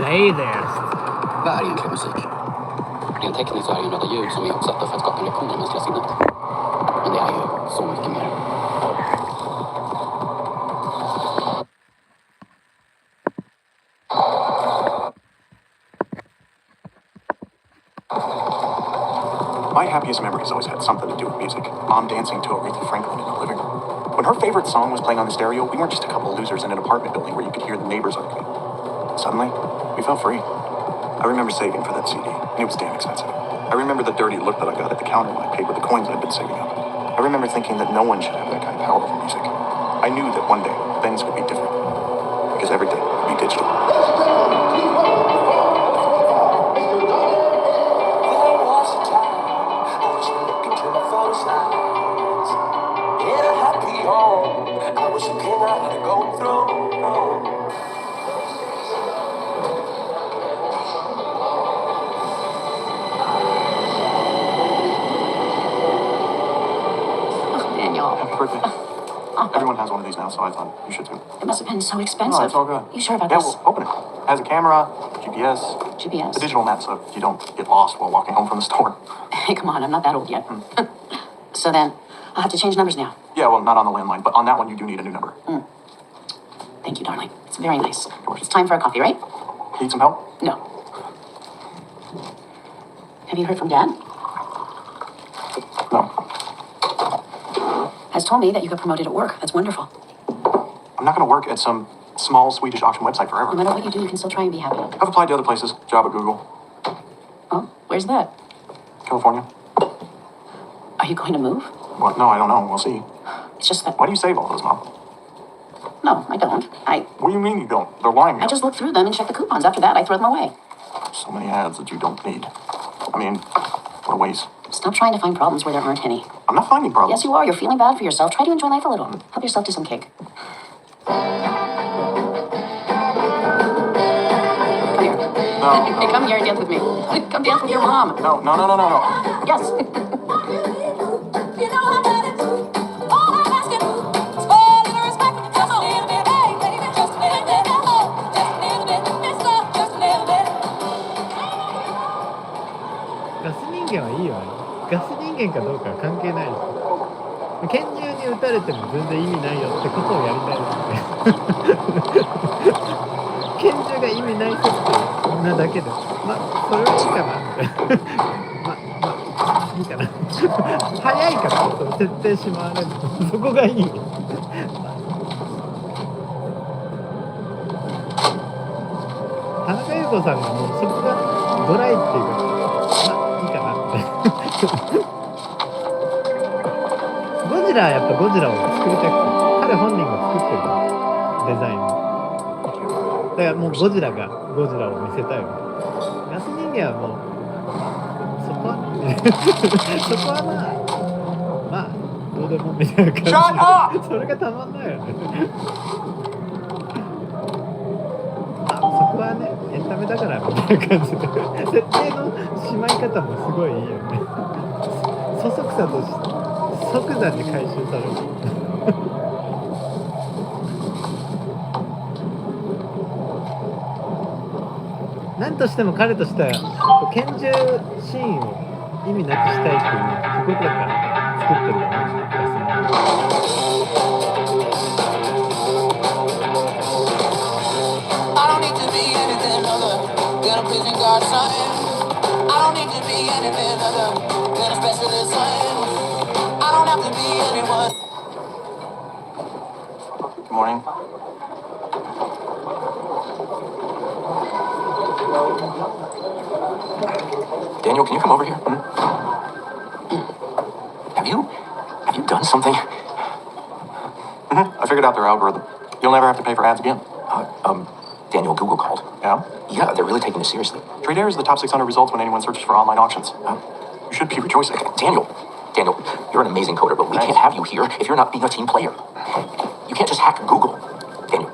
Playlist. Vad är egentligen musik? Rent tekniskt så är det ju några ljud som är uppsatta för att skapa en reaktion i mänskliga sinnet. Men det är ju så mycket mer. My happiest memories always had something to do with music. Mom dancing to Aretha Franklin in the living room. When her favorite song was playing on the stereo, we weren't just a couple of losers in an apartment building where you could hear the neighbors arguing. Suddenly, we felt free. I remember saving for that CD, and it was damn expensive. I remember the dirty look that I got at the counter when I paid with the coins I'd been saving up. I remember thinking that no one should have that kind of power over music. I knew that one day, things would be different. Because everything would be digital. Everyone has one of these now, so I thought you should too. It must have been so expensive. No, it's all good. You sure about yeah, this? Well, open it. It has a camera, GPS. GPS? The digital map, so you don't get lost while walking home from the store. Hey, come on, I'm not that old yet. So then, I'll have to change numbers now. Yeah, well, not on the landline, but on that one you do need a new number. Thank you, darling. It's very nice. Of course. It's time for a coffee, right? Need some help? No. Have you heard from Dad? No. Has told me that you got promoted at work. That's wonderful. I'm not going to work at some small Swedish auction website forever. No matter what you do, you can still try and be happy. I've applied to other places. Job at Google. Oh, where's that? California. Are you going to move? What? No, I don't know. We'll see. It's just that... Why do you save all those, Mom? No, I don't. What do you mean you don't? They're lying. I just look through them and check the coupons. After that, I throw them away. So many ads that you don't need. I mean, what a waste. Stop trying to find problems where there aren't any. I'm not finding problems. Yes, you are. You're feeling bad for yourself. Try to enjoy life a little. Help yourself to some cake. Come here. No. Hey, come here and dance with me. Come dance with your mom. No. Yes.ガス人間はいいよね。ガス人間かどうかは関係ないです。拳銃に撃たれても全然意味ないよってことをやりたいですね。拳銃が意味ない設定なだけで、まあそれはいいかなみたいな。いいかな。早いからその設定しまわれる。そこがいい。田中優子さんがもうそこがドライっていうか。ゴジラはやっぱゴジラを作りたくて、彼本人が作ってるデザインだからもうゴジラがゴジラを見せたいわけ。ガス人間はもうそこはねそこはまあどうでもみたいな感じでそれがたまんないよねそこはねエンタメだからみたいな感じで設定のしまい方もすごいいいよねそそくさとして即座に回収されるなんとしても彼としては拳銃シーンを意味なくしたいっていうところから作ってるかなガスGood morning. Daniel, can you come over here? Have you done something? I figured out their algorithm. You'll never have to pay for ads again. Daniel, Google called. Yeah? Yeah, they're really taking this seriously. TradeAir is the top 600 results when anyone searches for online auctions. You should be rejoicing. Daniel, you're an amazing coder, but we can't have you here if you're not being a team player. You can't just hack Google. Daniel,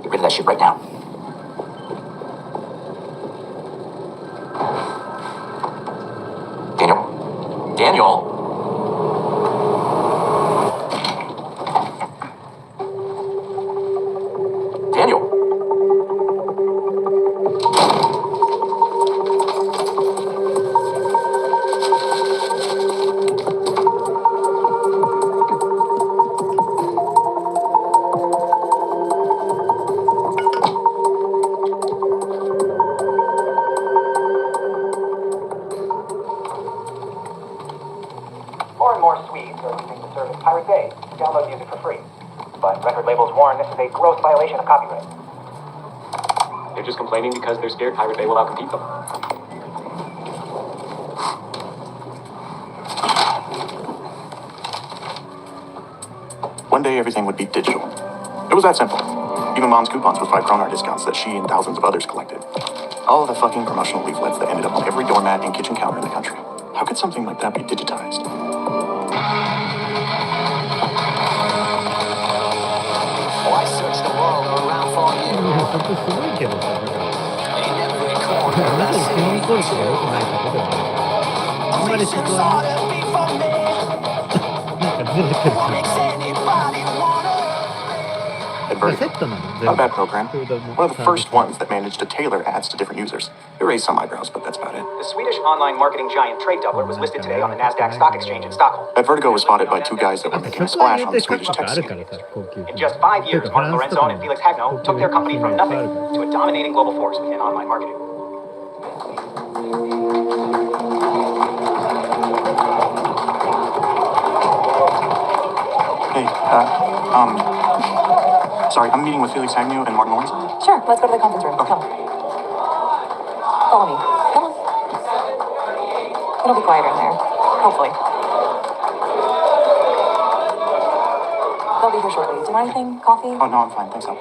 get rid of that shit right now. Daniel. Daniel. is a gross violation of copyright. They're just complaining because they're scared Pirate Bay will outcompete them. One day everything would be digital. It was that simple. Even Mom's coupons with 5 kroner discounts that she and thousands of others collected. All of the fucking promotional leaflets that ended up on every doormat and kitchen counter in the country. How could something like that be digitized? Oh, I searched the world around for you. そこすごいけどさ、だから In every あ corner, なた I の基本 see 効率が良くないことではないあんまりそこはねなんかずれてる感じ Advertising. セットなの Not a bad program. フードも One of the first ones that managed to tailor ads to different users. It raised some eyebrows, but that's about it. The Swedish online marketing giant Trade Doubler was listed today on the Nasdaq Stock Exchange in Stockholm. At Vertigo was spotted by 2 guys that あ were と making a そこは splash 言 on うて the 各 Swedish 国 tech ある scene. からさ高級 In just 5 years, Mark Lorenzo and Felix Hagno took their company from nothing to a dominating global force in online marketing. Hey, sorry, I'm meeting with Felix Agnew and Martin Lawrence. Sure, let's go to the conference room. Come. Follow me. Come on. It'll be quieter in there. Hopefully. They'll be here shortly. Do you want anything? Coffee? Oh, no, I'm fine. Thanks, though.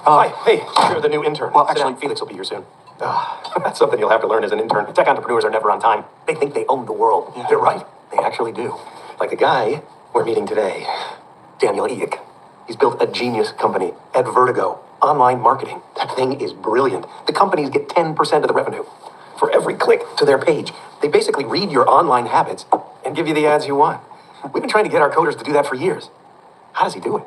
Hi, hey, you're the new intern. Well, Sit down. actually- Felix will be here soon. That's something you'll have to learn as an intern. Tech entrepreneurs are never on time. They think they own the world. Yeah. They're right. They actually do. Like the guy we're meeting today, Daniel Eek. He's built a genius company at Vertigo. Online marketing. That thing is brilliant. The companies get 10% of the revenue for every click to their page. They basically read your online habits and give you the ads you want. We've been trying to get our coders to do that for years. How does he do it?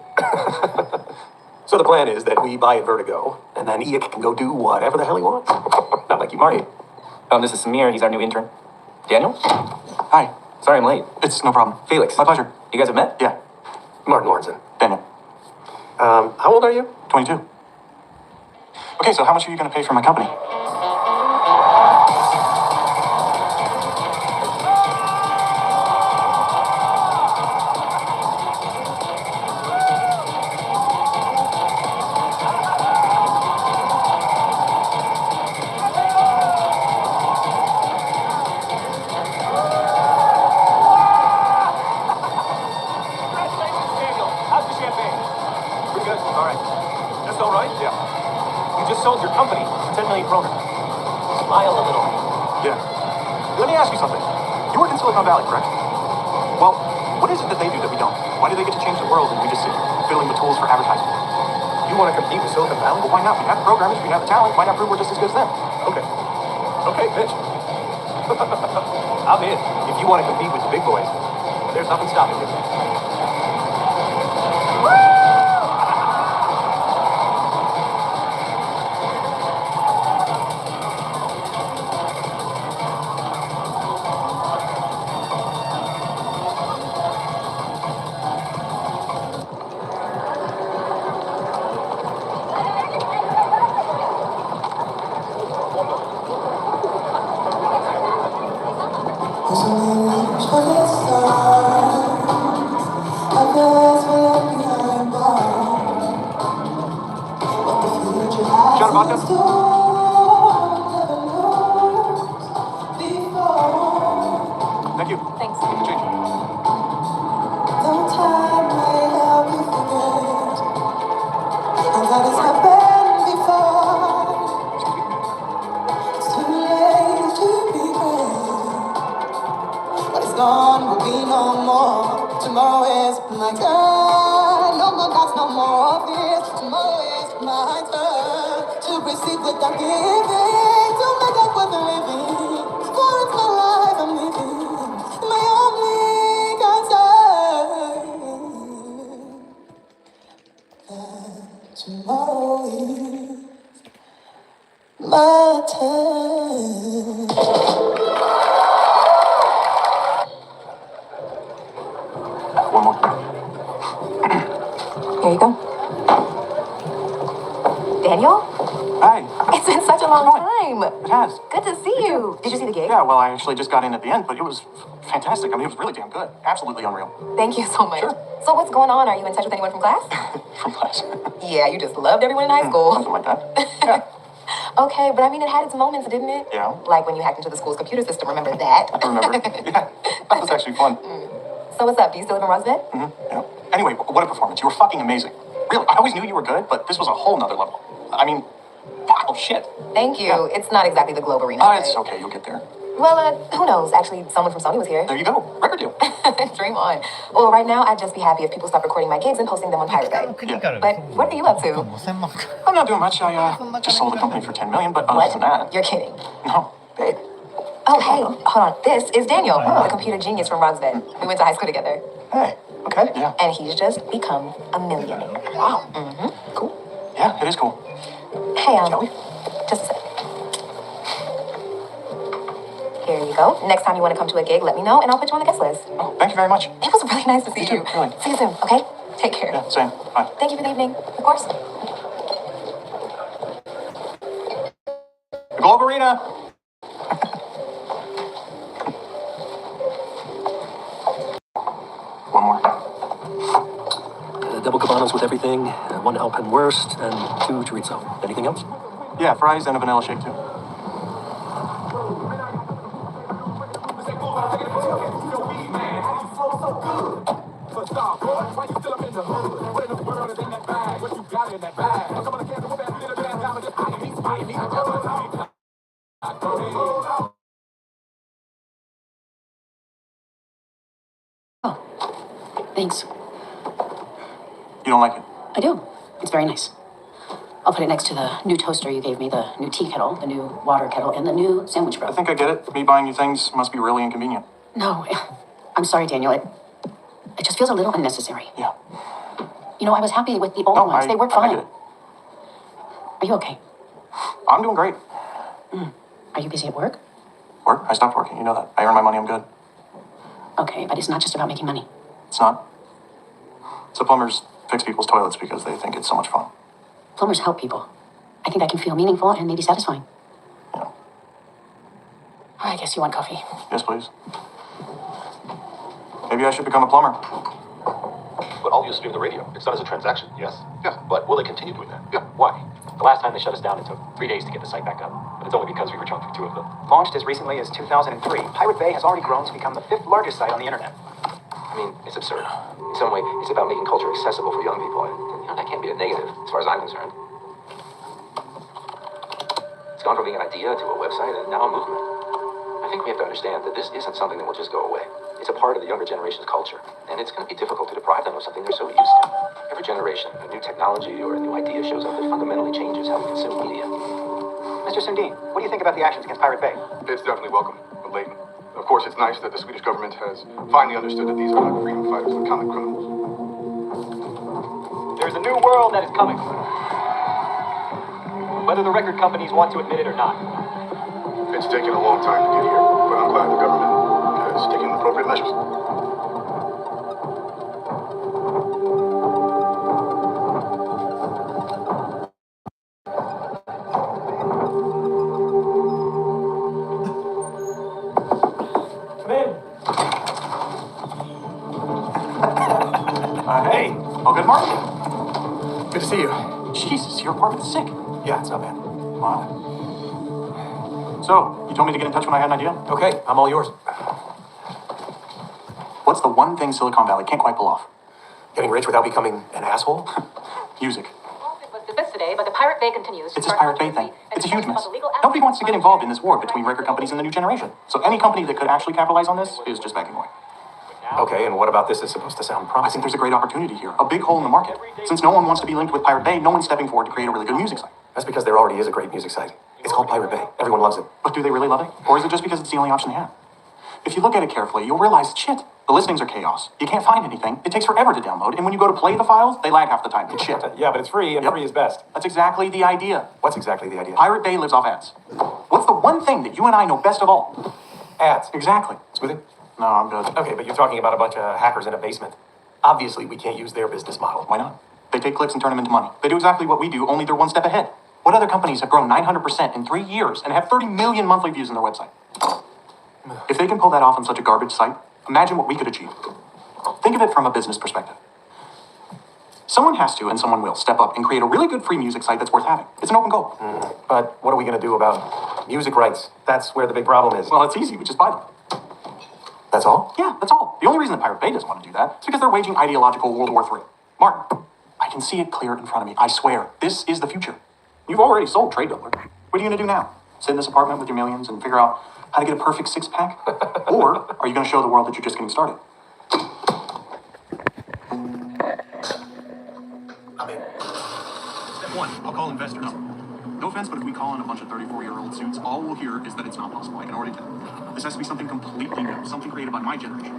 So the plan is that we buy at Vertigo, and then Eek can go do whatever the hell he wants. Not like you, Marty. This is Samir. He's our new intern. Daniel? Hi. Sorry I'm late. It's no problem. Felix. My pleasure. You guys have met? Yeah. Martin Lawrenson. Daniel. How old are you? 22. Okay, so how much are you going to pay for my company? How's the champagne? Pretty good. All right. Just all right? Yeah. You just sold your company for 10 million kroner. Smile a little. Yeah. Let me ask you something. You work in Silicon Valley, correct? Well, what is it that they do that we don't? Why do they get to change the world and we just sit here fiddling with tools for advertising? You want to compete with Silicon Valley? Well, why not? We have the programmers, we have the talent. Why not prove we're just as good as them? Okay. Okay, bitch. I'm in. If you want to compete with the big boys, there's nothing stopping you. Shot of vodka? Thank you. Thanks. Change. Gone will be no more. Tomorrow is my turn. No more doubts, no more fears. Tomorrow is my turn to receive what I'm giving, to make up what I'm living. For it's my life I'm living, my only concern. Tomorrow is my turn. One more. Here you go. Daniel? Hi. It's been such a long going? time. It has. Good to see you. Did you see the gig? Yeah, well, I actually just got in at the end, but it was fantastic. I mean, it was really damn good. Absolutely unreal. Thank you so much. Sure. So what's going on? Are you in touch with anyone from class? From class. Yeah, you just loved everyone in high school. Something like that. Yeah. Okay, but I mean, it had its moments, didn't it? Yeah. Like when you hacked into the school's computer system, remember that? I remember. Yeah, that was actually fun. So what's up? Do you still live in Rosebud? Yeah. Anyway, what a performance. You were fucking amazing. Really, I always knew you were good, but this was a whole nother level. I mean, wow, shit. Thank you. Yeah. It's not exactly the Globe Arena. It's okay, you'll get there. Well, who knows? Actually, someone from Sony was here. There you go. Record deal. Dream on. Well, right now, I'd just be happy if people stop recording my gigs and posting them on Pirate Bay. But what are you up to? I'm not doing much. I just sold the company for $10 million, but other What? than that... You're kidding. No, babe. Oh, hey, hold on. This is Daniel, the computer genius from Rosebud. We went to high school together. Hey, okay, yeah. And he's just become a millionaire. Wow. Cool. Yeah, it is cool. Hey, Shall we? just a sec. Here you go. Next time you want to come to a gig, let me know, and I'll put you on the guest list. Oh, thank you very much. It was really nice to see You too, you. really. See you soon, okay? Take care. Yeah, same. Bye. Thank you for the evening. Of course. The Globe Arena. One more. Double cabanas with everything, one Alpen Wurst, and 2 chorizo. Anything else? Yeah, fries and a vanilla shake too. Thanks. You don't like it? I do. It's very nice. I'll put it next to the new toaster you gave me, the new tea kettle, the new water kettle, and the new sandwich I grill. think I get it. Me buying you things must be really inconvenient. No, I'm sorry, Daniel. It just feels a little unnecessary. Yeah. You know, I was happy with the old No, ones. They worked I fine. get it. Are you okay? I'm doing great. Are you busy at work? Work? I stopped working. You know that. I earn my money. I'm good. Okay, but it's not just about making money. It's not. So plumbers fix people's toilets because they think it's so much fun. Plumbers help people. I think that can feel meaningful and maybe satisfying. Yeah. I guess you want coffee. Yes, please. Maybe I should become a plumber. But all you stream the radio. It's done as a transaction, yes? Yeah. But will they continue doing that? Yeah. Why? The last time they shut us down, it took 3 days to get the site back up. But it's only because we were charged for 2 of them. Launched as recently as 2003, Pirate Bay has already grown to become the 5th largest site on the internet. I mean, it's absurd. In some way, it's about making culture accessible for young people, and that can't be a negative, as far as I'm concerned. It's gone from being an idea to a website, and now a movement. I think we have to understand that this isn't something that will just go away. It's a part of the younger generation's culture, and it's going to be difficult to deprive them of something they're so used to. Every generation, a new technology or a new idea shows up that fundamentally changes how we consume media. Mr. Sundin, what do you think about the actions against Pirate Bay? It's definitely welcome, but latent. Of course, it's nice that the Swedish government has finally understood that these are not freedom fighters, but common criminals. There's a new world that is coming. Whether the record companies want to admit it or not. It's taken a long time to get here, but I'm glad the government has taken appropriate measures. Hey. Oh, good morning. Good to see you. Jesus, your apartment's sick. Yeah, it's not bad. Wow. So, you told me to get in touch when I had an idea? Okay, I'm all yours. What's the one thing Silicon Valley can't quite pull off? Getting rich without becoming an asshole? Music. It was dismissed today, but the Pirate Bay continues. It's this Pirate Bay thing. It's a huge mess. Nobody wants to get involved in this war between record companies and the new generation. So any company that could actually capitalize on this is just backing away. Okay, and what about this is supposed to sound I promising? think there's a great opportunity here. A big hole in the market. Since no one wants to be linked with Pirate Bay, no one's stepping forward to create a really good music site. That's because there already is a great music site. It's called Pirate Bay. Everyone loves it. But do they really love it? Or is it just because it's the only option they have? If you look at it carefully, you'll realize, shit, the listings are chaos. You can't find anything. It takes forever to download. And when you go to play the files, they lag half the time. It's shit. Yeah, but it's free, and Yep. free is best. That's exactly the idea. What's exactly the idea? Pirate Bay lives off ads. What's the one thing that you and I know best of all? Ads. Exactly. Smoothie? No, I'm good. Okay, but you're talking about a bunch of hackers in a basement. Obviously, we can't use their business model. Why not? They take clicks and turn them into money. They do exactly what we do, only they're one step ahead. What other companies have grown 900% in 3 years and have 30 million monthly views on their website? If they can pull that off on such a garbage site, imagine what we could achieve. Think of it from a business perspective. Someone has to, and someone will, step up and create a really good free music site that's worth having. It's an open goal. But what are we going to do about music rights? That's where the big problem is. Well, it's easy. We just buy them. That's all? Yeah, that's all. The only reason the Pirate Bay doesn't want to do that is because they're waging ideological World War III. Martin, I can see it clear in front of me. I swear, this is the future. You've already sold Trade Builder. What are you going to do now? Sit in this apartment with your millions and figure out how to get a perfect six-pack? Or are you going to show the world that you're just getting started? Step one, I'll call investors. No offense, but if we call in a bunch of 34-year-old suits, all we'll hear is that it's not possible. I can already tell. This has to be something completely new, something created by my generation.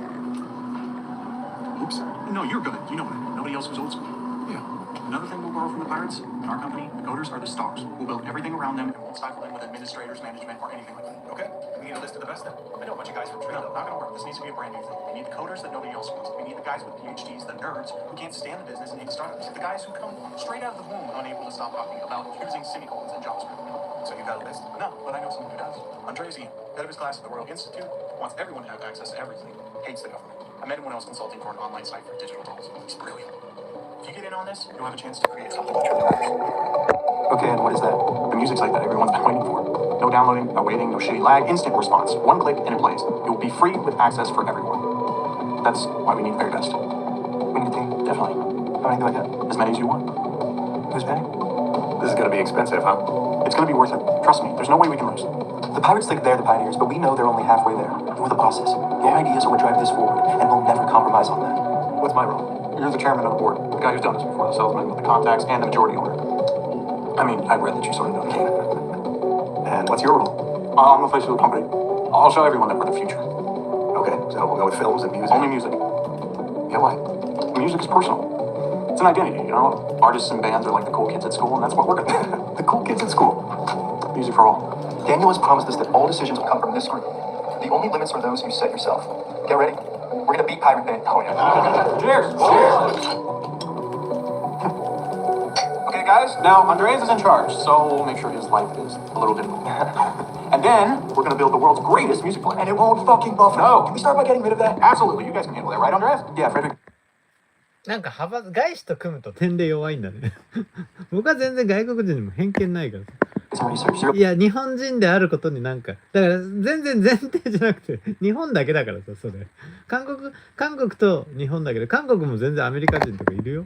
Oops. No, you're good. You know it. Nobody else was old school. Yeah. Another thing we'll borrow from the Pirates, in our company, the coders are the stars. We'll build everything around them and won't stifle them with administrators, management, or anything like that. Okay? We need a list of the best then. I know a bunch of guys from Trinidad. Not gonna work. This needs to be a brand new thing. We need the coders that nobody else wants. We need the guys with PhDs, the nerds who can't stand the business and hate startups. The guys who come straight out of the womb unable to stop talking about using semicolons in JavaScript. So you got a list? No, but I know someone who does. Andreas Ian, head of his class at the Royal Institute, wants everyone to have access to everything. Hates the government. I met him when I was consulting for an online site for digital tools. He's brilliant. If you get in on this, you'll have a chance to create something that truly works. Okay, and what is that? The music site that everyone's been waiting for. No downloading, no waiting, no shitty lag, instant response. One click and it plays. It will be free with access for everyone. That's why we need the very best. We need a team, definitely. How many do I get? As many as you want. Who's paying? This is going to be expensive, huh? It's going to be worth it. Trust me, there's no way we can lose. The pirates think they're the pioneers, but we know they're only halfway there. We're the bosses. Their ideas are what drive this forward, and we'll never compromise on that. What's my role? You're the chairman of the board, the guy who's done this before, the salesman with the contacts and the majority owner. I mean, I read that you sort of know the game. And what's your role? I'm the face of the company. I'll show everyone that we're the future. Okay, so we'll go with films and music. Only music. Yeah, why? Music is personal. It's an identity, you know? Artists and bands are like the cool kids at school, and that's what we're doing. The cool kids at school. Music for all. Daniel has promised us that all decisions will come from this group. The only limits are those you set yourself. Get ready. We're gonna beat Pirate Bay. Oh, yeah. Cheers! Cheers! Okay, guys, now Andreas is in charge, so we'll make sure his life is a little different. And then we're gonna build the world's greatest music player. And it won't fucking buffer. No. Can we start by getting rid of that? Absolutely, you guys can handle that, right, Andreas? Yeah, Frederick. なんか派閥外資と組むと点で弱いんだね僕は全然外国人にも偏見ないからいや日本人であることになんかだから全然前提じゃなくて日本だけだからさそれ韓国と日本だけど韓国も全然アメリカ人とかいるよ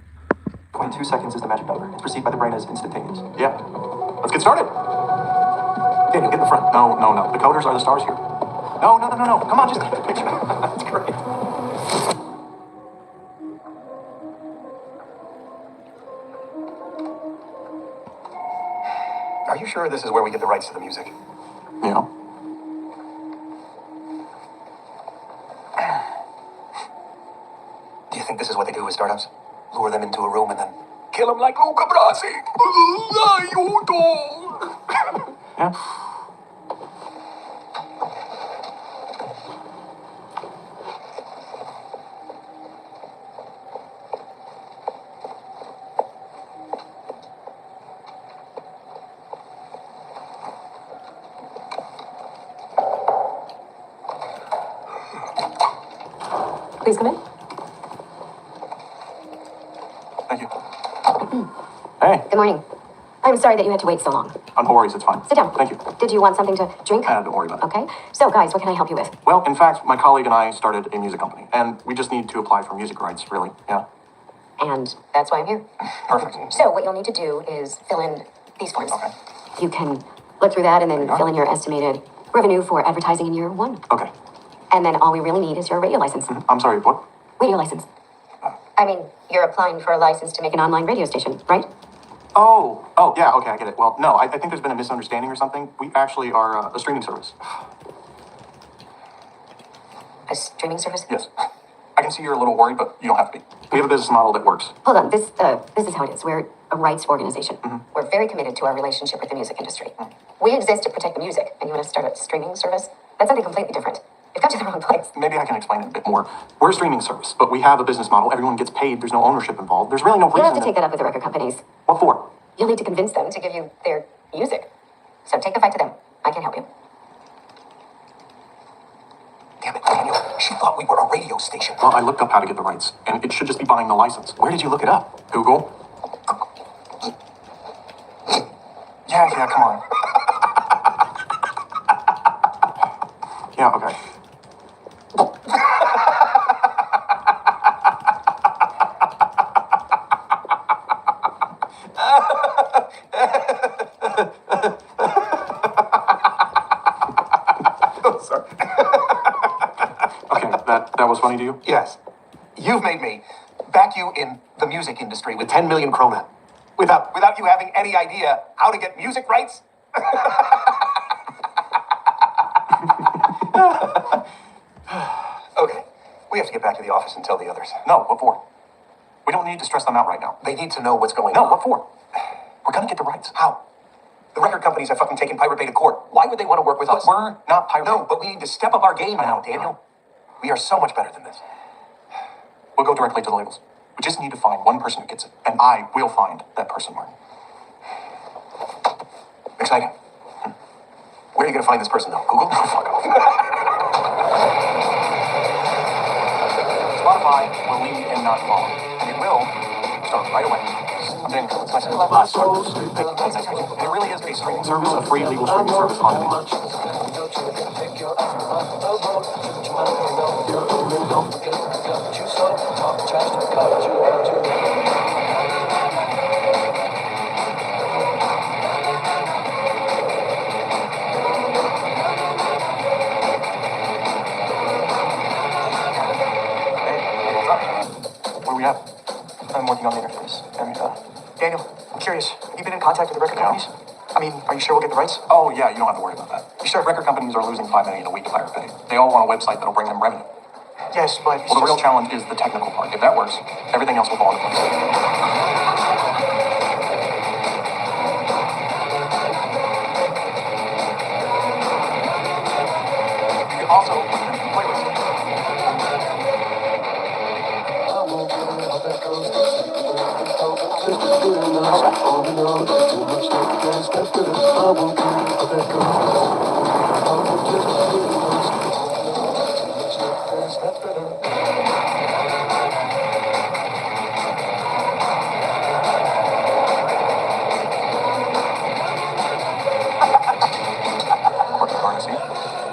0.2 seconds is the magic number. It's perceived by the brain as instantaneous. Yeah. Let's get started. Daniel, get in the front. No. The coders are the stars here. No. Come on, just take a picture. That's great. Are you sure this is where we get the rights to the music? Yeah. Do you think this is what they do with startups? Lure them into a room and then kill them like Luca Brasi? Yeah. Please come in. Thank you. Hey. Good morning. I'm sorry that you had to wait so long. No worries, it's fine. Sit down. Thank you. Did you want something to drink? Don't worry about it. Okay. So, guys, what can I help you with? Well, in fact, my colleague and I started a music company, and we just need to apply for music rights, really. Yeah. And that's why I'm here. Perfect. So, what you'll need to do is fill in these forms. Okay. You can look through that and then fill in your estimated revenue for advertising in year one. Okay. And then all we really need is your radio license. I'm sorry, what? Radio license. I mean, you're applying for a license to make an online radio station, right? Oh, yeah, okay, I get it. Well, no, I think there's been a misunderstanding or something. We actually are a streaming service. A streaming service? Yes. I can see you're a little worried, but you don't have to be. We have a business model that works. Hold on, this is how it is. We're a rights organization. We're very committed to our relationship with the music industry. We exist to protect the music, and you want to start a streaming service? That's something completely different. You've come to the wrong place. Maybe I can explain it a bit more. We're a streaming service, but we have a business model. Everyone gets paid. There's no ownership involved. There's really no reason. You'll have to take that up with the record companies. What for? You'll need to convince them to give you their music. So take the fight to them. I can't help you. Damn it, Daniel. She thought we were a radio station. Well, I looked up how to get the rights, and it should just be buying the license. Where did you look it up? Google? Yeah, come on. Yeah, okay. Oh, sorry. Okay, that was funny to you? Yes. You've made me back you in the music industry with 10 million krona. Without you having any idea how to get music rights? Okay, we have to get back to the office and tell the others. No, what for? We don't need to stress them out right now. They need to know what's going on. No, what for? We're gonna get the rights. How? The record companies have fucking taken Pirate Bay to court. Why would they want to work with us? We're not Pirate Bay. No, but we need to step up our game now, Daniel. We are so much better than this. We'll go directly to the labels. We just need to find one person who gets it. And I will find that person, Martin. Exciting. Where are you going to find this person, though? Google? Fuck off. Spotify will lead and not follow. And it will start right away. I'm Daniel. It's nice to meet you. It really is a streaming service, a free legal streaming service on demand. What do we have? I'm working on the interface. And, Daniel, I'm curious. Have you been in contact with the record companies? I mean, are you sure we'll get the rights? Oh, yeah, you don't have to worry about that. You sure? Record companies are losing $5 million a week to Pirate Bay. They all want a website that'll bring them revenue. Yes, but... Well, the real challenge is the technical part. If that works, everything else will fall into place. You can also put them in the playlist.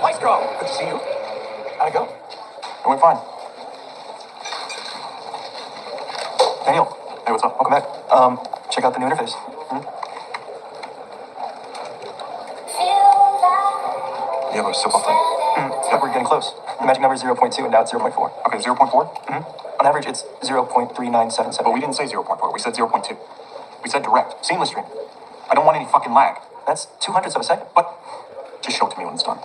Maestro! Good to see you. How'd it go? It went fine. Daniel, Hey, what's up? welcome back. Check out the new interface. Yeah, but it's still off thing. Yeah, we're getting close. The magic number is 0.2 and now it's 0.4. Okay, 0.4? On average, it's 0.3977. But we didn't say 0.4. We said 0.2. We said direct. Seamless stream. I don't want any fucking lag. That's 200ths of a second. But just show it to me when it's done.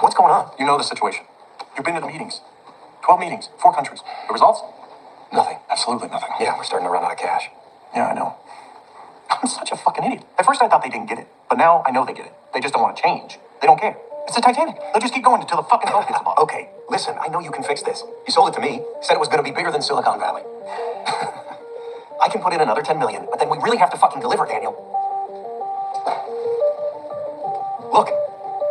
What's going on? You know the situation. You've been to the meetings. 12 meetings, 4 countries. The results? Nothing. Absolutely nothing. Yeah, we're starting to run out of cash. Yeah, I know. I'm such a fucking idiot. At first I thought they didn't get it, but now I know they get it. They just don't want to change. They don't care. It's the Titanic. They'll just keep going until the fucking boat hits the bottom. Okay, listen, I know you can fix this. You sold it to me, said it was going to be bigger than Silicon Valley. I can put in another 10 million, but then we really have to fucking deliver, Daniel. Look,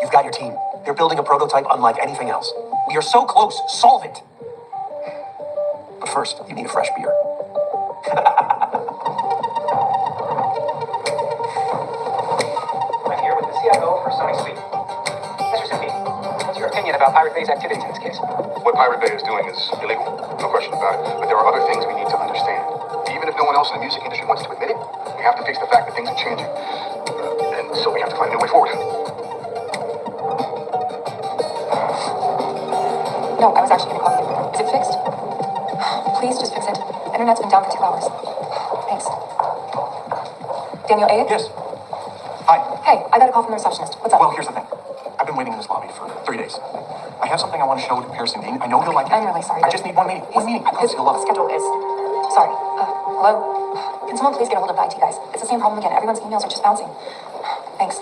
you've got your team. They're building a prototype unlike anything else. We are so close. Solve it. But first, you need a fresh beer. I'm here with the CIO for Sony Suite. Mr. Sufi, what's your opinion about Pirate Bay's activities in this case? What Pirate Bay is doing is illegal, no question about it. But there are other things we need to understand. Even if no one else in the music industry wants to admit it, we have to face the fact that things are changing. And so we have to find a new way forward. No, I was actually going to call you. Is it fixed? Please just fix it. Internet's been down for 2 hours. Thanks. Daniel A? Yes. Hi. Hey, I got a call from the receptionist. What's up? Well, here's the thing. I've been waiting in this lobby for 3 days. I have something I want to show to Harrison Dean. I know he'll like it. I'm really sorry. I just need one meeting. One meeting. I promise His he'll love it. schedule is... Sorry. Hello? Can someone please get a hold of the IT guys? It's the same problem again. Everyone's emails are just bouncing. Thanks.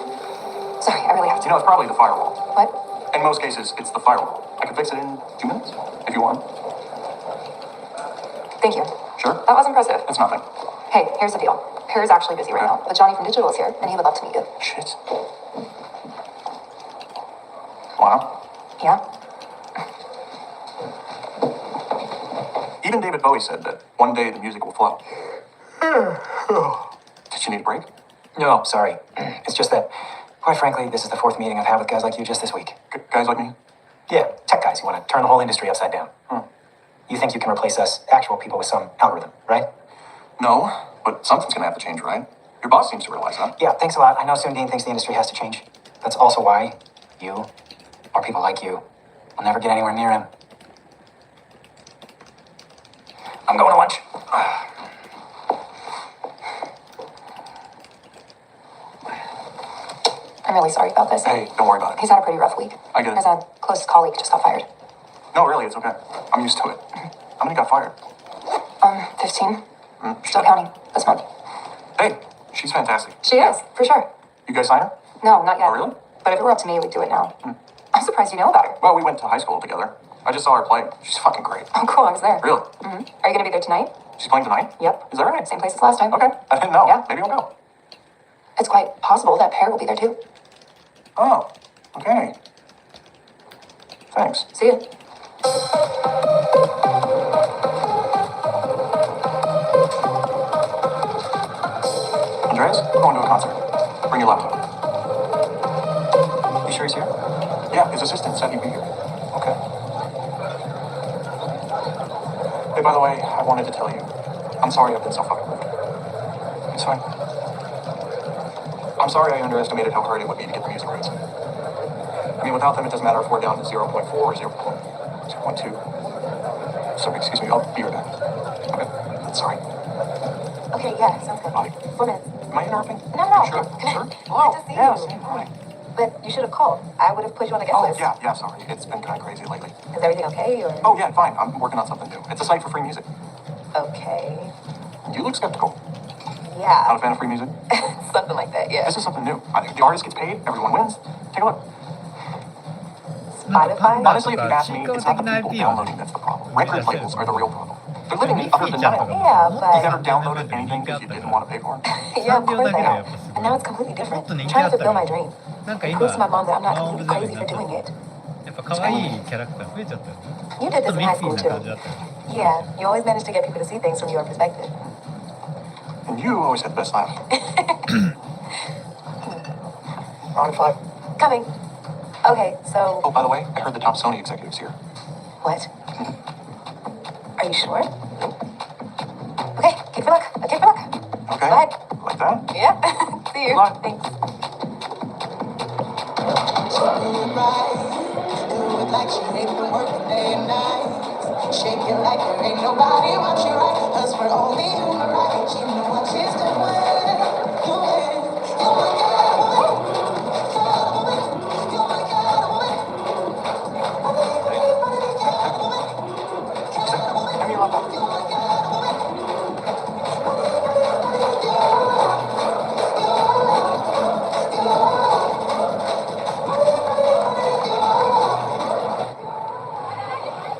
Sorry, I really have to. You know, it's probably the firewall. What? In most cases, it's the firewall. I can fix it in 2 minutes, if you want. Thank you. Sure. That was impressive. It's nothing. Hey, here's the deal. Per's actually busy right now, but Johnny from Digital is here, and he would love to meet you. Shit. Wow. Yeah? Even David Bowie said that one day the music will flow. Did you need a break? No, sorry. It's just that, quite frankly, this is the fourth meeting I've had with guys like you just this week. Guys like me? Yeah, tech guys who want to turn the whole industry upside down. You think you can replace us actual people with some algorithm, right? No, but something's gonna have to change, right? Your boss seems to realize that. Yeah, thanks a lot. I know Sundin thinks the industry has to change. That's also why you, or people like you, will never get anywhere near him. I'm going to lunch. I'm really sorry about this. Hey, don't worry about it. He's had a pretty rough week. I get it. His closest colleague just got fired. No, really, it's okay. I'm used to it. How many got fired? 15. Still counting this month. Hey, she's fantastic. She is, for sure. You guys sign her? No, not yet. Oh, really? But if it were up to me, we'd do it now. I'm surprised you know about her. Well, we went to high school together. I just saw her play. She's fucking great. Oh, cool, I was there. Really? Are you going to be there tonight? She's playing tonight? Yep. Is that right? Same place as last time. Okay. I didn't know. Yeah. Maybe I'll go. It's quite possible that Per will be there too. Oh, okay. Thanks. See you. Andreas, we're going to a concert. Bring your laptop. You sure he's here? Yeah, his assistant said he'd be here. Okay. Hey, by the way, I wanted to tell you. I'm sorry I've been so fucking rude. It's fine. I'm sorry I underestimated how hard it would be to get the music rights. I mean, without them, it doesn't matter if we're down to 0.4 or 0.2. Sorry, excuse me, I'll be right back. Okay, sorry. Okay, yeah, sounds good. Bye. 4 minutes. Am I interrupting? No. Sure. Can I- Sure. Good Hello. to see Yes. you. Hi. But you should have called. I would have put you on the guest Oh, list. yeah, sorry. It's been kind of crazy lately. Is everything okay, or? Oh, yeah, fine. I'm working on something new. It's a site for free music. Okay. You look skeptical. Yeah. Not a fan of free music? Something like that, yeah. This is something new. The artist gets paid, everyone wins. Take a look. Spotify? Honestly, if you ask me, it's not the people downloading that's the problem. Record labels are the real problem. They're living under denial. Yeah, You but... never downloaded anything because you didn't want to pay for it? Yeah, of course I know. And now it's completely different. I'm trying to fulfill my dream. Prove to my mom that I'm not completely crazy for doing it. やっぱ可愛いキャラクター増えちゃったよね。 You did this in ミ high ッフィ school ーな too. 感じだったよ。 Yeah, you always managed to get people to see things from your perspective. And you always had the best laugh. On 5. Coming. Okay, so... Oh, by the way, I heard the top Sony executives here. What? Are you sure? Okay, keep your luck. Okay, for luck. Okay? Bye. Like that? Yeah. See you. Good luck. Thanks. Do it like she ain't been working day and night. Shake it like there ain't nobody watching right. Cause we're only human, right? She know what she's doing. You win. Oh my God, woman. Oh my God, woman. Give me your laptop.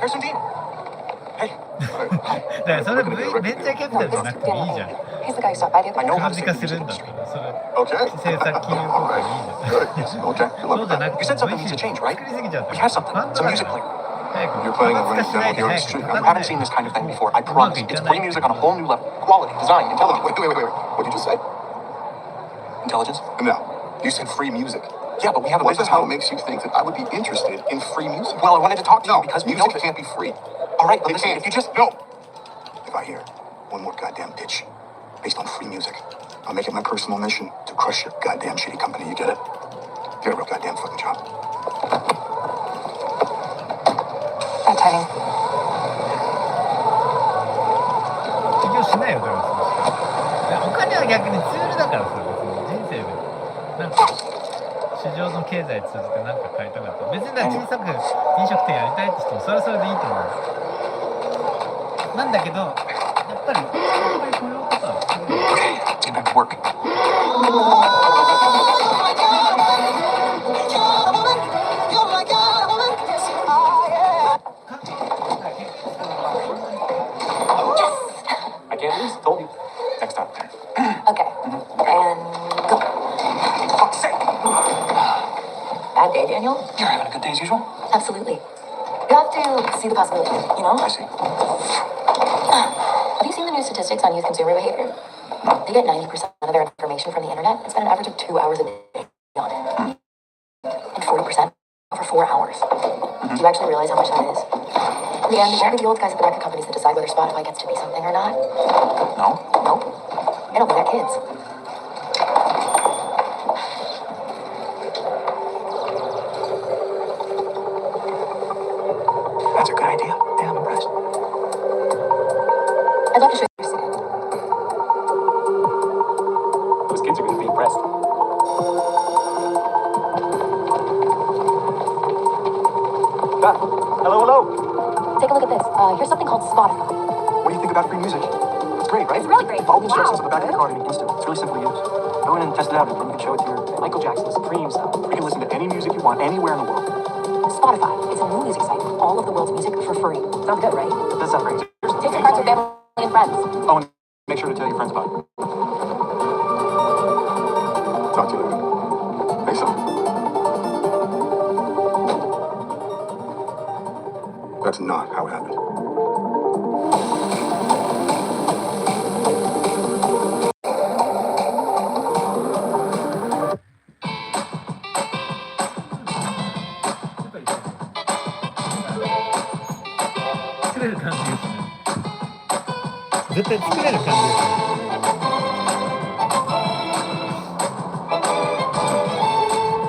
Here's some Dean. Hey. だからそれベンチャーキャピタルじゃなくていいじゃん。 He's the guy who stopped by the other I day. know how 株 to 式 say 化す the るん music だっ industry. たらそれ Okay. 政策金融効果いいじゃん。 Good. Okay. Good そう luck. じゃなくて You said something needs to change, right? 作りすぎちゃった We have something. ファン It's ド a が music player. 早く You're planning on 派閥化 running しないで down here on 早 the く street. You haven't seen this kind of thing before. I promise. It's free music on a whole new level. Quality, design, Hold on. intelligence. Wait. What did you just say? Intelligence? No. You said free music. Yeah, but we have a What the business hell model. makes you think that I would be interested in free music? Well, I wanted to talk to you No, because we know music that... can't be free. All right, but It listen, can't. if you just... No. If I hear one more goddamn pitch based on free music, I'll make it my personal mission to crush your goddamn shitty company. You get it? Get a real goddamn fucking job. Bad timing. 起業しないよだからさ。お金は逆にツールだからさ、別に人生でなんか市場の経済通じて何か変えたかった。別にだから小さく飲食店やりたいって人もそれはそれでいいと思う。なんだけどやっぱり雇用とかそういうの Okay, let's get back to work. Oh my God, woman. Oh yeah. Yes! You're having a good day as usual? Absolutely. You have to see the possibilities, you know? I see. Have you seen the new statistics on youth consumer behavior? They get 90% of their information from the internet and spend an average of 2 hours a day on it. And 40% over 4 hours. Do you actually realize how much that is? In the end, it won't be the old guys at the record companies that decide whether Spotify gets to be something or not. No? Nope. It'll be their kids. That's a good idea. Yeah, I'm impressed. I'd love to show you your city. Those kids are going to be impressed. Hello. Take a look at this. Here's something called Spotify. What do you think about free music? It's great, right? It's really great. All the instructions Wow. on the back of the card are instant. It's really simple to use. Go in and test it out, and then you can show it to your Michael Jackson, Supreme stuff. You can listen to any music you want anywhere in the world. Spotify. It's a new music site with all of the world's music for free. Sounds good, right? That sounds great. Take some cards with family and friends. Oh, and make sure to tell your friends about it. Talk to you later. Hey, son. That's not how it happened.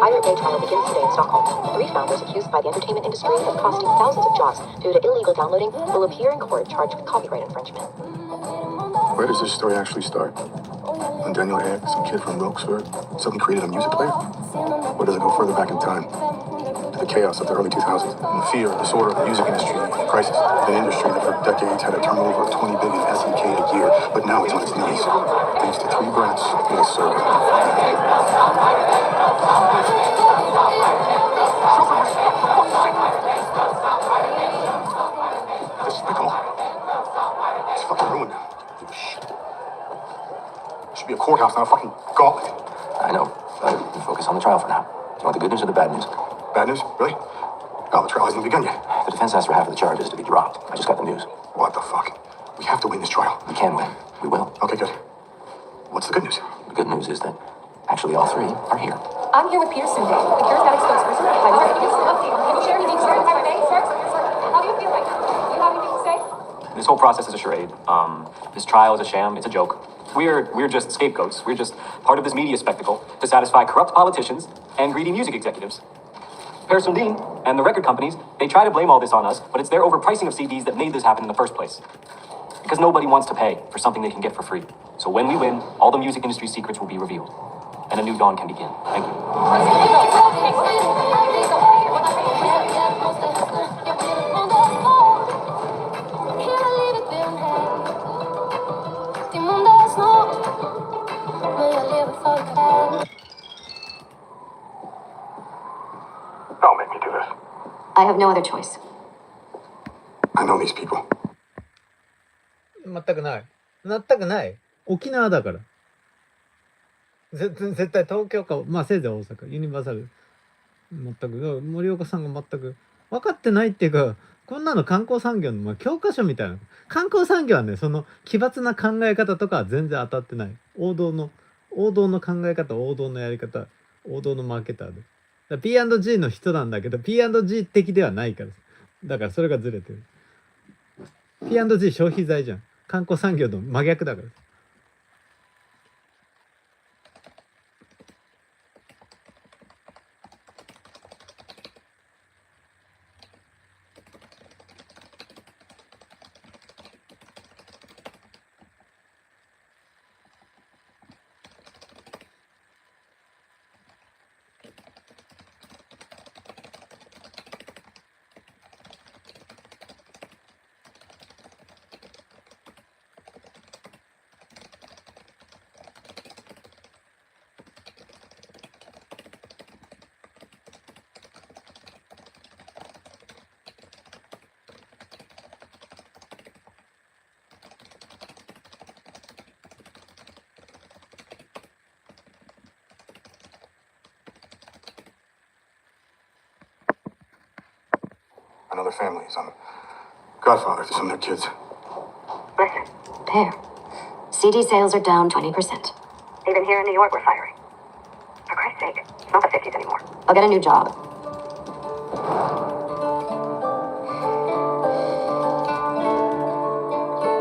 Pirate Bay trial begins today in Stockholm. 3 founders accused by the entertainment industry of costing thousands of jobs due to illegal downloading will appear in court charged with copyright infringement. Where does this story actually start? When Daniel Egg, some kid from Wilkesburg, suddenly created a music player? Or does it go further back in time? To the chaos of the early 2000s, and the fear and disorder of the music industry crisis. An industry that for decades had a turnover of 20 billion SEK a year, but now it's on its knees, thanks to 3 brats and a server. Despicable. It's fucking ruined now. Shit. It should be a courthouse, not a fucking gauntlet. I know, but we focus on the trial for now. Do you want the good news or the bad news? Bad news? Really? Oh, the trial hasn't begun yet. The defense asked for half of the charges to be dropped. I just got the news. What the fuck? We have to win this trial. We can win. We will. Okay, good. What's the good news? The good news is that actually all 3 are here. I'm here with Peter Sunday, the charismatic spokesperson of Pirate Bay. Can you share anything about Pirate Bay, sir? How do you feel right now? Do you have anything to say? This whole process is a charade. This trial is a sham. It's a joke. We're just scapegoats. We're just part of this media spectacle to satisfy corrupt politicians and greedy music executives. Per Sundin and the record companies, they try to blame all this on us, but it's their overpricing of CDs that made this happen in the first place. Because nobody wants to pay for something they can get for free. So when we win, all the music industry secrets will be revealed. And a new dawn can begin. Thank you. Don't make me do this. I have no other choice. I know these people. 全くない。全くない。沖縄だから。絶対東京か、まあせいぜい大阪、ユニバーサル。全く、森岡さんが全く分かってないっていうか、こんなの観光産業の、まあ、教科書みたいな。観光産業はね、その奇抜な考え方とかは全然当たってない。王道の考え方、王道のやり方、王道のマーケターで。だ P&G の人なんだけど、P&G 的ではないから。だからそれがずれてる。P&G 消費財じゃん。観光産業の真逆だから。and other families. I'm a godfather to some of their kids. Listen, Pear. CD sales are down 20%. Even here in New York, we're firing. For Christ's sake, it's not the 50s anymore. I'll get a new job.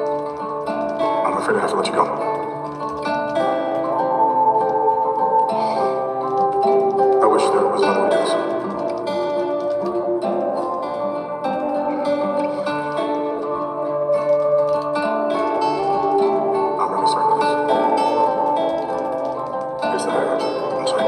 I'm afraid I have to let you go. I wish there was another way to do this. I'm really sorry about this. Here's the bag. I'm sorry.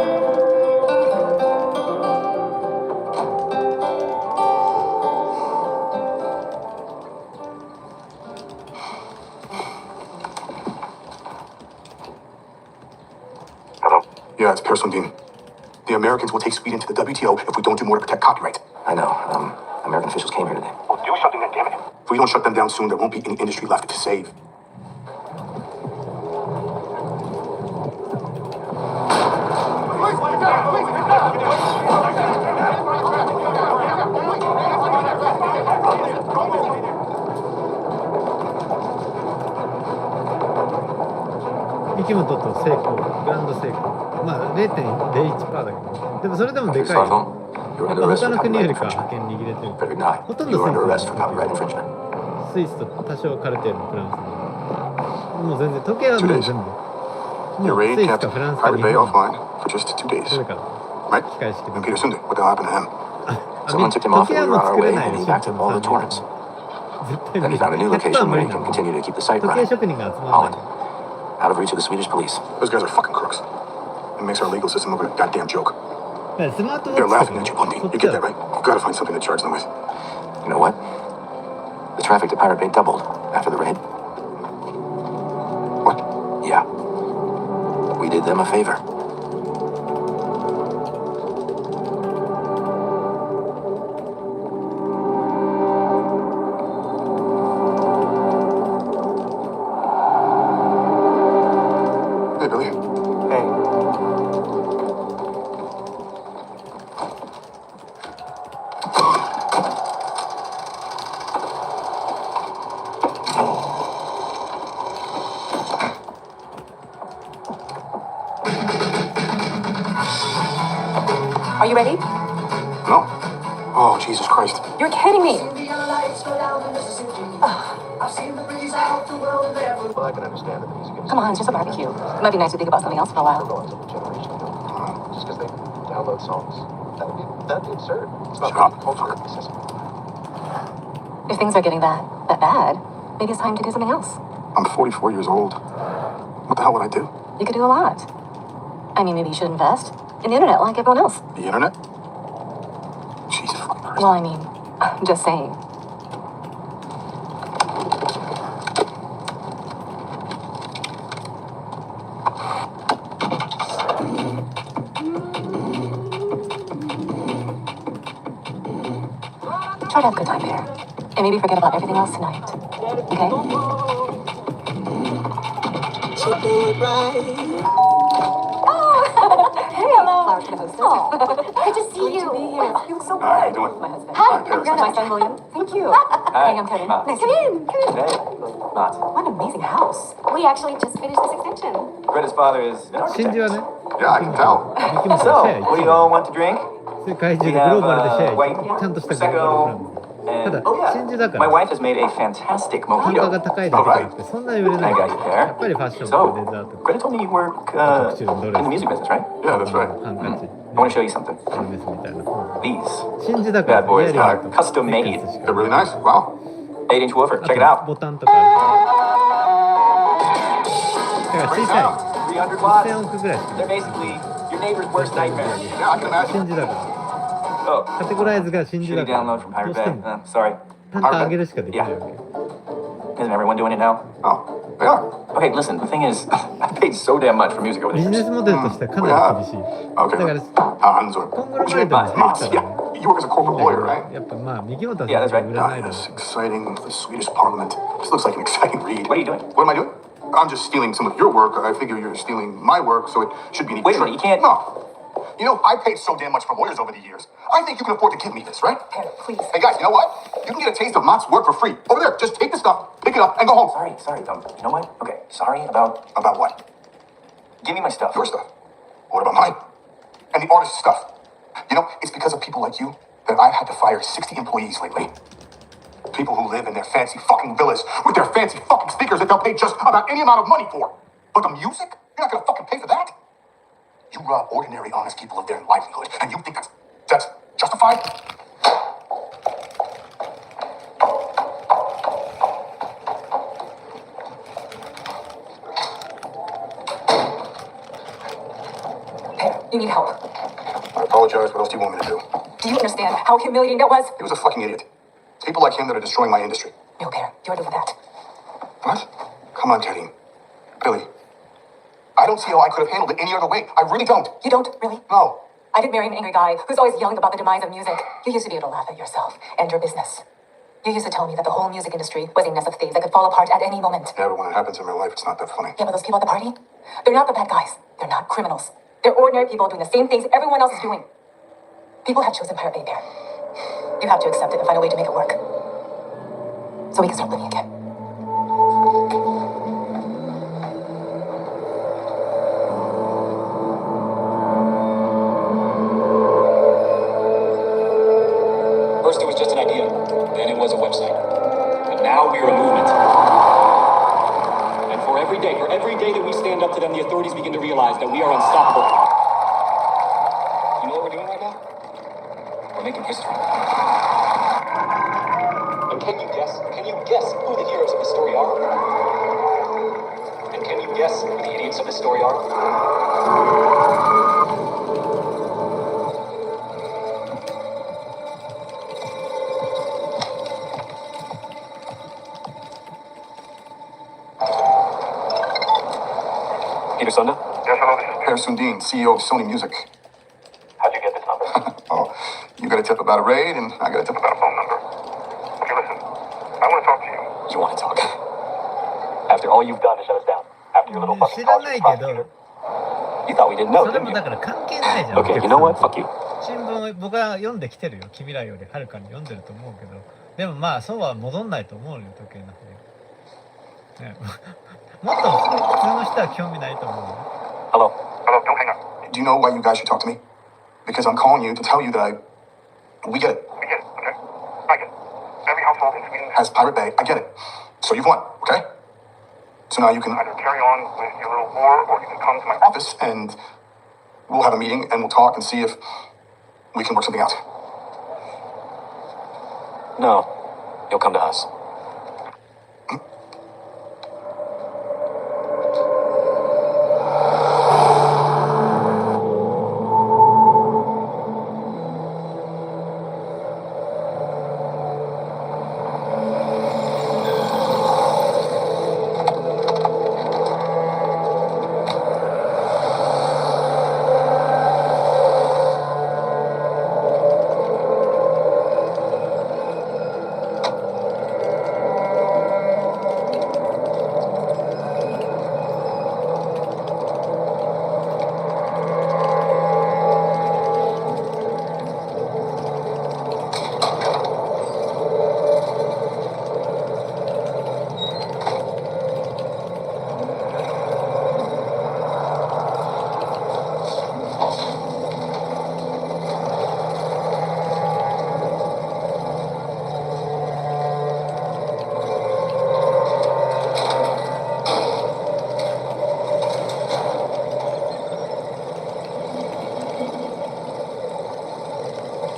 Hello? Yeah, it's Pear Sundin. The Americans will take Sweden to the WTO if we don't do more to protect copyright. I know. American officials came here today. Well, do something then, damn it. If we don't shut them down soon, there won't be any industry left to save.三木本と成功、グランド成功。まあ 0.01% だけど、でもそれでもでかいよ。 You're やっ under ぱ arrest 他 for の国より copyright かは覇 infringement. 権握れてる。 But you're not. ほとんど You're スイ under ス arrest for copyright infringement. スイスと多少カルテルのフランスのもう全然時計はもう全部 Your もう raid スイス kept かフランスか Pirate 日 Bay 本 offline for just 2 days. それから Right? 機械式で And Peter Sunde, what the hell happened to him? Someone tipped him off 時 that 計 we は were もう on our 作れ way ない and よ he backed up all the torrents. 絶対 Then he found a new 100% location 無 where 理 he な can の continue to keep the site 時計 running. 職人が集まら Holland. ない Out of reach of the Swedish police. Those guys are fucking crooks. It makes our legal system look like a goddamn joke. だからスマートウォ They're ッチ laughing と at か you, Bundy. そっ You ち get that は right? You gotta find something to charge them with. You know what? The traffic to Pirate Bay doubled after the raid. What? Yeah. We did them a favor. Hey, Billy. Hey. Are you ready? No. Oh, Jesus Christ. You're kidding me. Well, I can understand that the music industry Come on, it's just a barbecue. It might be nice to think about something else for a while. going to generation ago. Just because they download songs. That'd be absurd. It's Shut about up. culture and accessible. If things are getting that bad, maybe it's time to do something else. I'm 44 years old. What the hell would I do? You could do a lot. I mean, maybe you should invest in the internet like everyone else. The internet? Jesus fucking Christ. Well, I mean, just saying. Try to have a good time there. And maybe forget about everything else tonight. Okay? Hey, hello. Flowers for the hostess. Good to see you. You look so How you good. doing? My husband. Hi, Paris. My son William. Thank you. Hi. Hey, I'm Kevin. Matt. Nice to meet you. Come in. Today, Matt. What an amazing house. We actually just finished this extension. Greta's father is an 真 architect. 珠はね Yeah, I can tell. 三木本はシ So, ェア what do 1 you all want to drink? 世界中 We でグロ have ーバルでシェア white 1ちゃんとしたグローバルブラン prosecco ド and ただ oh 真珠だか yeah, my ら wife has made a fantastic 単価が mojito. 高いだけじゃなくてそんなに売れない I got you やっぱり there. ファッションとかデザー So, トとか Greta told me you work 特注のド in レ the ス music business, right? Yeah, that's right. ハンカチ I want to show you something. エルメスみたいな These 真珠だから bad boys イヤリン are グと custom ネッ made. クレスし They're か really nice. Wow. 8-inch woofer. あ Check it と out. ボタンとかあるだから小さい300 watts. 1000億ぐらいしか They're basically your neighbor's worst nightmare. Yeah, I can imagine. 真珠だから Oh, カテゴライズが真珠 shitty だから download from ど Pirate うして Bay. も Sorry. 単価上げるしかできないわけ Isn't everyone doing it now? Oh, they are. Okay, listen, the thing is, I paid so damn much for music over ビ the ジネ years. スモデルとしてはかなり厳しい Okay. だから Hanzo. コングロマリットに入ったら Yeah, you work as a corporate lawyer, right? やっぱまあ右本は Yeah, that's right. 売らないだろう Yes, exciting. The Swedish Parliament. This looks like an exciting read. What are you doing? What am I doing? I'm just stealing some of your work. I figure you're stealing my work, so it should be an Wait a minute, you can't- No. You know, I paid so damn much for lawyers over the years. I think you can afford to give me this, right? Pear, please. Hey guys, you know what? You can get a taste of Mott's work for free. Over there, just take the stuff, pick it up, and go home. Sorry. You know what? Okay, sorry about what? Give me my stuff. Your stuff. What about mine? And the artist's stuff. You know, it's because of people like you that I've had to fire 60 employees lately. People who live in their fancy fucking villas with their fancy fucking speakers that they'll pay just about any amount of money for. But the music? You're not gonna fucking pay for that? You rob ordinary, honest people of their livelihood, and you think that's justified? Pear, you need help. I apologize. What else do you want me to do? Do you understand how humiliating that was? He was a fucking idiot. It's people like him that are destroying my industry. No, Pear, you're doing that. What? Come on, Teddy. Billy. I don't see how I could have handled it any other way. I really don't. You don't, really? No. I didn't marry an angry guy who's always yelling about the demise of music. You used to be able to laugh at yourself and your business. You used to tell me that the whole music industry was a nest of thieves that could fall apart at any moment. Yeah, but when it happens in my life, it's not that funny. Yeah, but those people at the party, they're not the bad guys. They're not criminals. They're ordinary people doing the same things everyone else is doing. People have chosen Pirate Bay, Pear. You have to accept it and find a way to make it work. So we can start living again. First, it was just an idea. Then it was a website. But now we're a movement. And for every day that we stand up to them, the authorities begin to realize that we are unstoppable. You know what we're doing right now? We're making history. And can you guess who the heroes of this story are? And can you guess who the idiots of this story are? Peter Sunda? Yes, hello. This is Per Sundin, CEO of Sony Music. How'd you get this number? Oh, you got a tip about a raid, and I got a tip about a phone number. Okay, listen. I want to talk to you. You want to talk? After all you've done to shut us down. After your little fucking 知らないけ college ど prosecutor. You thought we didn't know, それ didn't も you? だから関係ないじゃん Okay, you know what? Fuck you. 新聞僕は読んできてるよ君らよりはるかに読んでると思うけどでもまあそうは戻んないと思うよ時計の方ねもっと普通の人は興味ないと思うよ Hello. Hello, don't hang up. Do you know why you guys should talk to me? Because I'm calling you to tell you that we get it. We get it, okay? I get it. Every household in Sweden has Pirate Bay. I get it. So you've won, okay? So now you can either carry on with your little war, or you can come to my office and we'll have a meeting and we'll talk and see if we can work something out. No. You'll come to us.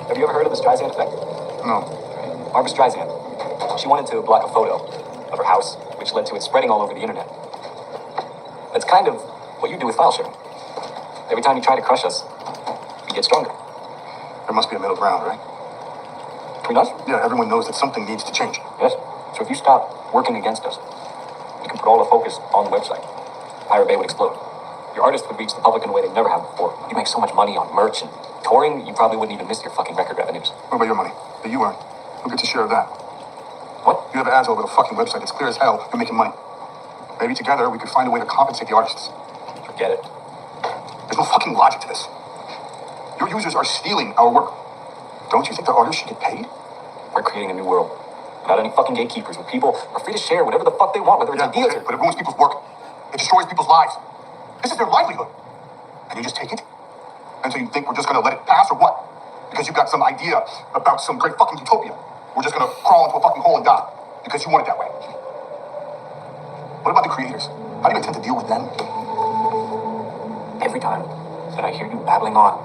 Have you ever heard of the Streisand effect? No. Barbra Streisand. She wanted to block a photo of her house, which led to it spreading all over the internet. That's kind of what you do with file sharing. Every time you try to crush us, you get stronger. There must be a middle ground, right? Between us? Yeah, everyone knows that something needs to change. Yes. So if you stop working against us, you can put all the focus on the website. Pirate Bay would explode. Your artists would reach the public in a way they never have before. You make so much money on merch and touring, you probably wouldn't even miss your fucking record revenues. What about your money that you earn? Who gets a share of that? What? You have ads all over the fucking website. It's clear as hell you're making money. Maybe together we could find a way to compensate the artists. Forget it. There's no fucking logic to this. Your users are stealing our work. Don't you think the artists should get paid? We're creating a new world. Without any fucking gatekeepers, where people are free to share whatever the fuck they want, whether it's ideas okay, but it ruins people's work. It destroys people's lives. This is their livelihood. And you just take it? And so you think we're just gonna let it pass or what? Because you've got some idea about some great fucking utopia. We're just gonna crawl into a fucking hole and die. Because you want it that way. What about the creators? How do you intend to deal with them? Every time that I hear you babbling on,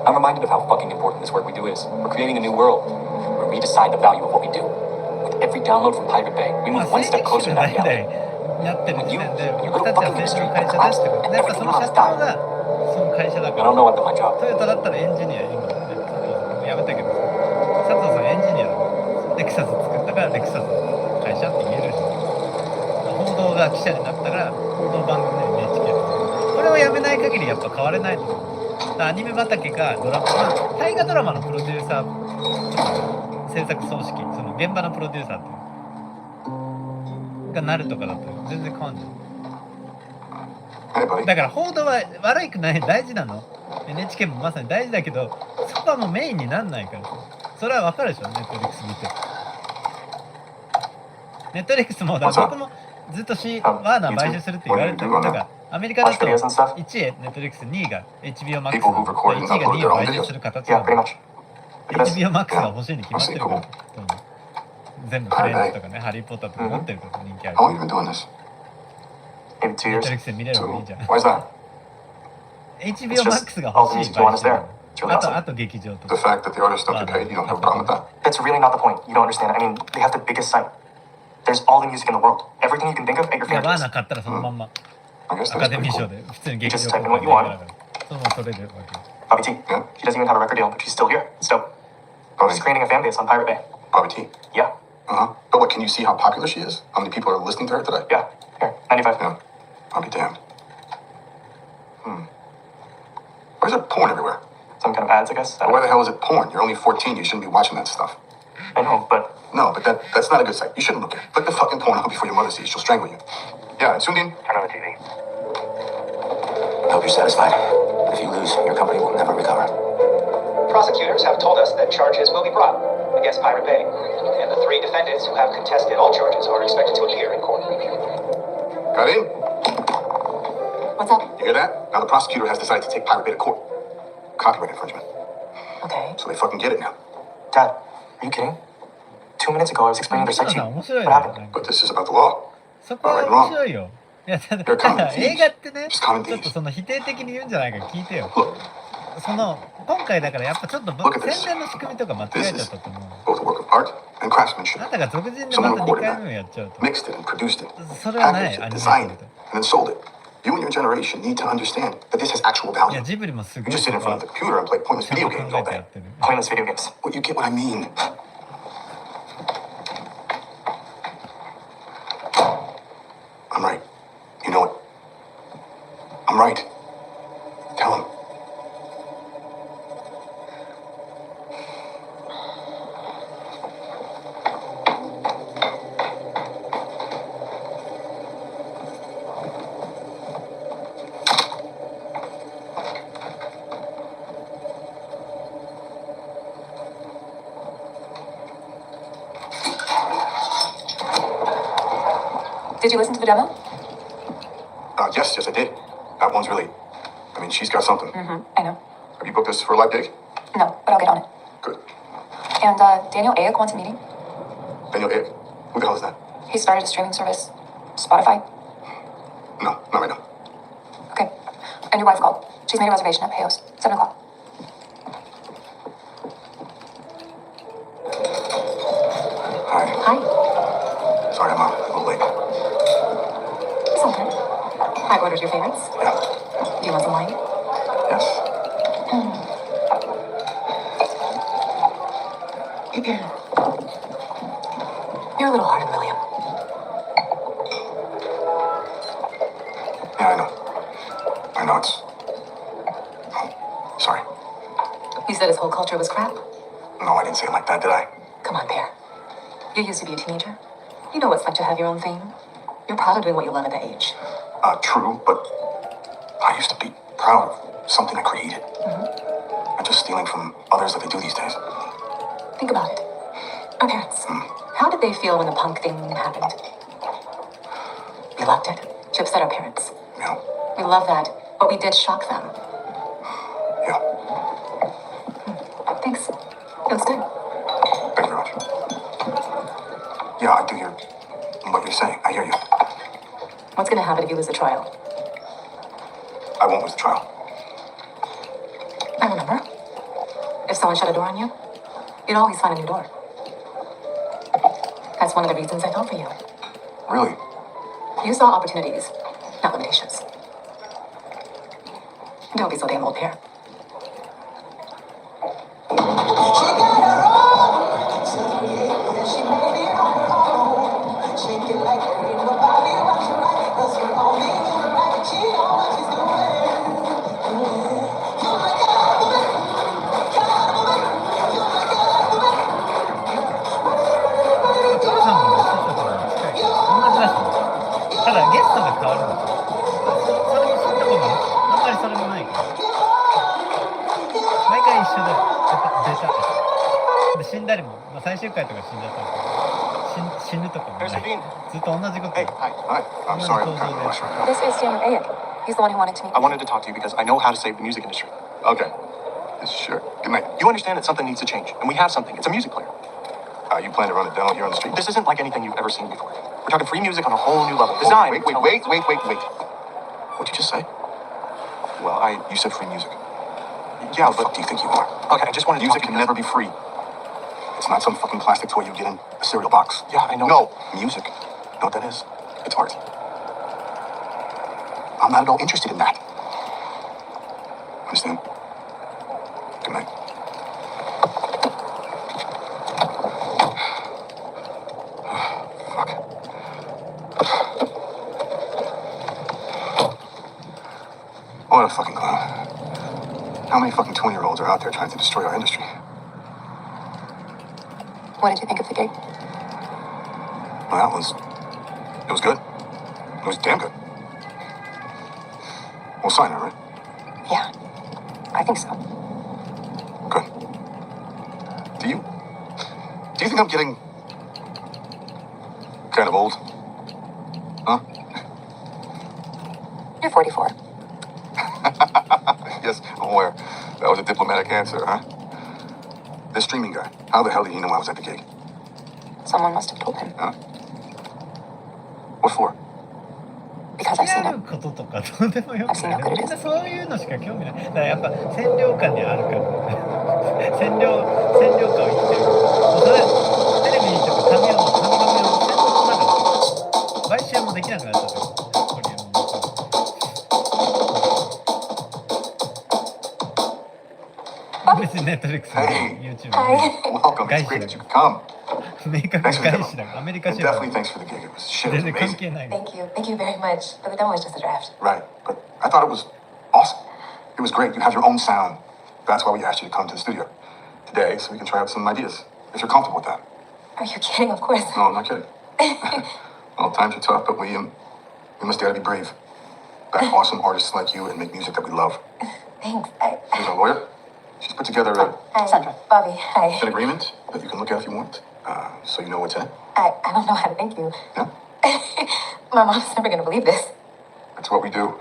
I'm reminded of how fucking important this work we do is. We're creating a new world where we decide the value of what we do. With every download from Pirate Bay, we move one step closer to that reality. やってる時点で You 僕 little たちは fucking 成 mystery 長会社ですってことでやっぱ everything その on 社 us 長 die. がその会社だ I から don't know what my job. トヨタだったらエンジニア今ねやめたけど佐藤さんエンジニアだレクサス作ったからレクサスの会社って言えるし報道が記者になったら報道番組で NHK これをやめない限りやっぱ変われないと思うアニメ畑かドラマ大河ドラマのプロデューサー制作総指揮その現場のプロデューサーっていうがなるとかだと全然変わんないだから報道は悪くない大事なの NHK もまさに大事だけどそこはもうメインになんないからそれは分かるでしょネットリックス見てネットリックスもだから僕もずっとワーナー買収するって言われてるだからアメリカだと1位ネットリックス2位が HBO Max 1位が2位を買収する形なの HBO Max が欲しいに決まってるから全部フレンズとかねハリーポッターとか持ってるから人気ある How long have you been doing this? Maybe 2 years. ネットリックス見れるのがいいじゃん Why is that? HBO Max が欲しい買収あと劇場と The か fact that the artists don't get paid, you don't have a problem with that? That's really not the point. You don't understand. I mean, they have the biggest site. There's all the music in the world. Everything you can think of at your いやワー fingertips. ナー買ったらそのまんま I guess ア that's カデミ pretty ー賞 cool. で普通に劇場 Just と type か in what you want. そのまま取れるわけ Bobby T. Yeah. She doesn't even have a record deal, but she's still here. It's dope. She's creating a fan base on Pirate Bay. Bobby T. Yeah. But what, can you see how popular she is? How many people are listening to her today? Yeah. Here. 95. Yeah. I'll be damned. Why is there porn everywhere? Some kind of ads, I guess. Why the hell is it porn? You're only 14. You shouldn't be watching that stuff. I know, but No, but that's not a good site. You shouldn't look at it. Click the fucking porn out before your mother sees. She'll strangle you. Yeah, Sundin. Turn on the TV. I hope you're satisfied. If you lose, your company will never recover. Prosecutors have told us that charges will be brought against Pirate Bay, and the 3 defendants who have contested all charges are expected to appear in court. Got in? What's up? You hear that? Now the prosecutor has decided to take Pirate Bay to court. Copyright infringement. Okay. So they fucking get it now. Dad, are you kidding? 2 minutes ago, I was explaining their site to you. 面白い What よ happened? But this is about the law. そこは面白いよいやただ映画ってねちょっとその否定的に言うんじゃないから聞いてよ Look, その今回だからやっぱちょっと Look at this. 宣伝の仕組みとか間違え this ちゃ is ったと思う both a work of art and craftsmanship. あなたが俗人でまた2回目をやっちゃうと Mixed it and produced it. それはない Packaged ア it, ニメ designed す it, る and then sold it. You and your generation need to understand that this has actual といや value. ジブリもすご You い just sit in とこ front of the computer and play pointless ちゃん video と考 games え all てや day. ってる Pointless video games. Well, you get what I mean. I'm right. You know it. I'm right. Tell him. Did you listen to the demo? Yes, I did. That one's really. I mean, she's got something. I know. Have you booked this for a live gig? No, but I'll get on it. Good. And Daniel Ayek wants a meeting. Daniel Egg. Who the hell is that? He started a streaming service, Spotify. No, not right now. Okay. And your wife called. She's made a reservation at Payos, 7 o'clock. Hi. Hi. Sorry, I'm a little late. It's okay. I ordered your favorites. Yeah. Do you want some wine? Yes. You're a little hard on William. Yeah, I know. I know it's. Oh, sorry. You said his whole culture was crap? No, I didn't say it like that, did I? Come on, Pear. You used to be a teenager. You know what it's like to have your own thing. You're proud of doing what you love at that age. True, but I used to be proud of something I created. I just stealing from others that they do these days. Think about it. Our parents. How did they feel when the punk thing happened? We loved it. To upset our parents. Yeah. We love that. What we did shock them. Yeah. Thanks. It was good. Thank you very much. Yeah, I do hear what you're saying. I hear you. What's going to happen if you lose the trial? I won't lose the trial. I remember. If someone shut a door on you, you'd always find a new door. That's one of the reasons I fell for you. Really? You saw opportunities, not limitations. Don't be so damn old, pair. Hey, hi. I'm sorry I'm kind of rushed right now. This is Daniel Ayek. He's the one who wanted to meet I wanted to talk to you because I know how to save the music industry. Okay. Sure. Good night. You understand that something needs to change, and we have something. It's a music player. You plan to run it down here on the street? This isn't like anything you've ever seen before. We're talking free music on a whole new level. Design. Wait. What'd you just say? Well, you said free music. Yeah, but do you think you are? Okay, I just wanted to music can never be free. It's not some fucking plastic toy you get in a cereal box. Yeah, I know. No, music. You know what that is? It's art. I'm not at all interested in that. Understand? Good night. Fuck. What a fucking clown. How many fucking 20-year-olds are out there trying to destroy our industry? What did you think of the gig? Well, it was good. It was damn good. We'll sign it, right? Yeah, I think so. Good. Do you think I'm getting kind of old? Huh? You're 44. Yes, I'm aware. That was a diplomatic answer, huh? The streaming guy. How the hell did he know I was at the gig? Someone must have told him. Huh? What for? Because I've seen や it. ることとかどうでもよく I've seen ない how good it みん is. なそういうのしか興味ないだからやっぱ占領下にあるから占領下を生きてるもうそれテレビとか紙を占領の中で買収もできなくなっちゃってるホリエモンも別にネットフリックス Hey. YouTube Welcome. It's great that you could come. 明確Thanks for the 外 demo. 資だからアメリカ And 資だ definitely thanks for the gig. It was shit. It was 全然関 amazing. 係ない Thank you. Thank you very much. But the demo is just a draft. Right. But I thought it was awesome. It was great. You have your own sound. That's why we asked you to come to the studio today so we can try out some ideas. If you're comfortable with that. Are you kidding? Of course. No, I'm not kidding. Well, times are tough, but we must dare to be brave. Back awesome artists like you and make music that we love. Thanks. Here's our lawyer. She's put together Hi, Sandra. Bobby. Hi. an agreement that you can look at if you want, so you know what's in it. I don't know how to thank you. Yeah? My mom's never going to believe this. That's what we do.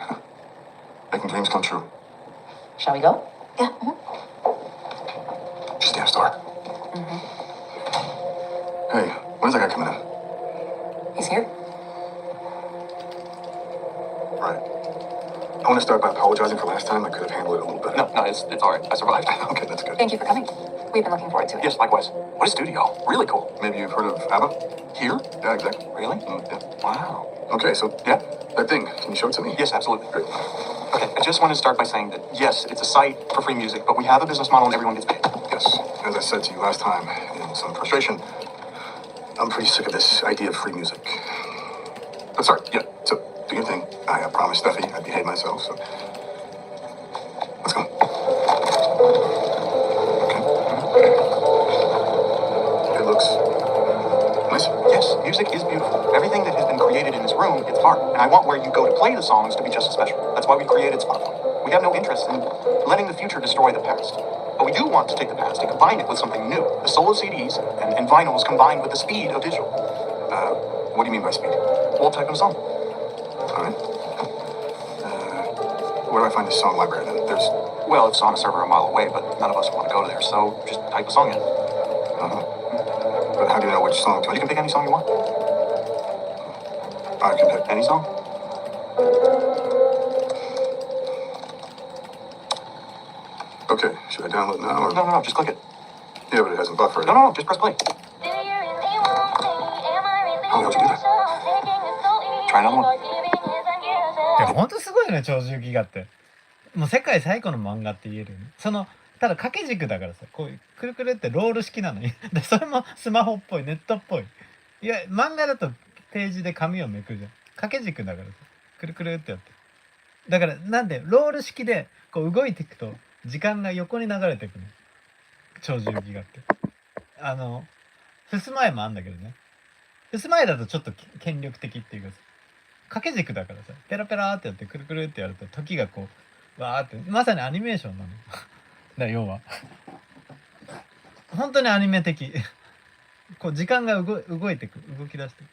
Making dreams come true. Shall we go? Yeah. Just dance, Star. Hey, when's that guy coming in? He's here. Right. I want to start by apologizing for last time. I could have handled it a little better. No, it's all right. I survived. Okay, that's good. Thank you for coming. We've been looking forward to it. Yes, likewise. What a studio. Really cool. Maybe you've heard of ABBA? Here? Yeah, exactly. Really? Yeah. Wow. Okay, so Yeah? that thing. Can you show it to me? Yes, absolutely. Great. Okay, I just wanted to start by saying that, yes, it's a site for free music, but we have a business model and everyone gets paid. Yes, as I said to you last time, in some frustration, I'm pretty sick of this idea of free music. But sorry, yeah, so do your thing. I promised Steffi I'd behave myself, so let's go. Okay. It looks nice. Yes, music is beautiful. Everything that has been created in this room, it's art. And I want where you go to play the songs to be just as special. That's why we created Spotify. We have no interest in letting the future destroy the past. But But we do want to take the past and combine it with something new. The soul of CDs and vinyls combined with the speed of digital. What do you mean by speed? Well, type in a song. Alright. Where do I find this song library then? Well, it's on a server a mile away, but none of us want to go there, so just type a song in. But how do you know which song to... You can pick any song you want. I can pick any song? Okay, should I download now or... No, just click it. Yeah, but it hasn't buffered. No, just press play. How would you do that? Try another one. ほんとすごいよね、超重ギガって。もう世界最古の漫画って言えるよね。ただ掛け軸だからさ、こういうくるくるってロール式なのに。で、それもスマホっぽい、ネットっぽい。いや、漫画だとページで紙をめくるじゃん。掛け軸だからさ、くるくるってやって。だから、なんで、ロール式でこう動いていくと、時間が横に流れていくの。超重ギガって。ふすま絵もあんだけどね。ふすま絵だとちょっと権力的っていうかさ、掛け軸だからさ、ペラペラーってやってくるくるってやると時がこうわーって、まさにアニメーションなのだ要は本当にアニメ的こう時間が動いてく、動き出していく。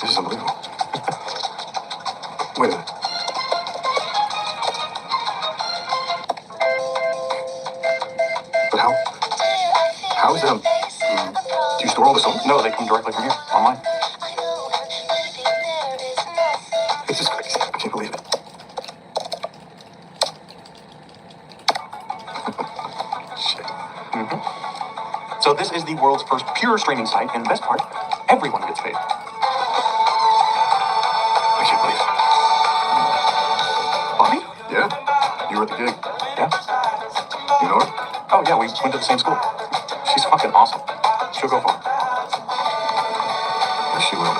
This is unbelievable. Wait a minute. But how is it? Do you store all the songs? No, they come directly from here, online. This is crazy. I can't believe it. Shit. So this is the world's first pure streaming site, and the best part, everyone gets paid. I can't believe it. Bobby? Yeah? You were at the gig? Yeah. You know her? Oh, yeah, we went to the same school. She's fucking awesome. She'll go far. Yes, she will.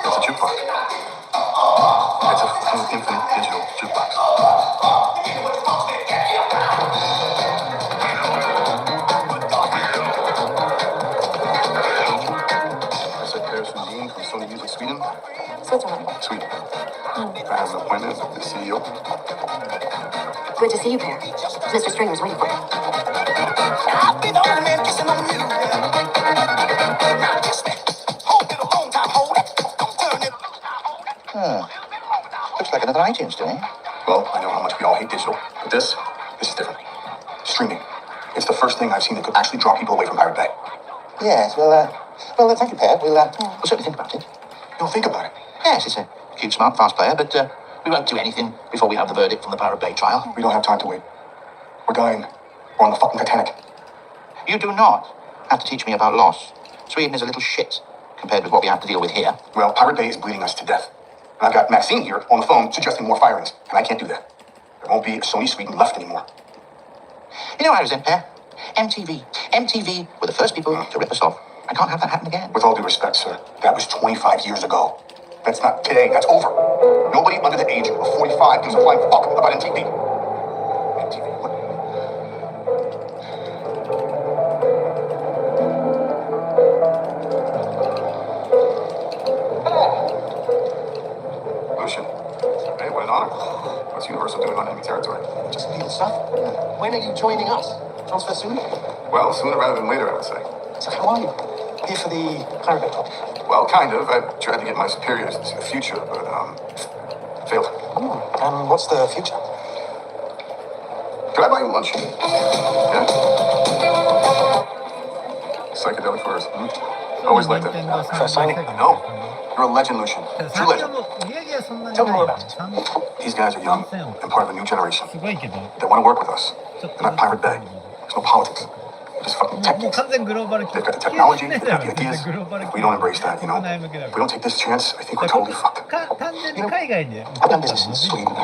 It's a jukebox. It's a fucking infinite digital jukebox. I said Paris from Dean from Sony Music Sweden. Switzerland. Sweden. I have an appointment with the CEO. Good to see you, Pear. Mr. Stringer's waiting for you. I'll be the only man kissing on you. Now kiss me. Hold it a long time, hold it. Don't turn it. Looks like another iTunes doing. Well, I know how much we all hate digital, but this is different. Streaming. It's the first thing I've seen that could actually draw people away from Pirate Bay. Yes, well, thank you, Per. We'll certainly think about it. You'll think about it. Yes, it's a cute, smart, fast player, but we won't do anything before we have the verdict from the Pirate Bay trial. We don't have time to wait. We're dying. We're on the fucking Titanic. You do not have to teach me about loss. Sweden is a little shit compared with what we have to deal with here. Well, Pirate Bay is bleeding us to death. And I've got Maxine here on the phone suggesting more firings, and I can't do that. There won't be a Sony Sweden left anymore. You know what I was in, Per? MTV. MTV were the first people to rip us off. I can't have that happen again. With all due respect, sir, that was 25 years ago. That's not today. That's over. Nobody under the age of 45 gives a flying fuck about MTV. MTV, what? Lucian. Hey, what an honor. What's Universal doing on enemy territory? Just legal stuff. When are you joining us? Transfer soon? Well, sooner rather than later, I would say. So how are you? Here for the Pirate Bay topic? Well, kind of. I tried to get my superiors to see the future, but, failed. Oh, And what's the future? Can I buy you lunch? Yeah? Psychedelic first. Always like that. First signing? No. You're a legend, Lucian. サン True リオ legend. もギラギラそんなに Tell me ない more よ about ね it. サン These guys are young and part of a new generation. すごいけど They want to work with us. They're not Pirate Bay. There's no politics. Just fucking もう techniques. 完全グローバル They've got the technology, 90 they've 年代 got は the 全 ideas. 然グローバル If we don't embrace that, you know, 国内向けだ if か we don't take this chance, I think ら we're totally fucked. 単純に海外で I've done business in Sweden.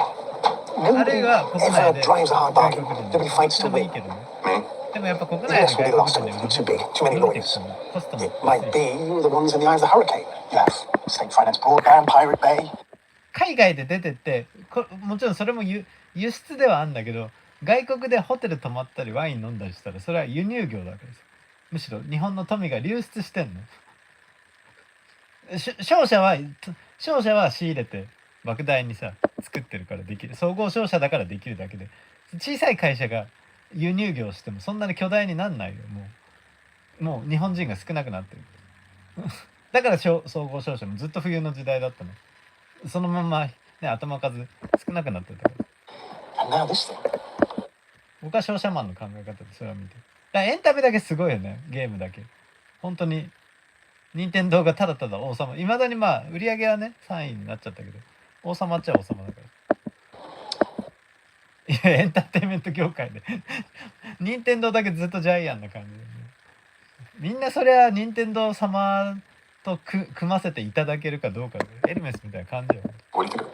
あるいは国内 Ever で drives a hard 外 bargain. 国人 Nobody fights で to もいい win. けどね Me? でもやっぱ国内 The で US will be 外 the 国 last 人 one. で Too big. Too many 伸びてい lawyers. くとコストも It might be the ones in the eye of the hurricane. You have state finance broadband, Pirate Bay. 海外で出てってもちろんそれも輸出ではあるんだけど外国でホテル泊まったりワイン飲んだりしたらそれは輸入業だからです。むしろ日本の富が流出してんの。商社は仕入れて莫大にさ作ってるからできる、総合商社だからできるだけで、小さい会社が輸入業してもそんなに巨大になんないよ。もう日本人が少なくなってるだから総合商社もずっと冬の時代だったの。そのまま、ね、頭数少なくなってたから。 And now this thing. 僕は商社マンの考え方でそれを見て、だからエンタメだけすごいよね。ゲームだけ本当に任天堂がただただ王様、いまだにまあ売り上げはね3位になっちゃったけど王様っちゃ王様だから。いやエンターテインメント業界で任天堂だけずっとジャイアンな感じで、ね、みんなそりゃ任天堂様と組ませていただけるかどうかでエルメスみたいな感じよ。 What do you think?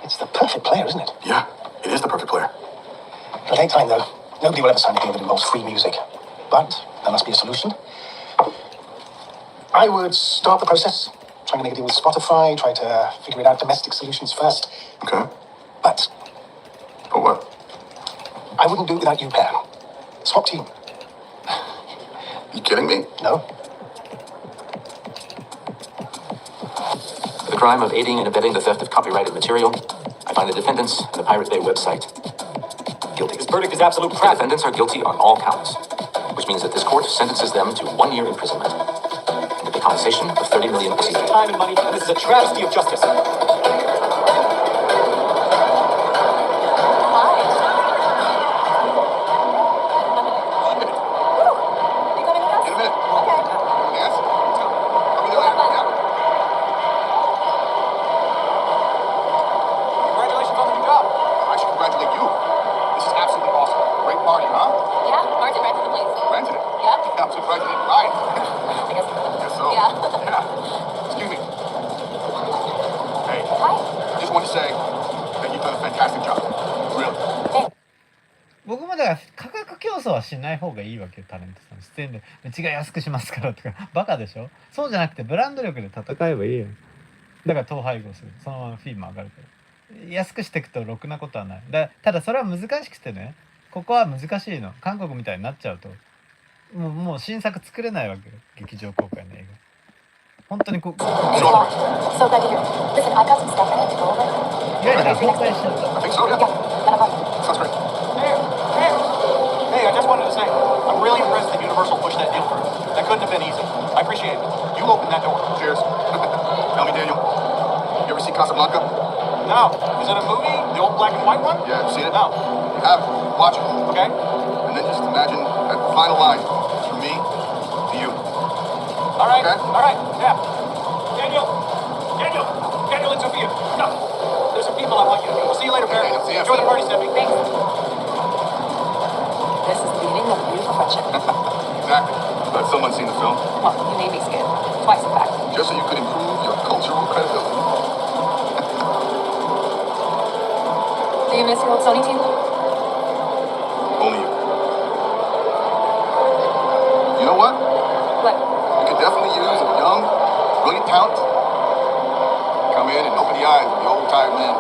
It's the perfect player, isn't it? Yeah, it is the perfect player. It'll take time, though. Nobody will ever sign a deal that involves free music. But there must be a solution. I would start the process. Trying to make a deal with Spotify, try to figure it out domestic solutions first. Okay. But But what? I wouldn't do it without you, Per. Swap team. You kidding me? No? For the crime of aiding and abetting the theft of copyrighted material, I find the defendants and the Pirate Bay website guilty. This verdict is absolute The crap. defendants are guilty on all counts, which means that this court sentences them to 1 year imprisonment and a compensation of 30 million. Time and money, and this is a travesty of justice. In a minute. Dance? Let's go. I'll be there later. Yeah. Congratulations on the new job. I should congratulate you. This is absolutely awesome. Great party, huh? Yeah, Martin rented the place. Rented it. Yep. Yeah, I'm surprised you didn't ride. I guess. Guess so. Yeah. Excuse me. Hey, Hi. I just want to say that you've done a fantastic job. Really. 僕もだから価格競争はしない方がいいわけよ。タレントさん出演でうちが安くしますからとかバカでしょ。そうじゃなくてブランド力で戦えばいいよ。だから統廃合する、そのままフィーも上がるから安くしていくとろくなことはない。ただそれは難しくてね、ここは難しいの。韓国みたいになっちゃうともう新作作れないわけよ。劇場公開の映画本当にSo glad to hear. Listen, I've got some stuff I need to go over. いわゆる崩壊しちゃった。 I think so, yeah. Yeah, not a problem. Sounds great. Hey, I just wanted to say, I'm really impressed that Universal pushed that deal through. That couldn't have been easy. I appreciate it. You opened that door. Cheers. Tell me, Daniel, you ever see Casablanca? No. Is it a movie? The old black and white one? Yeah, you seen it? No. You have. Watch it. Okay. And then just imagine that final line. It's from me to you. All right. Okay. All right. Yeah. Daniel, it's Sophia. No. There's some people I want you to meet. We'll see you later, Barry. Okay, see ya. Enjoy the party, Stephanie. Thanks. This is the beginning of a beautiful friendship. Exactly. But someone's seen the film. Well, you made me scared. Twice, in fact. Just so you could improve your cultural credibility. Do you miss your old Sony team? Only you. You know what? What? We could definitely use a young, brilliant talent. Come in and open the eyes of the old tired man.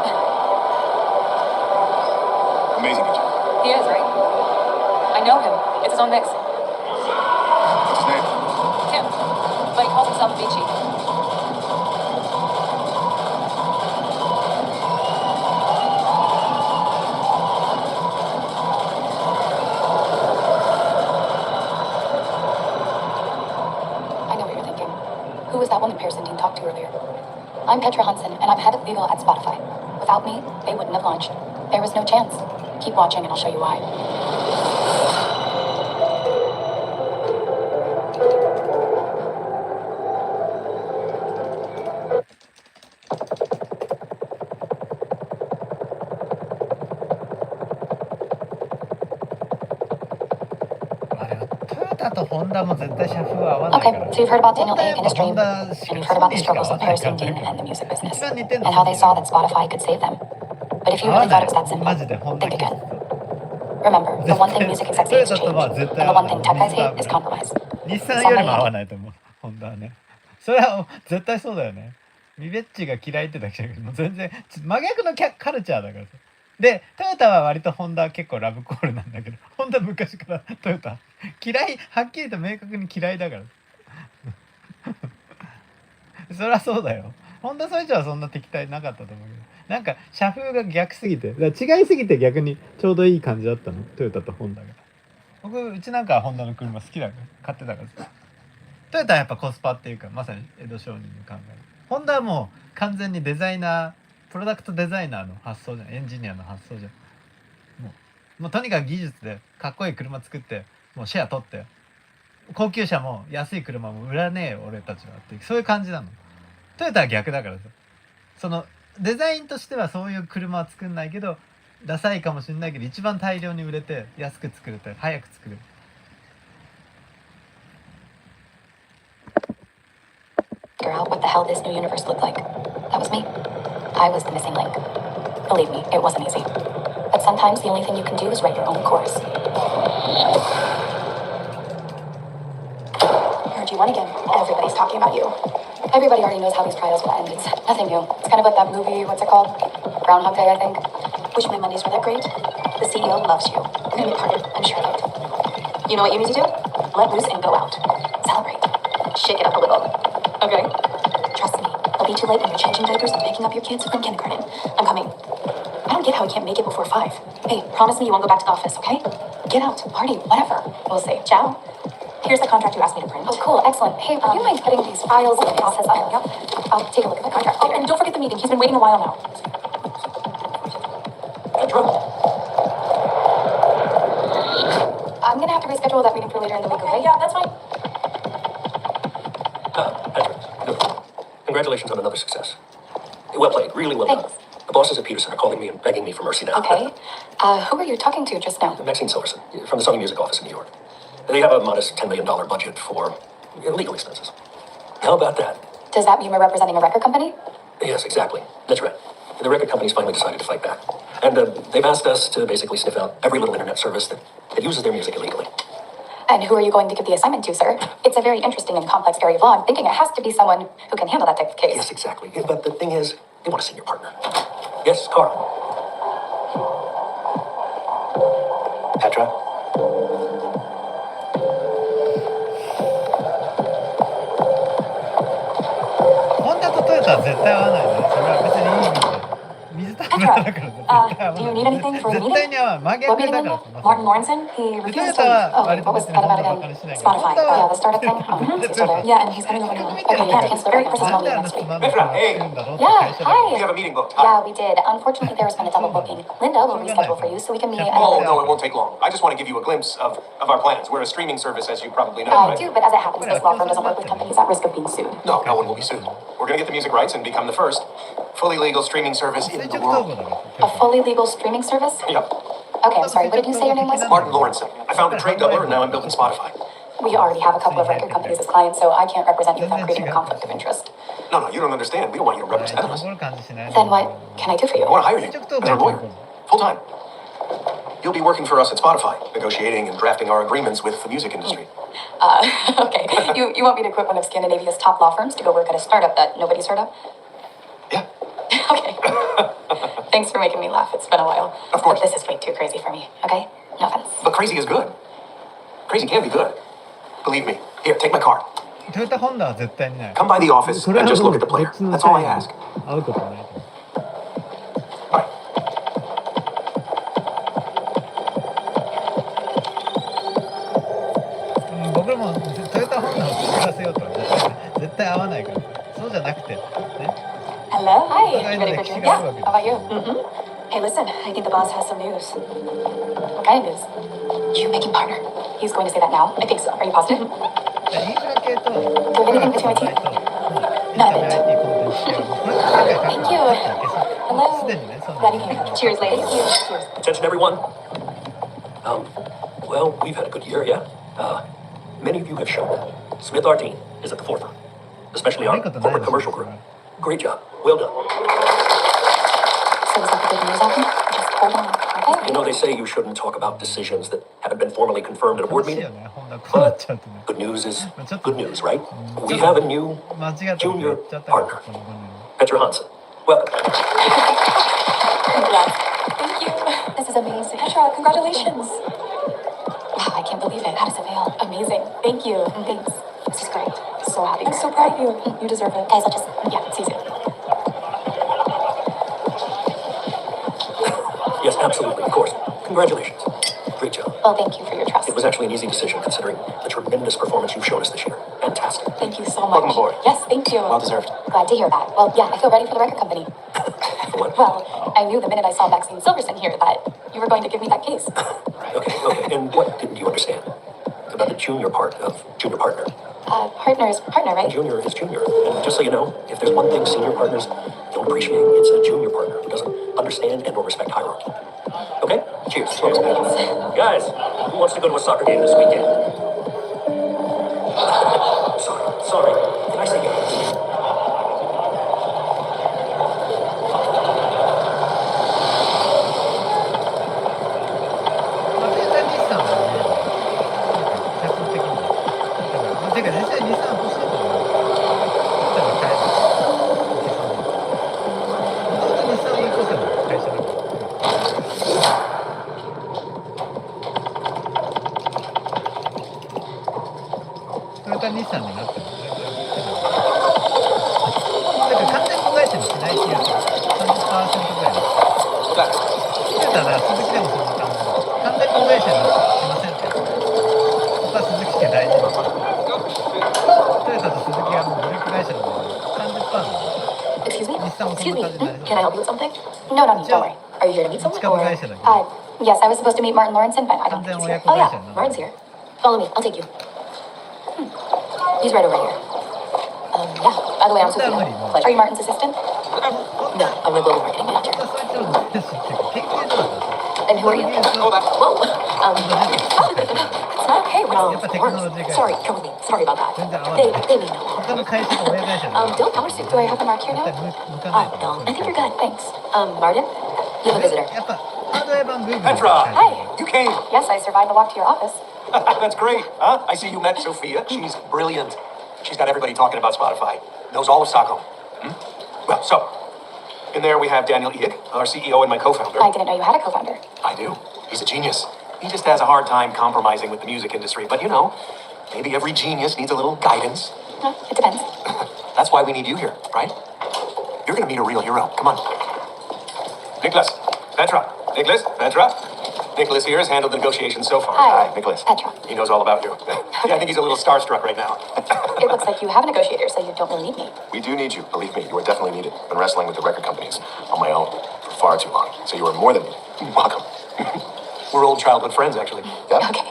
Amazing DJ. He is, right? I know him. It's his own mix. What's his name? Tim. But he calls himself Vici. I know what you're thinking. Who was that woman Pearson Dean talked to earlier? I'm Petra Hansen, and I'm head of legal at Spotify. Without me, they wouldn't have launched. There was no chance. Keep watching and I'll show you why. トヨタとホンダも絶対社風は合わないから。 Okay, so you've heard about Daniel ホンダや Ek っ and ぱ his ホ dream, ンダ and you've heard about the struggles of Paris and Dean and the music business, 一番似てん and の how they saw that Spotify could save them. But if you really thought it was that simple, マジでホンダ think again. Remember, the one thing music トヨ executives タと change, は and 絶 the 対合 one わ thing ない tech guys hate is compromise. 日産よりも合わないと思うホンダはね。それは絶対そうだよね。ミベッチが嫌いってだけだけどもう全然真逆のカルチャーだからさ。でトヨタは割とホンダは結構ラブコールなんだけど、ホンダ昔からトヨタ嫌い、はっきりと明確に嫌いだからそりゃそうだよ。ホンダ最初はそんな敵対なかったと思うけど、なんか社風が逆すぎて、だから違いすぎて逆にちょうどいい感じだったの、トヨタとホンダが。僕うちなんかはホンダの車好きだから買ってたからさ。トヨタはやっぱコスパっていうか、まさに江戸商人の考え。ホンダはもう完全にデザイナー、プロダクトデザイナーの発想じゃん、エンジニアの発想じゃん。もうとにかく技術でかっこいい車作って、もうシェア取って、高級車も安い車も売らねえよ俺たちはっていう、そういう感じなの。トヨタは逆だからさ、そのデザインとしてはそういう車は作んないけど、ダサいかもしれないけど一番大量に売れて安く作れて早く作れる。Figure out what the hell this new universe looked like. That was me. I was the missing link. Believe me, it wasn't easy. But sometimes the only thing you can do is write your own course. Heard you won again. Everybody's talking about you. Everybody already knows how these trials will end. It's nothing new. It's kind of like that movie, what's it called? Groundhog Day, I think. Wish my Mondays were that great. The CEO loves you. You're gonna be part of it, I'm sure of it. You know what you need to do? Let loose and go out. Celebrate. Shake it up a little. Okay? Trust me, it'll be too late when you're changing diapers and picking up your kids from kindergarten. I'm coming. I don't get how I can't make it before 5. Hey, promise me you won't go back to the office, okay? Get out, party, whatever. We'll see. Ciao. Here's the contract you asked me to print. Oh, cool, excellent. Hey, would you mind putting these files in the office? Yep. I'll take a look at the contract. Oh, and don't forget the meeting. He's been waiting a while now. I'm gonna have to reschedule that meeting for later in the week, okay? Yeah, that's fine. Congratulations on another success. Well played, really well done. Thanks. The bosses at Peterson are calling me and begging me for mercy now. Okay. Who are you talking to just now? Maxine Silverson, from the Sony Music office in New York. They have a modest $10 million budget for legal expenses. How about that? Does that mean we're representing a record company? Yes, exactly. That's right. The record company's finally decided to fight back. And they've asked us to basically sniff out every little internet service that uses their music illegally. And who are you going to give the assignment to, sir? It's a very interesting and complex area of law. I'm thinking it has to be someone who can handle that type of case. Yes, exactly. But the thing is, they want to see your partner. Yes, Carl. Petra? Honda とトヨタは絶対合わないね。それは別にいい意味で。水田村だから絶対合わない。 do you need anything for the 絶対 meeting? に合わない。真 What 逆 meeting だ was から it? Martin Lawrenson? He トヨ refused タ to. は Oh, 割 wait, と what was 別に that ホン about ダ again? ばかりしないけど。 Spotify. ホンダ Yeah, は the startup thing. It's over. Yeah, and he's coming over now. Okay, yeah, it's very personal なんで meeting あんな next つ week. まんないことしてるんだろうって Yeah, 会社だから We hi. have a meeting booked. Yeah, we did. Unfortunately, there's been a double booking. Linda will reschedule for you so we can meet at Oh, another. no, it won't take long. I just want to give you a glimpse of our plans. We're a streaming service, as you probably know. I right? do, but as it happens, this law firm doesn't work with companies at risk of being sued. No, no one will be sued. We're going to get the music rights and become the first fully legal streaming service in 垂 the 直統合 world. だから A fully legal streaming service? Yep. Okay, I'm sorry. What did you say your name was? Martin Lawrenson. I found a trade doubler and now I'm building Spotify. We already have a couple of record companies as clients, so I can't represent you without creating a conflict of interest. No, no, you don't understand. We don't want you to represent us. 残る感じしない。 Then what can I do for I you? want to hire you as our lawyer. Full time. You'll be working for us at Spotify, negotiating and drafting our agreements with the music industry. Okay. You want me to quit one of Scandinavia's top law firms to go work at a startup that nobody's heard of? Yeah. Okay. Thanks for making me laugh. It's been a while. Of course. But this is way too crazy for me, okay? No offense. But crazy is good. Crazy can be good. Believe me. Here, take my card. トヨタホンダは絶対にない。 Come by the office それ and は just もう look at the ど player. っちの That's 会 all I に ask. 会うことないと思う。 Bye. うん僕らもトヨタホンダを作らせようとは絶対合わないから。そうじゃなくてね。 Hello? Hi. 互いの Ready 歴 for 史 drink? があ Yeah. るわけ How です about you? Hey, listen, I think the boss has some news. What kind of news? You making partner. He's going to say that now. I think so. Are you positive? インフラ系と Do you have anything between my teeth? Not a bit. Thank you. Hello. すでにね、その Glad you came. Cheers, ladies. Cheers. Attention, everyone. Well, we've had a good year, yeah. Many of you have shown that Smith Ardeen is at the forefront, especially our corporate commercial group. Great job. Well done. So is that the good news, Alvin? Just hold on. Okay. You know, they say you shouldn't talk about decisions that haven't been formally confirmed at a board 楽しい meeting. よね、こんなことになっちゃうとね。 Good news is good news, right? We have a new 間違ったこと言 junior っちゃったから、 partner, この5人。 Petra Hansen. Welcome. Congrats. Thank you. This is amazing. Petra, congratulations. Wow, I can't believe it. How does it feel? Amazing. Thank you. Thanks. This is great. So happy. I'm so proud of you. You deserve it. Guys, I'll just, yeah, see you soon. Yes, absolutely, of course. Congratulations. Great job. Well, thank you for your trust. It was actually an easy decision considering the tremendous performance you've shown us this year. Fantastic. Thank you so much. Welcome aboard. Yes, thank you. Well deserved. Glad to hear that. Well, yeah, I feel ready for the record company. For what? Well, I knew the minute I saw Maxine Silverson here that you were going to give me that case. Okay. And what didn't you understand about the junior part of junior partner? Partner is partner, right? Junior is junior. And just so you know, if there's one thing senior partners don't appreciate, it's a junior partner who doesn't understand and or respect hierarchy. Okay? Cheers. Cheers. Guys, who wants to go to a soccer game this weekend? Sorry. Did I say guys? まあ、データ日産はね、客観的に。てか、実際日産欲しいと思う。トヨタが買えない。もともと日産を追い越せば会社だから。トヨタ日産になっても全然だから完全子会社にしないっていうか 30% ぐらいです。トヨタなら鈴木でもそんな感じで完全子会社にしませんって。ここは鈴木家大事です。トヨタと鈴木はもうグループ会社なので 30% なので。 Excuse me? 日産もそん Excuse な me. 感じになります。 Can I help you with something? No, don't worry. Are you here to meet someone? Or, yes, I was supposed to meet Martin Lawrenson, but I don't think he's here. Oh, yeah, Martin's here. Follow me. I'll take you. He's right over here. Yeah. By the way, I'm Sophia. Pleasure. Are you Martin's assistant? No, I'm the global marketing manager. そういったのですっていうか研究所なんですよ。 And who are you? Whoa. It's not okay. No, sorry, totally. Sorry about that. They mean no harm. 他の会社の親会社なんで Don't tell us. Do I have a mark here now? 絶対向かないと。 No, I think you're good. Thanks. Martin, you have a visitor. やっぱハードウェア版グーグル Petra! Hi. You came! Yes, I survived the walk to your office. That's great, huh? I see you met Sophia. She's brilliant. She's got everybody talking about Spotify. Knows all of Stockholm. Well, so, in there we have Daniel Eek, our CEO and my co-founder. I didn't know you had a co-founder. I do. He's a genius. He just has a hard time compromising with the music industry. But you know, maybe every genius needs a little guidance. It depends. That's why we need you here, right? You're gonna meet a real hero. Come on. Nicholas, Petra. Nicholas, Petra. Nicholas here has handled the negotiations so far. Hi. Nicholas. Petra. He knows all about you. Yeah, I think he's a little starstruck right now. It looks like you have a negotiator, so you don't really need me. We do need you. Believe me, you are definitely needed. Been wrestling with the record companies on my own for far too long. So you are more than needed. Welcome. We're old childhood friends, actually. Yeah? Okay.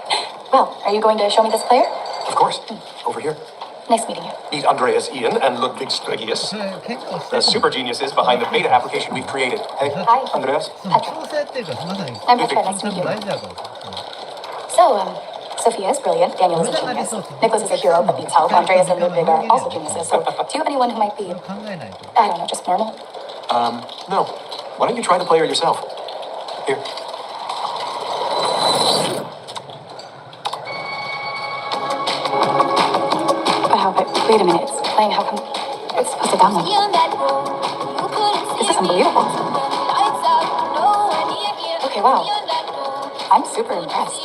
Well, are you going to show me this player? Of course. Over here. Nice meeting you. Meet Andreas Ian and Ludwig Stregius, それ結構して the super geniuses behind the beta application we've created. Hey, Hi. Andreas. その調整っていうかまさに I'm Petra. Nice to そ meet の you. 大事だから So, Sophia is brilliant. Daniel is a genius. Nicholas is a hero, but needs help. Andreas and Ludwig are also geniuses. So, do you have anyone who might be, 考えないと I don't know, just normal? No. Why don't you try the player yourself? Here. Wow, but wait a minute. It's playing. How come it's supposed to download? This is unbelievable. Okay, wow. I'm super impressed.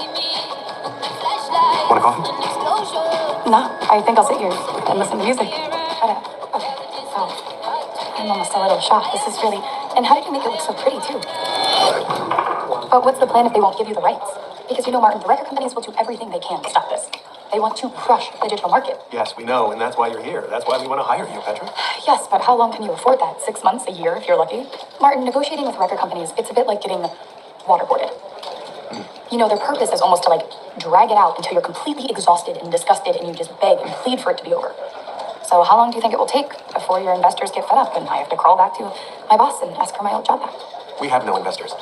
Want a coffee? No, I think I'll sit here and listen to music. Okay, so I'm almost a little shocked. This is really... And how did you make it look so pretty, too? But what's the plan if they won't give you the rights? Because you know, Martin, the record companies will do everything they can to stop this. They want to crush the digital market. Yes, we know, and that's why you're here. That's why we want to hire you, Petra. Yes, but how long can you afford that? 6 months, a year, if you're lucky? Martin, negotiating with record companies, it's a bit like getting waterboarded. You know, their purpose is almost to like drag it out until you're completely exhausted and disgusted and you just beg and plead for it to be over. So how long do you think it will take before your investors get fed up and I have to crawl back to my boss and ask for my old job back? We have no investors.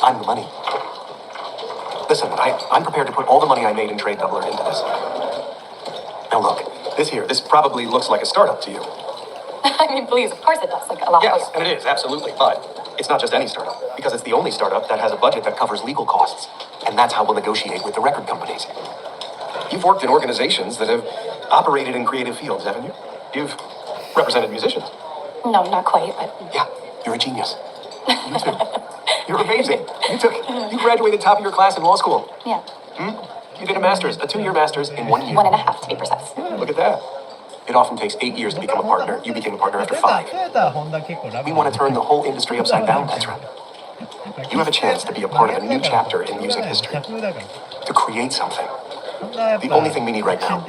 I'm the money. Listen, I'm prepared to put all the money I made in Trade Doubler into this. Now look, this probably looks like a startup to you. I mean, please, of course it does. Like a lot. Yes, and it is, absolutely. But it's not just any startup, because it's the only startup that has a budget that covers legal costs. And that's how we'll negotiate with the record companies. You've worked in organizations that have operated in creative fields, haven't you? You've represented musicians. No, not quite, but... Yeah, you're a genius. You too. You're amazing. You graduated top of your class in law school. Yeah. You did a master's, a 2-year master's in 1 year. 1.5 to be precise. Yeah, look at that. It often takes 8 years to become a partner. You became a partner after 5. We want to turn the whole industry upside down, Petra. You have a chance to be a part of a new chapter in music history. To create something. The only thing we need right now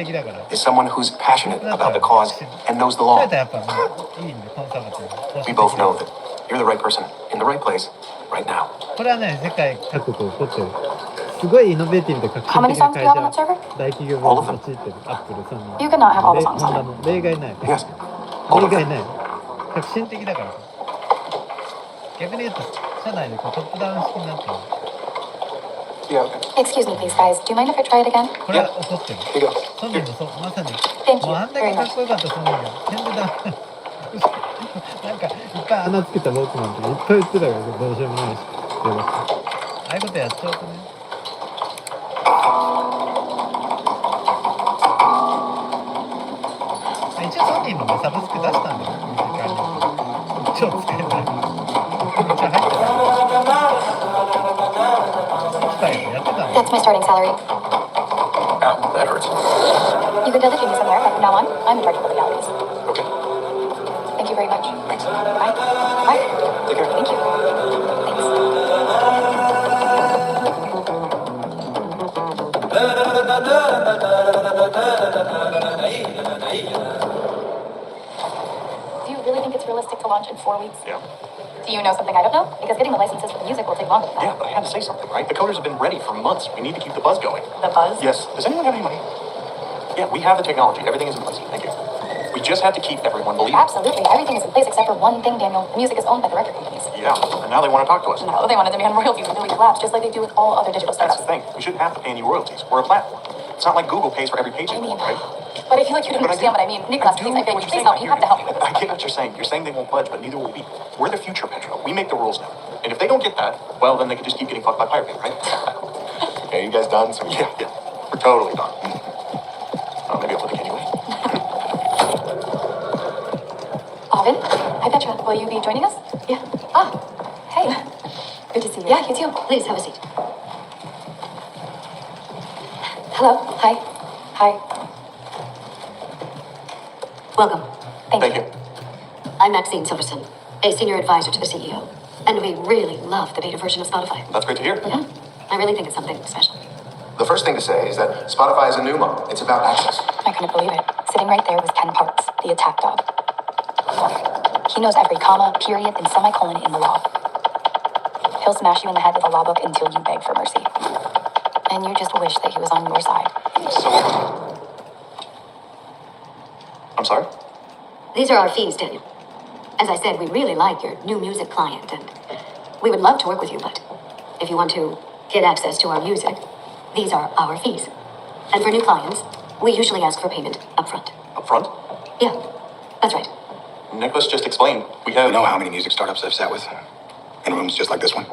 is someone who's passionate about the cause and knows the law. We both know that you're the right person in the right place right now. これはね、世界各国起こってる。すごいイノベーティブで革新的な会社、大企業が用いてるアップル、ソニー、 You cannot have all the songs ホン on ダ it. も例外ない。 Yes. 例外ない。革新的だから。逆に言うと、社内でこうトップダウン式になってる。 Yeah, okay. Excuse me, please, guys. Do you mind if I try it again? これは起こってる。 Here you go. ソニーもそう、まさに。 Thank も you うあんだけ very かっ much. こよかったソニーが、全部ダウン。なんか、いっぱい穴つけたウォークマンとかいっぱい売ってたからどうしようもないし。ああいうことやっちゃうとね。一応ソニーもサブスク出したんだよ、ミュージカルに。超使えない。めっちゃ入ってた。機械やってたの。 That's my starting salary. Ow, that hurts. You can delegate me somewhere, but from now on, I'm in charge of the legalities. Okay. Thank you very much. Thanks. Bye. Bye. Take care. Thank you. Thanks. Do you really think it's realistic to launch in 4 weeks? Yeah. Do you know something I don't know? Because getting the licenses for the music will take longer than that. Yeah, but I had to say something, right? The coders have been ready for months. We need to keep the buzz going. The buzz? Yes. Does anyone have any money? Yeah, we have the technology. Everything is in place. Thank you. We just have to keep everyone believing. Absolutely. Everything is in place except for one thing, Daniel. The music is owned by the record companies. Yeah, and now they want to talk to us. No, they want to demand royalties until we collapse, just like they do with all other digital That's startups. the thing. We shouldn't have to pay any royalties. We're a platform. It's not like Google pays for every page I mean, right? but I feel like you don't But I understand do. what I mean. Nicholas, please, I beg what you, you're please saying. help me. You have to help me with this. I get what you're saying. You're saying they won't budge, but neither will we. We're the future, Petra. We make the rules now. And if they don't get that, well, then they can just keep getting fucked by Pirate Bay, right? Okay, you guys done? So yeah. We're totally done. Maybe I'll look anyway. Alvin? Hi, Petra. Will you be joining us? Yeah. Ah, hey. Good to see you. Yeah, you too. Please, have a seat. Hello. Hi. Hi. Welcome. Thank you. I'm Maxine Silverson, a senior advisor to the CEO. And we really love the beta version of Spotify. That's great to hear. I really think it's something special. The first thing to say is that Spotify is a new model. It's about access. I couldn't believe it. Sitting right there was Ken Parks, the attack dog. He knows every comma, period, and semicolon in the law. He'll smash you in the head with a law book until you beg for mercy. And you just wish that he was on your side. So, I'm sorry? These are our fees, Daniel. As I said, we really like your new music client, and we would love to work with you, but if you want to get access to our music, these are our fees. And for new clients, we usually ask for payment up front. Up front? Yeah, that's right. Nicholas just explained. We have... You know how many music startups I've sat with? In rooms just like this one?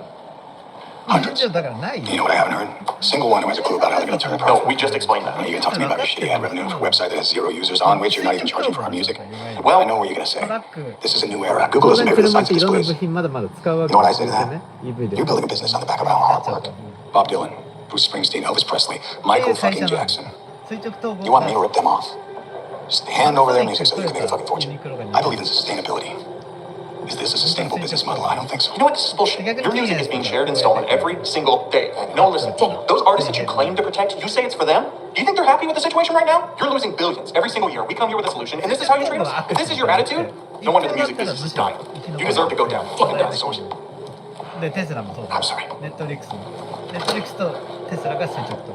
Hundreds. You know what I haven't heard? A single one who has a clue about how they're going to turn a profit. No, we just explained that. Are you going to talk to me about your shitty ad revenue for a website that has 0 users on which you're not even charging for our music? Well, I know what you're going to say. This is a new era. Google doesn't pay for the sites it displays. You know what I say to that? You're building a business on the back of our hard work. Bob Dylan, Bruce Springsteen, Elvis Presley, Michael fucking Jackson. You want me to rip them off? Just hand over their music so you can make a fucking fortune. I believe in sustainability. Is this a sustainable business model? I don't think so. You know what? This is bullshit. Your music is being shared and stolen every single day. No, listen. Those artists that you claim to protect, you say it's for them? Do you think they're happy with the situation right now? You're losing billions every single year. We come here with a solution, and this is how you treat us? If this is your attitude, no wonder the music business is dying. You deserve to go down. Fucking dinosaurs. でテスラもそうだ。 I'm sorry. ネットフリックスとテスラが垂直と。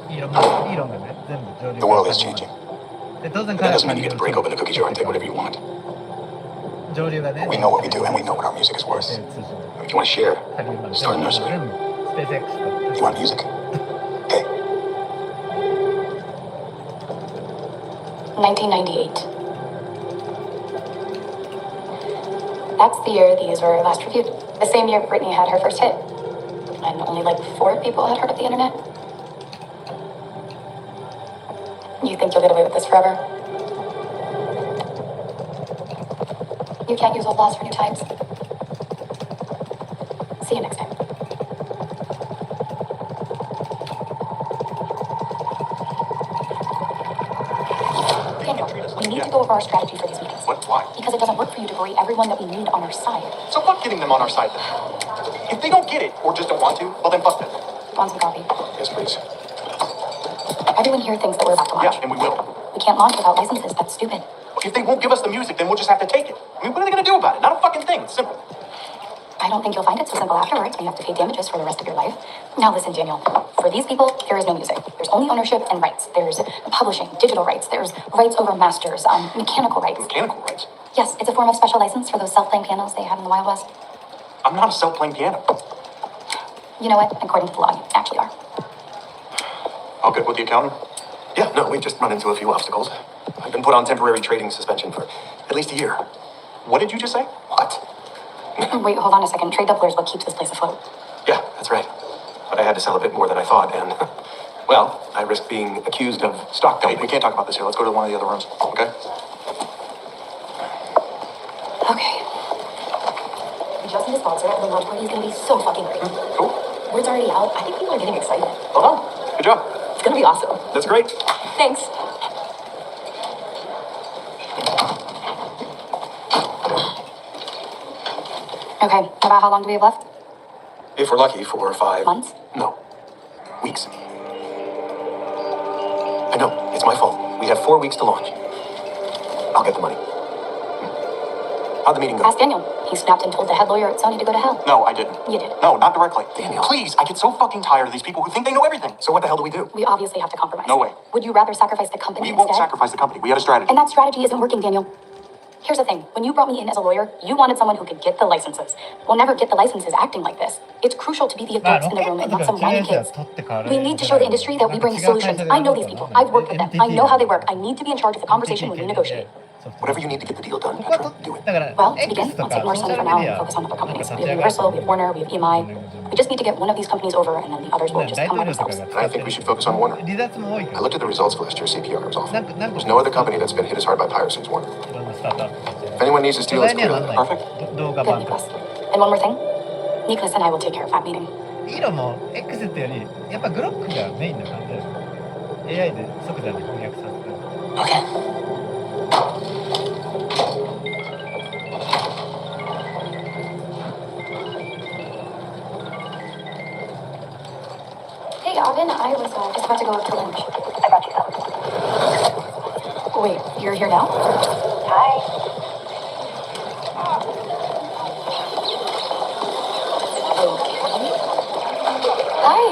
イーロンがね、全部上流。 The world is changing. で当然 That 彼は doesn't mean you get to break open the cookie jar and take whatever you want. 上流がね。 We know what we do, and we know what our music is worth. If you want to share, start a nursery. スペース X と。 You want music? Hey, 1998. That's the year these were last reviewed. The same year Britney had her first hit. And only like 4 people had heard of the internet. You think you'll get away with this forever? You can't use old laws for new times. See you next time. Daniel, we need to go over our strategy for these meetings. What? Why? Because it doesn't work for you to worry everyone that we need on our side. So fuck getting them on our side then. If they don't get it, or just don't want to, well then fuck them. Want some coffee? yes, please. Everyone here thinks that we're about to launch. Yeah, and we will. We can't launch without licenses. That's stupid. If they won't give us the music, then we'll just have to take it. I mean, what are they gonna do about it? Not a fucking thing. It's simple. I don't think you'll find it so simple afterwards when you have to pay damages for the rest of your life. Now listen, Daniel. For these people, there is no music. There's only ownership and rights. There's publishing, digital rights. There's rights over masters, mechanical rights. Mechanical rights. Yes, it's a form of special license for those self-playing pianos they have in the Wild West. I'm not a self-playing piano. You know what? According to the law, you actually are. All good with the accountant? Yeah, no, we've just run into a few obstacles. I've been put on temporary trading suspension for at least a year. What did you just say? What? Wait, hold on a second. Trade doubler is what keeps this place afloat. Yeah, that's right. But I had to sell a bit more than I thought, and, well, I risked being accused of stock Hey, dumping. we can't talk about this here. Let's go to one of the other rooms, okay? Okay. We just need a sponsor, and the launch party is going to be so fucking great. Cool. Word's already out. I think people are getting excited. Well done. Good job. It's going to be awesome. That's great. Thanks. Okay, about how long do we have left? If we're lucky, 4 or 5... Months? No. Weeks. I know, it's my fault. We have 4 weeks to launch. I'll get the money. How'd the meeting go? Ask Daniel. He snapped and told the head lawyer at Sony to go to hell. No, I didn't. You did. No, not directly. Daniel. Please, I get so fucking tired of these people who think they know everything. So what the hell do we do? We obviously have to compromise. No way. Would you rather sacrifice the company We instead? won't sacrifice the company. We had a strategy. And that strategy isn't working, Daniel. Here's the thing. When you brought me in as a lawyer, you wanted someone who could get the licenses. We'll never get the licenses acting like this. It's crucial to be the adults in the room and not some whiny kids. We need to show the industry that we bring solutions. I know these people. I've worked with them. I know how they work. I need to be in charge of the conversation when we negotiate. Whatever you need to get the deal done, Petra, do it. だから Well, to begin, X と let's か ignore ソーシ Sony ャ for ル now メディ and ア focus on other とか companies. 立 We ち have 上がる Universal, we have Warner, we have EMI. We just need to get one of these companies over, and then the others will just 大 come 統 by 領とか themselves. が I think we should focus on Warner. 離脱も多いか I ら looked at the results last year. CPR is awful. なんか There's no other company that's been hit as hard by piracy as Warner. いろんなスタートアップ If anyone needs to 巨 steal, 大 it's には clearly なら them. ない Perfect. 動画 Good, 版とか Nicholas. And one more thing. Nicholas and I will take care of that meeting. イーロンも X ってよりやっぱグロックがメインな感じだよ AI で即座に翻訳させて Okay. Hey, Alvin, I was just about to go up to lunch. I brought you some. Wait, you're here now? Hi. Hi.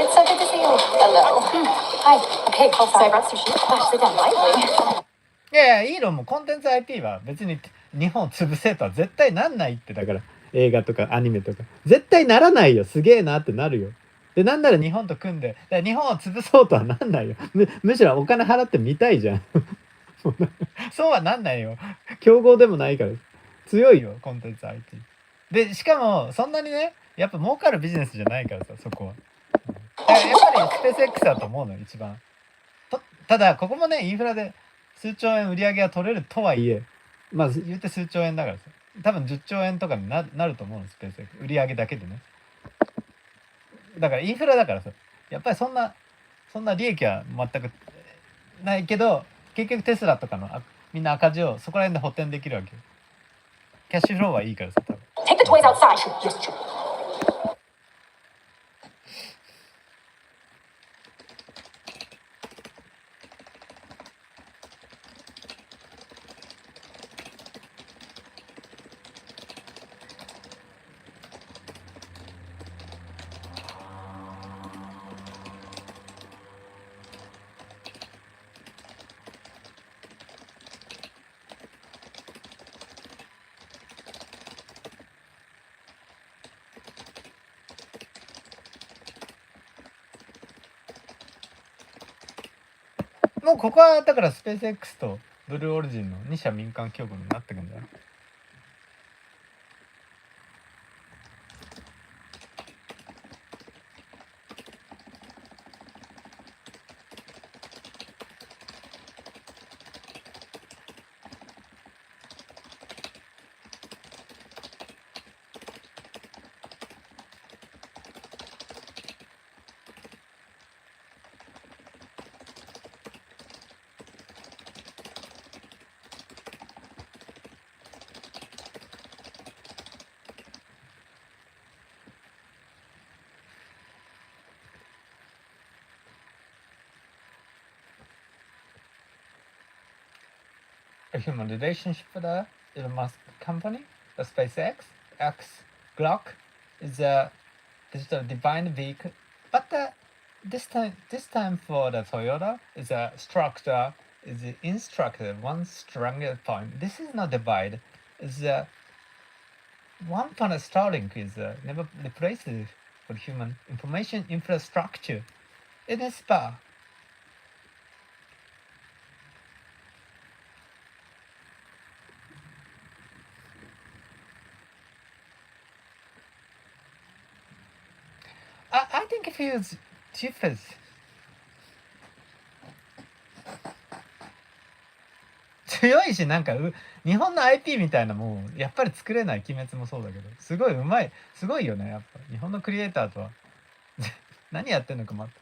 It's so good to see you. Hello. Hi. Okay, cool. So I brought sushi. Gosh, sit down lively. いやいやイーロンもコンテンツ IP は別に日本を潰せとは絶対なんないってだから映画とかアニメとか絶対ならないよすげえなってなるよでなんなら日本と組んでだから日本を潰そうとはなんないよむしろお金払って見たいじゃんそうはなんないよ競合でもないから強いよコンテンツ IP でしかもそんなにねやっぱ儲かるビジネスじゃないからさそこはだからやっぱりスペース X だと思うの一番ただここもねインフラで数兆円売り上げが取れるとはいえまあ言って数兆円だからさ多分10兆円とかになると思うのスペース X 売り上げだけでねだからインフラだからさやっぱりそんな利益は全くないけど結局テスラとかのみんな赤字をそこら辺で補填できるわけよキャッシュフローはいいからさ、多分。 Take the toys outside. Yes, sure. もうここはだからスペース X とブルーオリジンの2社民間協議になってくんじゃない？A human relationship with the Elon Musk company, the SpaceX, Glock is a digital divine vehicle, but this time for the Toyota is a structure is instructed one stronger point. This is not divide. Is one point of Starlink is never replaced for human information infrastructure. It is spa. I think it feels cheapest. 強いし、なんか日本の IP みたいなもうやっぱり作れない。鬼滅もそうだけど、すごいうまい、すごいよね。やっぱ日本のクリエイターとは何やってんのかまた。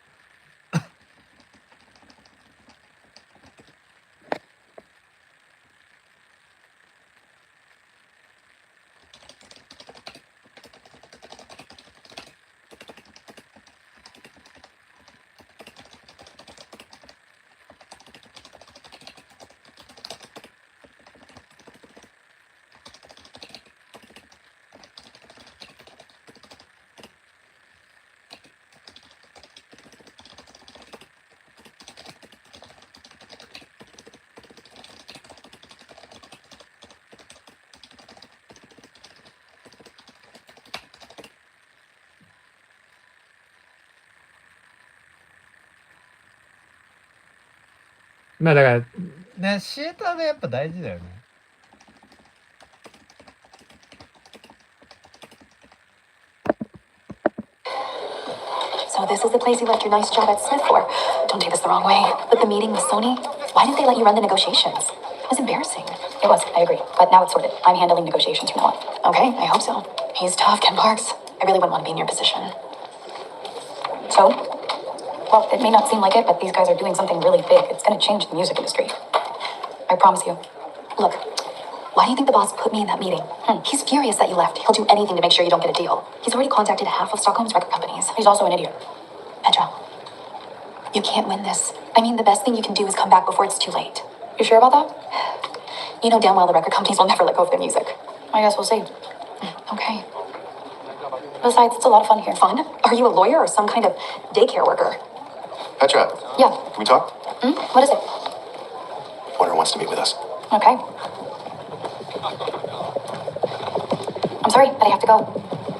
まあだからね、シアターがやっぱ大事だよね。So this is the place you left your nice job at Smith for. Don't take this the wrong way. But the meeting with Sony, why didn't they let you run the negotiations? It was embarrassing. It was, I agree. But now it's sorted. I'm handling negotiations from now on. Okay, I hope so. He's tough, Ken Parks. I really wouldn't want to be in your position. So? Well, it may not seem like it, but these guys are doing something really big. It's going to change the music industry. I promise you. Look, why do you think the boss put me in that meeting? He's furious that you left. He'll do anything to make sure you don't get a deal. He's already contacted half of Stockholm's record companies. He's also an idiot. Petra, you can't win this. I mean, the best thing you can do is come back before it's too late. You sure about that? You know damn well the record companies will never let go of their music. I guess we'll see. Okay. Besides, it's a lot of fun here. Fun? Are you a lawyer or some kind of daycare worker? Petra. Yeah. Can we talk? What is it? Warner wants to meet with us. Okay. I'm sorry, but I have to go.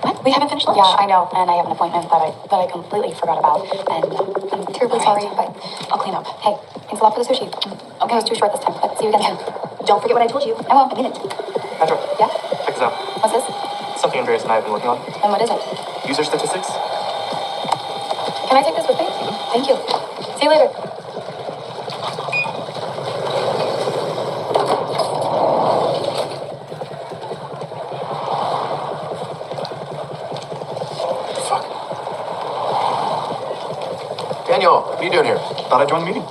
What? We haven't finished lunch. Yeah, I know, and I have an appointment that I completely forgot about, and I'm terribly sorry, but I'll clean up. Hey, thanks a lot for the sushi. Okay, it was too short this time, but see you again soon. Don't forget what I told you. I won't. I mean it. Petra, Yeah? check this out. What's this? Something Andreas and I have been working on. And what is it? User statistics. Can I take this with me? Thank you. See you later. Fuck. Daniel, what are you doing here? Thought I'd join the meeting. Do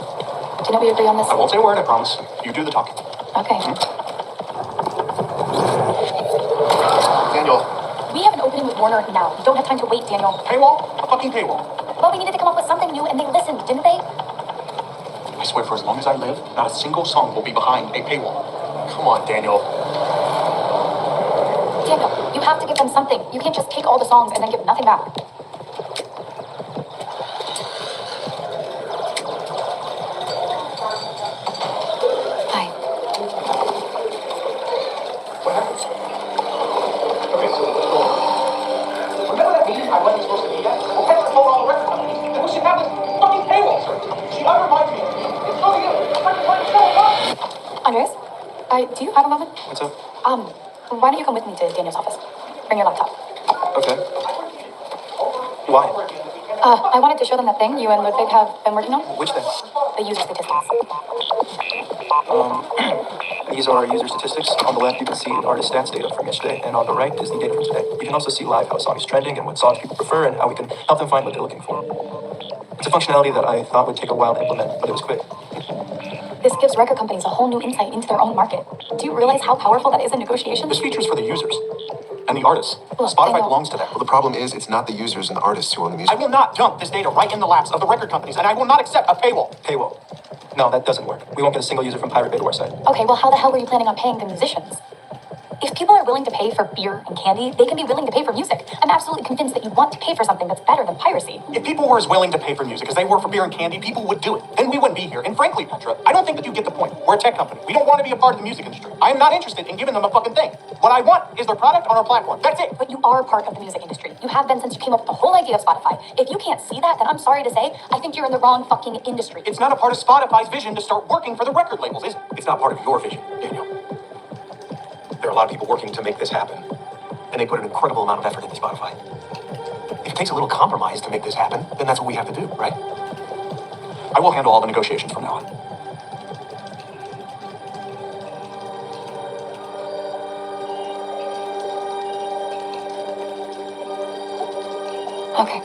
you know we agree on this? I won't say a word, I promise. You do the talking. Okay. Daniel. We have an opening with Warner now. We don't have time to wait, Daniel. Paywall? A fucking paywall. Well, we needed to come up with something new, and they listened, didn't they? I swear for as long as I live, not a single song will be behind a paywall. Come on, Daniel. Daniel, you have to give them something. You can't just take all the songs and then give nothing back. Hi. What happened? Okay, so remember that meeting I wasn't supposed to be at? Well, Petra told all the record companies that we should have this fucking paywall search. She reminded me. It's really you. Andres, do you have a moment? What's up? Why don't you come with me to Daniel's office? Bring your laptop. Okay. Why? I wanted to show them that thing you and Ludwig have been working on. Which thing? The user statistics. These are our user statistics. On the left, you can see artist stats data from yesterday, and on the right is the data from today. You can also see live how a song is trending and what songs people prefer and how we can help them find what they're looking for. It's a functionality that I thought would take a while to implement, but it was quick. This gives record companies a whole new insight into their own market. Do you realize how powerful that is in negotiations? This feature's for the users and the artists. Look, Spotify Daniel. belongs to them. Well, the problem is it's not the users and the artists who own the music. I will not dump this data right in the laps of the record companies, and I will not accept a paywall. Paywall. No, that doesn't work. We won't get a single user from Pirate Bay to our site. Okay, well, how the hell were you planning on paying the musicians? If people are willing to pay for beer and candy, they can be willing to pay for music. I'm absolutely convinced that you want to pay for something that's better than piracy. If people were as willing to pay for music as they were for beer and candy, people would do it. Then we wouldn't be here. And frankly, Petra, I don't think that you get the point. We're a tech company. We don't want to be a part of the music industry. I am not interested in giving them a fucking thing. What I want is their product on our platform. That's it. But you are part of the music industry. You have been since you came up with the whole idea of Spotify. If you can't see that, then I'm sorry to say, I think you're in the wrong fucking industry. It's not a part of Spotify's vision to start working for the record labels, is it? It's not part of your vision, Daniel. There are a lot of people working to make this happen, and they put an incredible amount of effort into Spotify. If it takes a little compromise to make this happen, then that's what we have to do, right? I will handle all the negotiations from now on. Okay.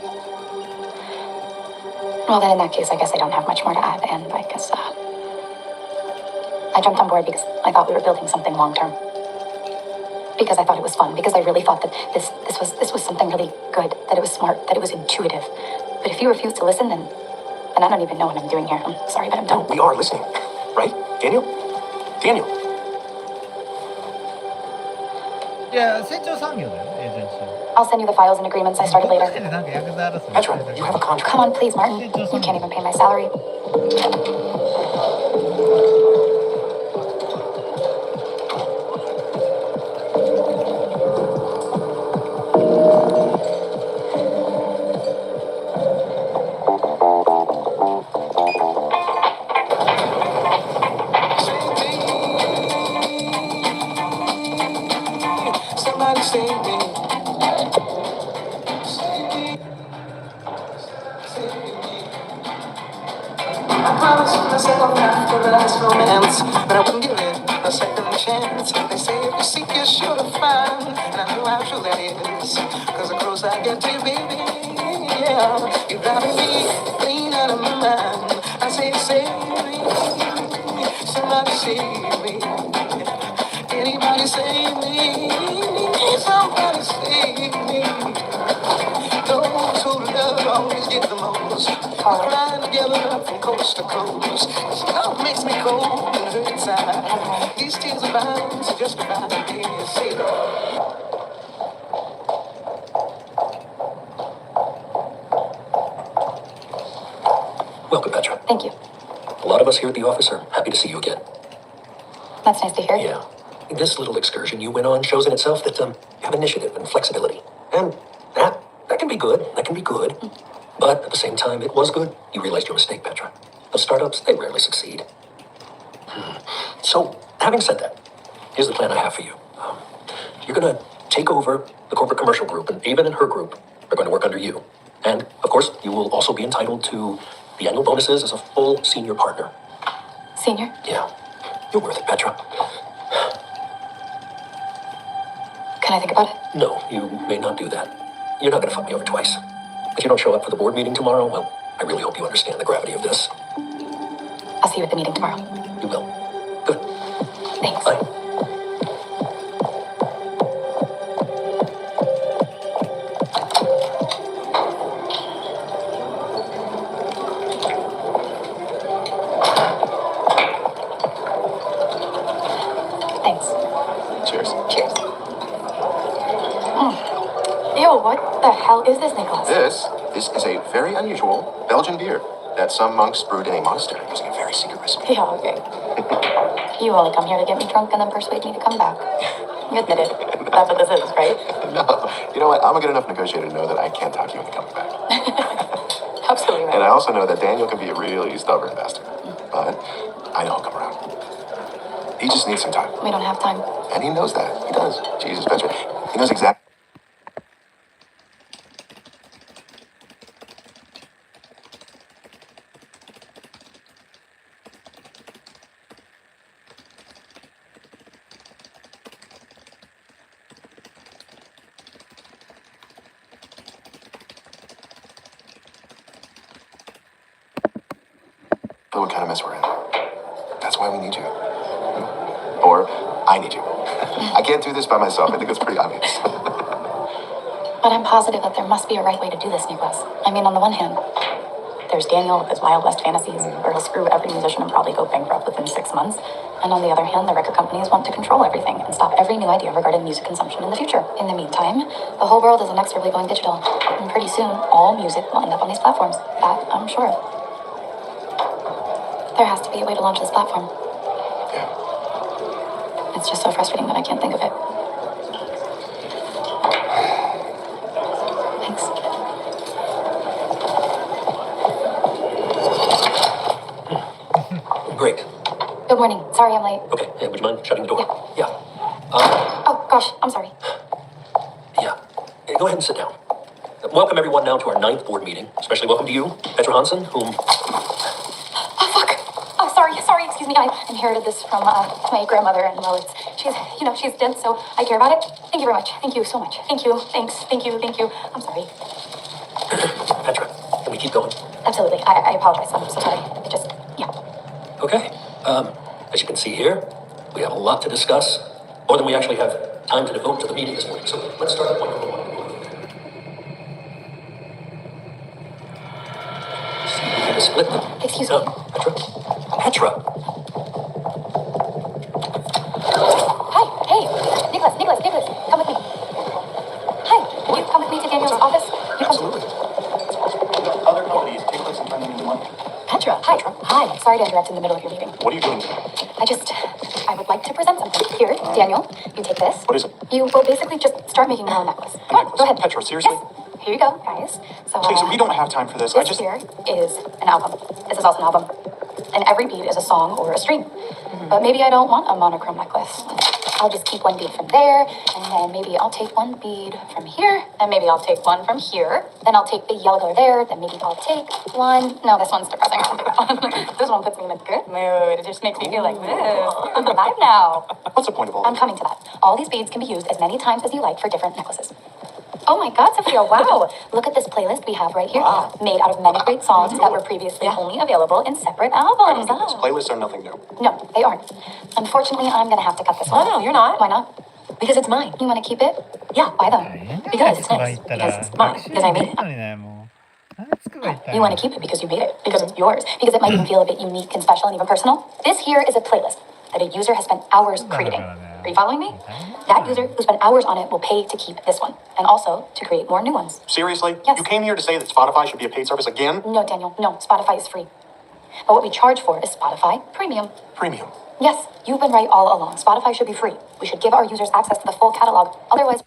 Well, then in that case, I guess I don't have much more to add, and I guess, I jumped on board because I thought we were building something long-term. Because I thought it was fun, because I really thought that this was something really good, that it was smart, that it was intuitive. But if you refuse to listen, then I don't even know what I'm doing here. I'm sorry, but I'm done. No, we are listening, right, Daniel? Daniel. いや成長産業だよエージェンシー I'll send you the files and agreements I started later. なんかヤクザ争い Petra, you have a contract. Come on, please, Martin. You can't even pay my salary. Somebody save me. I promised myself after the last romance that I wouldn't give it a second chance. They say if you seek, you're sure to find. And I know how true that is. Cause the closer I get to you, baby, yeah, you're driving me clean out of my mind. I say, save me. Somebody save me. Anybody save me. Somebody save me. Those who love always get the most. We're flying together up from coast to coast. Love makes me cold and hurt inside. These tears of mine are just about to be saved. Welcome, Petra. Thank you. A lot of us here at the office are happy to see you again. That's nice to hear. Yeah. This little excursion you went on shows in itself that you have initiative and flexibility. And that can be good. That can be good. But at the same time, it was good. You realized your mistake, Petra. Those startups, they rarely succeed. So, having said that, here's the plan I have for you. You're going to take over the corporate commercial group, and Ava and her group are going to work under you. And, of course, you will also be entitled to the annual bonuses as a full senior partner. Senior? Yeah. You're worth it, Petra. Can I think about it? No, you may not do that. You're not going to fuck me over twice. If you don't show up for the board meeting tomorrow, well, I really hope you understand the gravity of this. I'll see you at the meeting tomorrow. You will. Good. Thanks. Bye. hell is this, Nicholas? This is a very unusual Belgian beer that some monks brewed in a monastery using a very secret recipe. Yeah, okay. You only come here to get me drunk and then persuade me to come back. You admit it. That's what this is, right? No, you know what? I'm a good enough negotiator to know that I can't talk you into coming back. Absolutely right. And I also know that Daniel can be a really stubborn bastard. But I know he'll come around. He just needs some time. We don't have time. And he knows that. He does. Jesus, Petra. He knows exactly. What kind of mess we're in. That's why we need you. Or I need you. I can't do this by myself. I think it's pretty obvious. But I'm positive that there must be a right way to do this, Nicholas. I mean, on the one hand, there's Daniel with his Wild West fantasies, where he'll screw every musician and probably go bankrupt within 6 months. And on the other hand, the record companies want to control everything and stop every new idea regarding music consumption in the future. In the meantime, the whole world is inexorably going digital. And pretty soon, all music will end up on these platforms. That, I'm sure. There has to be a way to launch this platform. Yeah. It's just so frustrating that I can't think of it. Thanks. Great. Good morning. Sorry I'm late. Okay, yeah, would you mind shutting the door? Yeah. Oh, gosh, I'm sorry. Yeah. Hey, go ahead and sit down. Welcome everyone now to our 9th board meeting. Especially welcome to you, Petra Hansen, whom... Oh, fuck. Oh, sorry, excuse me. I inherited this from my grandmother, and well, she's dead, so I care about it. Thank you very much. Thank you so much. Thank you. Thanks. Thank you. I'm sorry. Petra, can we keep going? Absolutely. I apologize. I'm so sorry. It just, yeah. Okay. As you can see here, we have a lot to discuss, more than we actually have time to devote to the meeting this morning. So let's start at point number 1. See, we can split them. Excuse me. Petra. Hi. Hey. Nicholas. Come with me. Hi. Will you come with me to Daniel's office? Absolutely. Other companies take place and turn them into money. Petra. Hi. Sorry to interrupt in the middle of your meeting. What are you doing? I would like to present something. Here, Daniel, you take this. What is it? You will basically just start making your own necklace. Come on, go ahead. Petra, seriously? Yes. Here you go, guys. So, Please, we don't have time for this. This here is an album. This is also an album. And every bead is a song or a string. But maybe I don't want a monochrome necklace. I'll just keep one bead from there, and then maybe I'll take one bead from here, and maybe I'll take one from here. Then I'll take the yellow color there, then maybe I'll take one. No, this one's depressing. This one puts me in a good mood. It just makes me feel like this. I'm alive now. What's the point of all I'm coming to that. All these beads can be used as many times as you like for different necklaces. Oh my God, Sophia, wow. Look at this playlist we have right here. Wow. Made out of many great songs that were previously only available in separate albums. Playlists are nothing new. No, they aren't. Unfortunately, I'm going to have to cut this one. Oh, no, you're not. Why not? Because it's mine. You want to keep it? Yeah. Why though? Because it's nice. Because it's mine. Because I made it. You want to keep it because you made it. Because it's yours. Because it might even feel a bit unique and special and even personal. This here is a playlist that a user has spent hours creating. Are you following me? That user who spent hours on it will pay to keep this one. And also to create more new ones. Seriously? Yes. You came here to say that Spotify should be a paid service again? No, Daniel. No, Spotify is free. But what we charge for is Spotify Premium. Premium. Yes, you've been right all along. Spotify should be free. We should give our users access to the full catalog. Otherwise...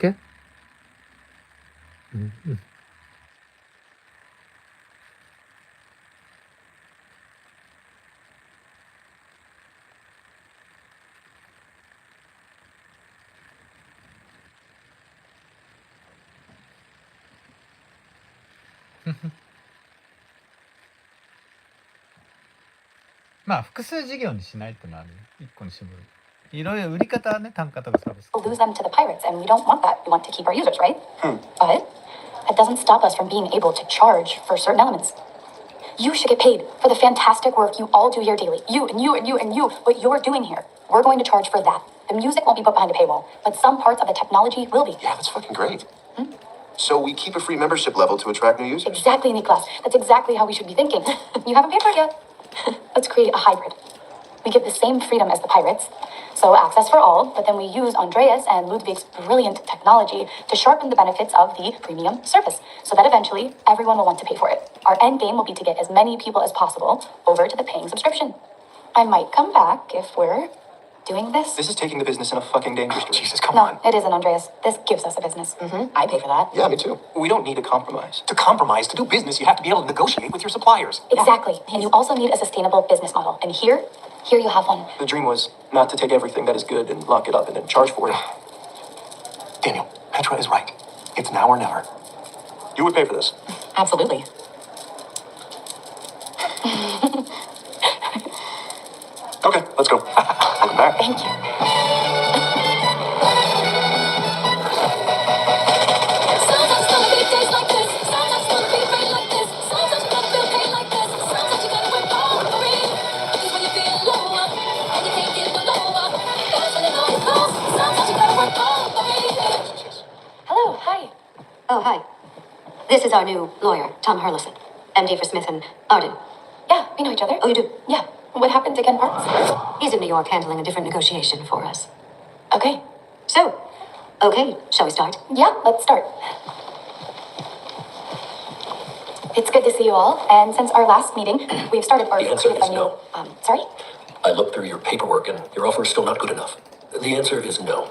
け？うんうん。まあ複数事業にしないってのはあるよ。一個に絞る。いろいろ売り方はね、単価とかサービス。 We'll lose them to the pirates, and we don't want that. We want to keep our users, right? But that doesn't stop us from being able to charge for certain elements. You should get paid for the fantastic work you all do here daily. You and you and you and you, what you're doing here. We're going to charge for that. The music won't be put behind a paywall, but some parts of the technology will be. Yeah, that's fucking great. So we keep a free membership level to attract new users? Exactly, Niklas. That's exactly how we should be thinking. You haven't paid for it yet. Let's create a hybrid. We give the same freedom as the pirates, so access for all, but then we use Andreas and Ludwig's brilliant technology to sharpen the benefits of the premium service, so that eventually everyone will want to pay for it. Our end game will be to get as many people as possible over to the paying subscription. I might come back if we're doing this. This is taking the business in a fucking dangerous direction. Jesus, come on. No, it isn't, Andreas. This gives us a business. I pay for that. Yeah, me too. We don't need to compromise. To compromise, to do business, you have to be able to negotiate with your suppliers. Exactly. And you also need a sustainable business model. And here you have one. The dream was not to take everything that is good and lock it up and then charge for it. Daniel, Petra is right. It's now or never. You would pay for this. Absolutely. Okay, let's go. Welcome back. Thank you. Hello, hi. Oh, hi. This is our new lawyer, Tom Hurlison, MD for Smith and Arden. Yeah, we know each other. Oh, you do? Yeah. What happened to Ken Parks? He's in New York handling a different negotiation for us. Okay. So, okay, shall we start? Yeah, let's start. It's good to see you all. And since our last meeting, we've started our The answer creative is new. no. Sorry? I looked through your paperwork and your offer is still not good enough. The answer is no.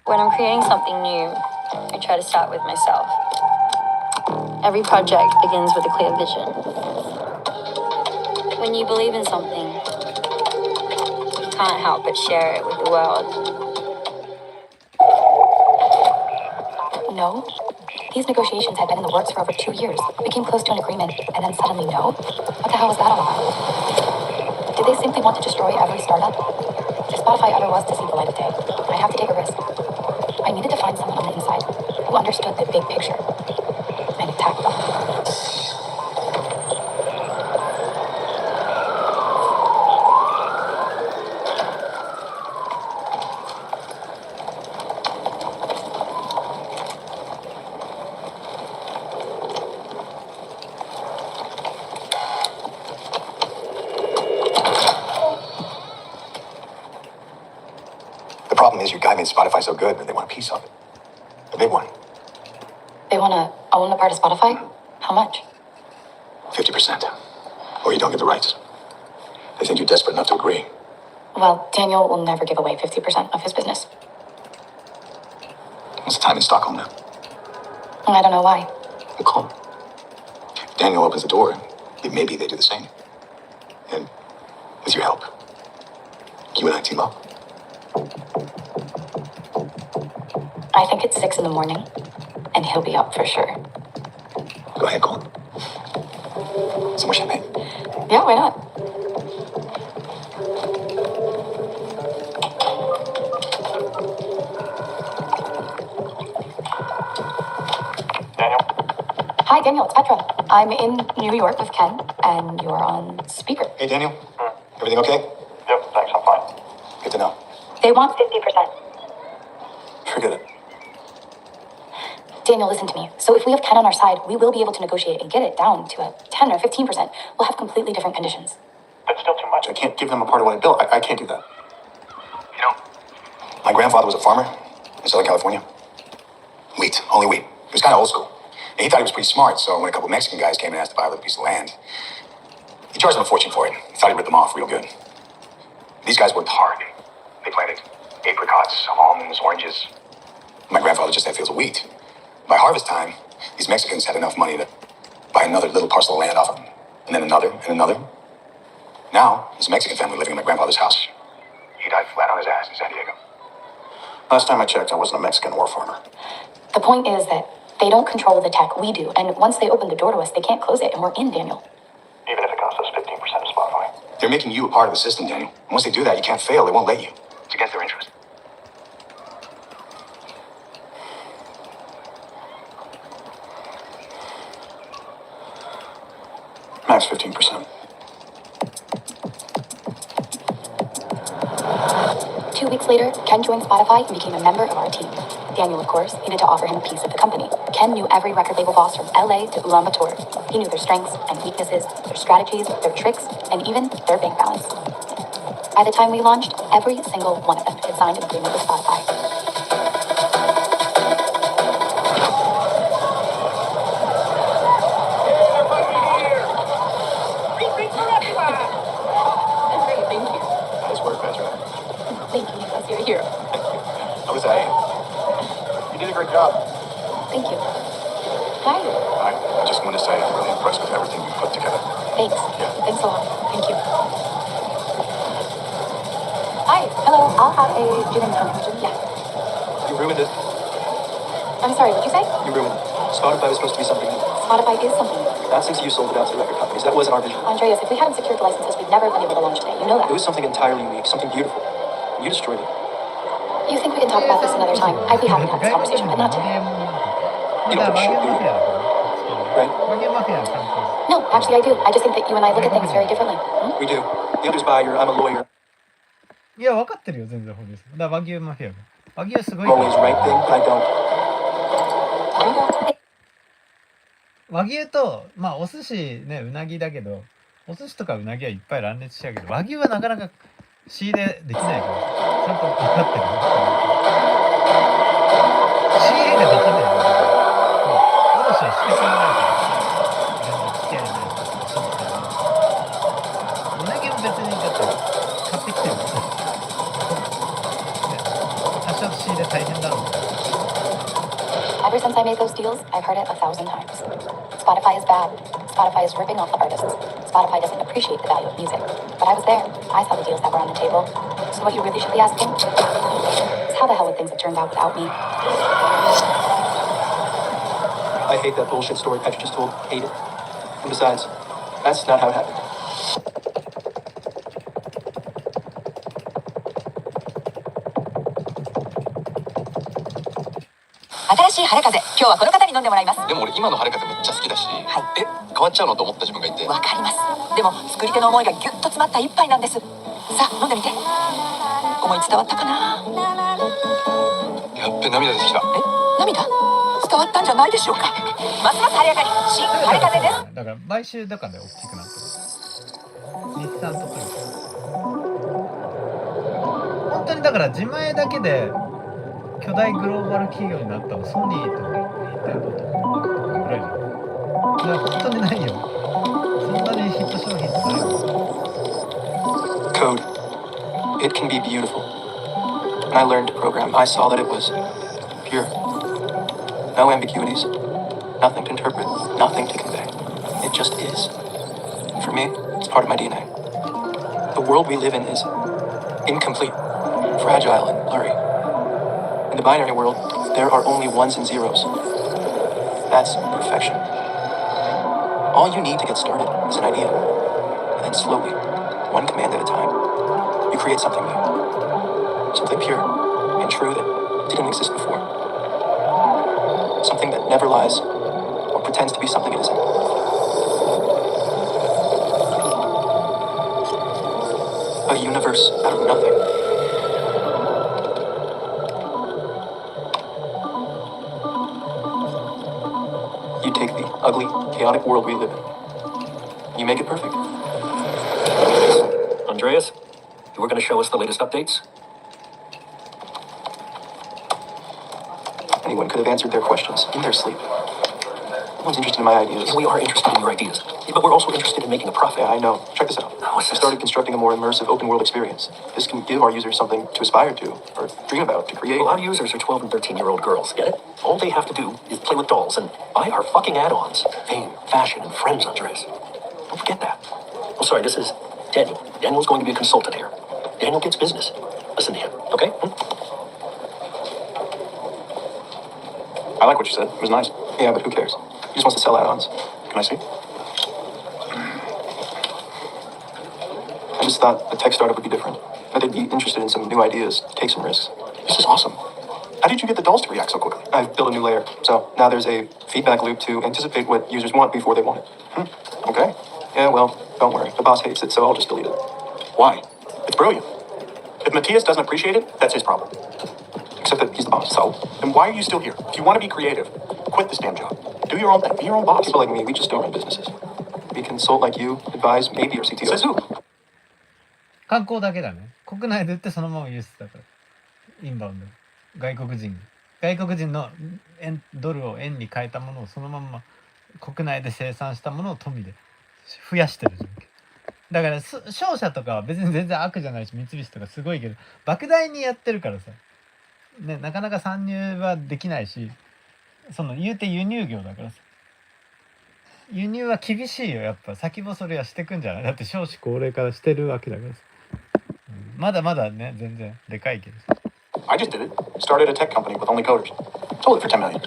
When I'm creating something new, I try to start with myself. Every project begins with a clear vision. When you believe in something, you can't help but share it with the world. No. These negotiations had been in the works for over 2 years. We came close to an agreement, and then suddenly no? What the hell was that all about? Did they simply want to destroy every startup? If Spotify ever was to see the light of day, I'd have to take a risk. I needed to find someone on the inside who understood the big picture and attack them. The problem is your guy made Spotify so good that they want a piece of it. A big one. They want to own a part of Spotify? How much? 50%. Or you don't get the rights. They think you're desperate enough to agree. Well, Daniel will never give away 50% of his business. What's the time in Stockholm now? I don't know why. Well, call. If Daniel opens the door, maybe they do the same. And with your help, you and I team up. I think it's 6 a.m, and he'll be up for sure. Go ahead, Colin. Some more champagne. Yeah, why not? Daniel? Hi, Daniel, it's Petra. I'm in New York with Ken, and you're on speaker. Hey, Daniel. Everything okay? Yep, thanks, I'm fine. Good to know. They want 50%. Forget it. Daniel, listen to me. So if we have Ken on our side, we will be able to negotiate and get it down to a 10 or 15%. We'll have completely different conditions. That's still too much. I can't give them a part of what I built. I can't do that. You know, My grandfather was a farmer in Southern California. Wheat. wheat, only wheat. It was kind of old school. And he thought he was pretty smart, so when a couple Mexican guys came and asked to buy a little piece of land, he charged them a fortune for it. He thought he ripped them off real good. These guys worked hard. They planted apricots, almonds, oranges. My grandfather just had fields of wheat. By harvest time, these Mexicans had enough money to buy another little parcel of land off of him, and then another, and another. Now, there's a Mexican family living in my grandfather's house. He died flat on his ass in San Diego. Last time I checked, I wasn't a Mexican war farmer. The point is that they don't control the tech, we do. And once they open the door to us, they can't close it, and we're in, Daniel. Even if it costs us 15% of Spotify. They're making you a part of the system, Daniel. And once they do that, you can't fail. They won't let you. It's against their interest. Max 15%. 2 weeks later, Ken joined Spotify and became a member of our team. Daniel, of course, needed to offer him a piece of the company. Ken knew every record label boss from LA to Ulaanbaatar. He knew their strengths and weaknesses, their strategies, their tricks, and even their bank balance. By the time we launched, every single one of them had signed an agreement with Spotify. Nice work, Petra. Thank you, Nicholas. You're a hero. How was that? You did a great job. Thank you. Hi. I just want to say I'm really impressed with everything you put together. Thanks. Yeah. Thanks a lot. Thank you. Hi. Hello. I'll have a gin and tonic. Yeah. You ruined it. I'm sorry, what'd you say? You ruined it. Spotify was supposed to be something new. Spotify is something new. Not since you sold it out to the record companies. That wasn't our vision. Andreas, if we hadn't secured the licenses, we'd never have been able to launch today. You know that. It was something entirely unique, something beautiful. And you destroyed it. You think we can talk about this another time? I'd be happy to have this conversation, but not today. You don't think shit, do you? Right? No, actually I do. I just think that you and I look at things very differently. We do. The other's buyer, I'm a lawyer. いや、分かってるよ、全然、本です。だから和牛マフィアが。和牛はすごい。 Always right thing, but I don't. 和牛と、まあ、お寿司ね、うなぎだけど、お寿司とかうなぎはいっぱい乱立しちゃうけど、和牛はなかなか仕入れできないから、ちゃんと分かってる。仕入れができないよね。卸はしてくれないから、全然付き合いないから、信じてない。うなぎも別にだって買ってきてるから、多少仕入れ大変だろうから。Ever since I made those deals, I've heard it 1,000 times. Spotify is bad. Spotify is ripping off the artists. Spotify doesn't appreciate the value of music. But I was there. I saw the deals that were on the table. So what you really should be asking is how the hell would things have turned out without me? I hate that bullshit story Petra just told. Hate it. And besides, that's not how it happened. 新しい晴れ風、今日はこの方に飲んでもらいます。でも俺今の晴れ風めっちゃ好きだし、はい。変わっちゃうのと思った自分がいて。わかります。でも作り手の思いがギュッと詰まった一杯なんです。さあ飲んでみて。思い伝わったかな。やっべ涙出てきた。涙？伝わったんじゃないでしょうか。ますます晴れ上がり、新晴れ風です。だから買収だから大きくなってる。日産とか。本当にだから自前だけで巨大グローバル企業になったのソニーとニンテンドーとぐらいじゃん。いや本当にないよ。そんなにヒット商品ってないよ。Code. It can be beautiful. When I learned to program, I saw that it was pure. No ambiguities. Nothing to interpret. Nothing to convey. It just is. For me, it's part of my DNA. The world we live in is incomplete, fragile, and blurry. In the binary world, there are only ones and zeros. That's perfection. All you need to get started is an idea. And then slowly, one command at a time, you create something new. Something pure and true that didn't exist before. Something that never lies or pretends to be something it isn't. A universe out of nothing. You take the ugly, chaotic world we live in. You make it perfect. Andreas, you were going to show us the latest updates? Anyone could have answered their questions in their sleep. No one's interested in my ideas. And we are interested in your ideas. But we're also interested in making a profit. Yeah, I know. Check this out. What's I this? started constructing a more immersive open world experience. This can give our users something to aspire to, or dream about, to create. Well, our users are 12 and 13-year-old girls, get it? All they have to do is play with dolls and buy our fucking add-ons. Fame, fashion, and friends undress. Don't forget that. Oh, sorry, this is Daniel. Daniel's going to be a consultant here. Daniel gets business. Listen to him, okay? I like what you said. It was nice. Yeah, but who cares? He just wants to sell add-ons. Can I see? I just thought a tech startup would be different. That they'd be interested in some new ideas, take some risks. This is awesome. How did you get the dolls to react so quickly? I've built a new layer, so now there's a feedback loop to anticipate what users want before they want it. Okay. Yeah, well, don't worry. The boss hates it, so I'll just delete it. Why? It's brilliant. If Matthias doesn't appreciate it, that's his problem. Except that he's the boss. So, then why are you still here? If you want to be creative, quit this damn job. Do your own thing. Be your own boss. People like me, we just don't run businesses. We consult like you, advise maybe our CTO. Says who? 観光だけだね。国内で売ってそのまま輸出だから。インバウンド。外国人のドルを円に変えたものをそのまま国内で生産したものを富で増やしてるじゃん。だから商社とかは別に全然悪じゃないし、三菱とかすごいけど莫大にやってるからさ、ね、なかなか参入はできないし、その言うて輸入業だからさ、輸入は厳しいよ。やっぱ先細りはしてくんじゃない。だって少子高齢化してるわけだからさ、まだまだね全然でかいけどさ。I just did it. Started a tech company with only coders. Sold it for $10 million.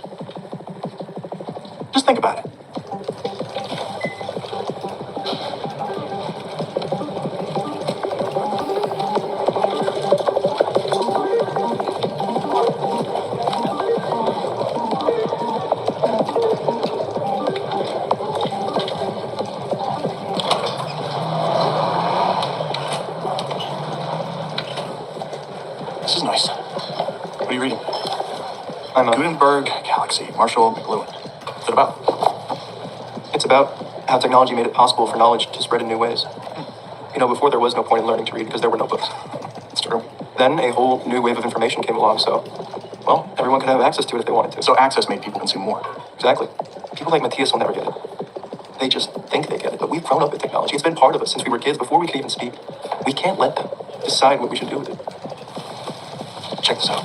Just think about it. This is nice. What are you reading? I'm a... Gutenberg Galaxy, Marshall McLuhan. What's it about? It's about how technology made it possible for knowledge to spread in new ways. You know, before there was no point in learning to read because there were no books. It's true. Then a whole new wave of information came along, so, well, everyone could have access to it if they wanted to. So access made people consume more. Exactly. People like Matthias will never get it. They just think they get it, but we've grown up with technology. It's been part of us since we were kids, before we could even speak. We can't let them decide what we should do with it. Check this out.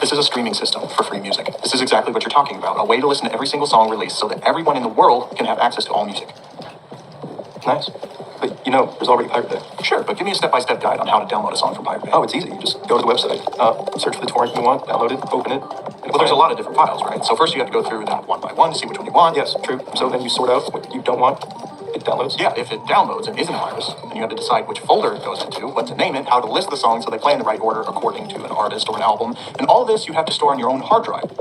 This is a streaming system for free music. This is exactly what you're talking about. A way to listen to every single song released so that everyone in the world can have access to all music. Nice. But, you know, there's already Pirate Bay. Sure, but give me a step-by-step guide on how to download a song from Pirate Bay. Oh, it's easy. You just go to the website, search for the torrent you want, download it, open it. Well, there's a lot of different files, right? So first you have to go through them one by one to see which one you want. Yes, true. So then you sort out what you don't want. It downloads. Yeah, if it downloads and isn't a virus, then you have to decide which folder it goes into, what to name it, how to list the songs so they play in the right order according to an artist or an album. And all this you have to store on your own hard drive. This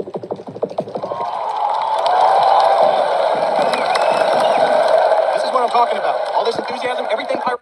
is what I'm talking about. All this enthusiasm, everything pirate.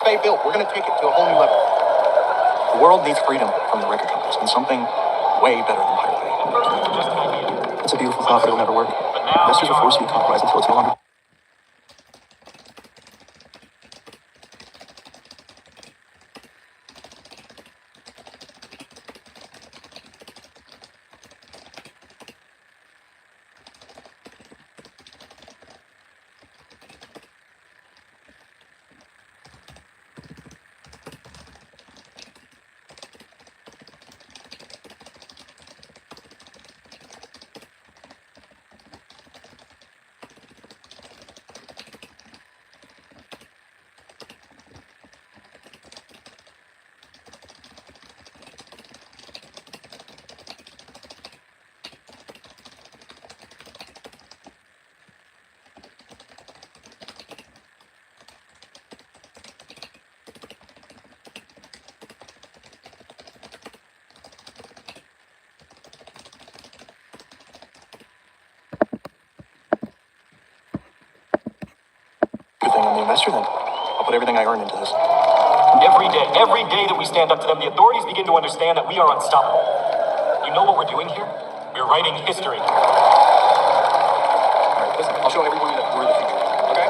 They built. We're going to take it to a whole new level. The world needs freedom from the record companies and something way better than Pirate Bay. It's a beautiful thought, but it'll never work. Investors are forced to be compromised until it's no longer. an investor then. I'll put everything I earn into this. Every day that we stand up to them, the authorities begin to understand that we are unstoppable. You know what we're doing here? We're writing history. All right, listen, I'll show everyone that we're the future. Okay?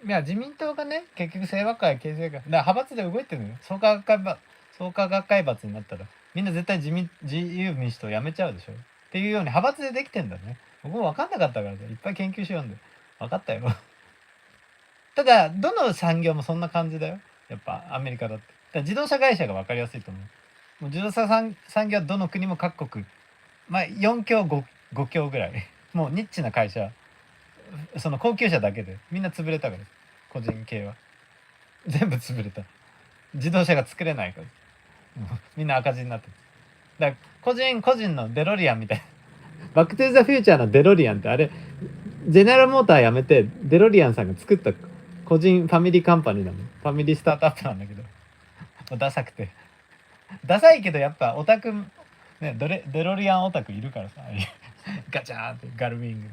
いや自民党がね結局清和会形成会だから派閥で動いてるのよ。創価学会閥になったらみんな絶対自由民主党やめちゃうでしょっていうように派閥でできてんだね。僕も分かんなかったからさいっぱい研究しようんで分かったよただどの産業もそんな感じだよやっぱアメリカだって。だから自動車会社が分かりやすいと思う。もう自動車産業はどの国も各国まあ4強 5強ぐらいもうニッチな会社その高級車だけでみんな潰れたから個人系は全部潰れた。自動車が作れないからみんな赤字になってる。だから個人のデロリアンみたいなバックトゥーザフューチャーのデロリアンってあれジェネラルモーターやめてデロリアンさんが作った個人ファミリーカンパニーなの。ファミリースタートアップなんだけどダサくてダサいけどやっぱオタクねデロリアンオタクいるからさガチャーンってガルウィング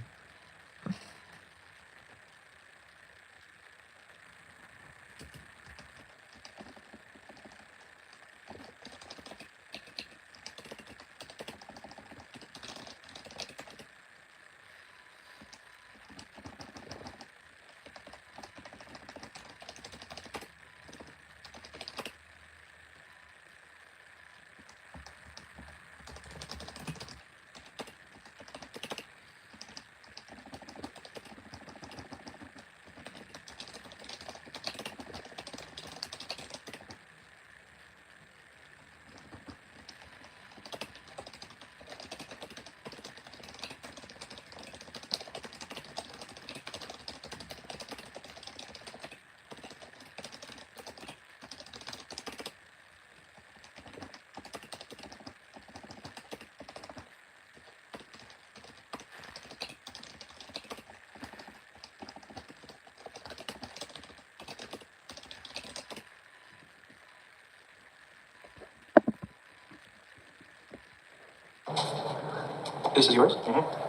This is yours.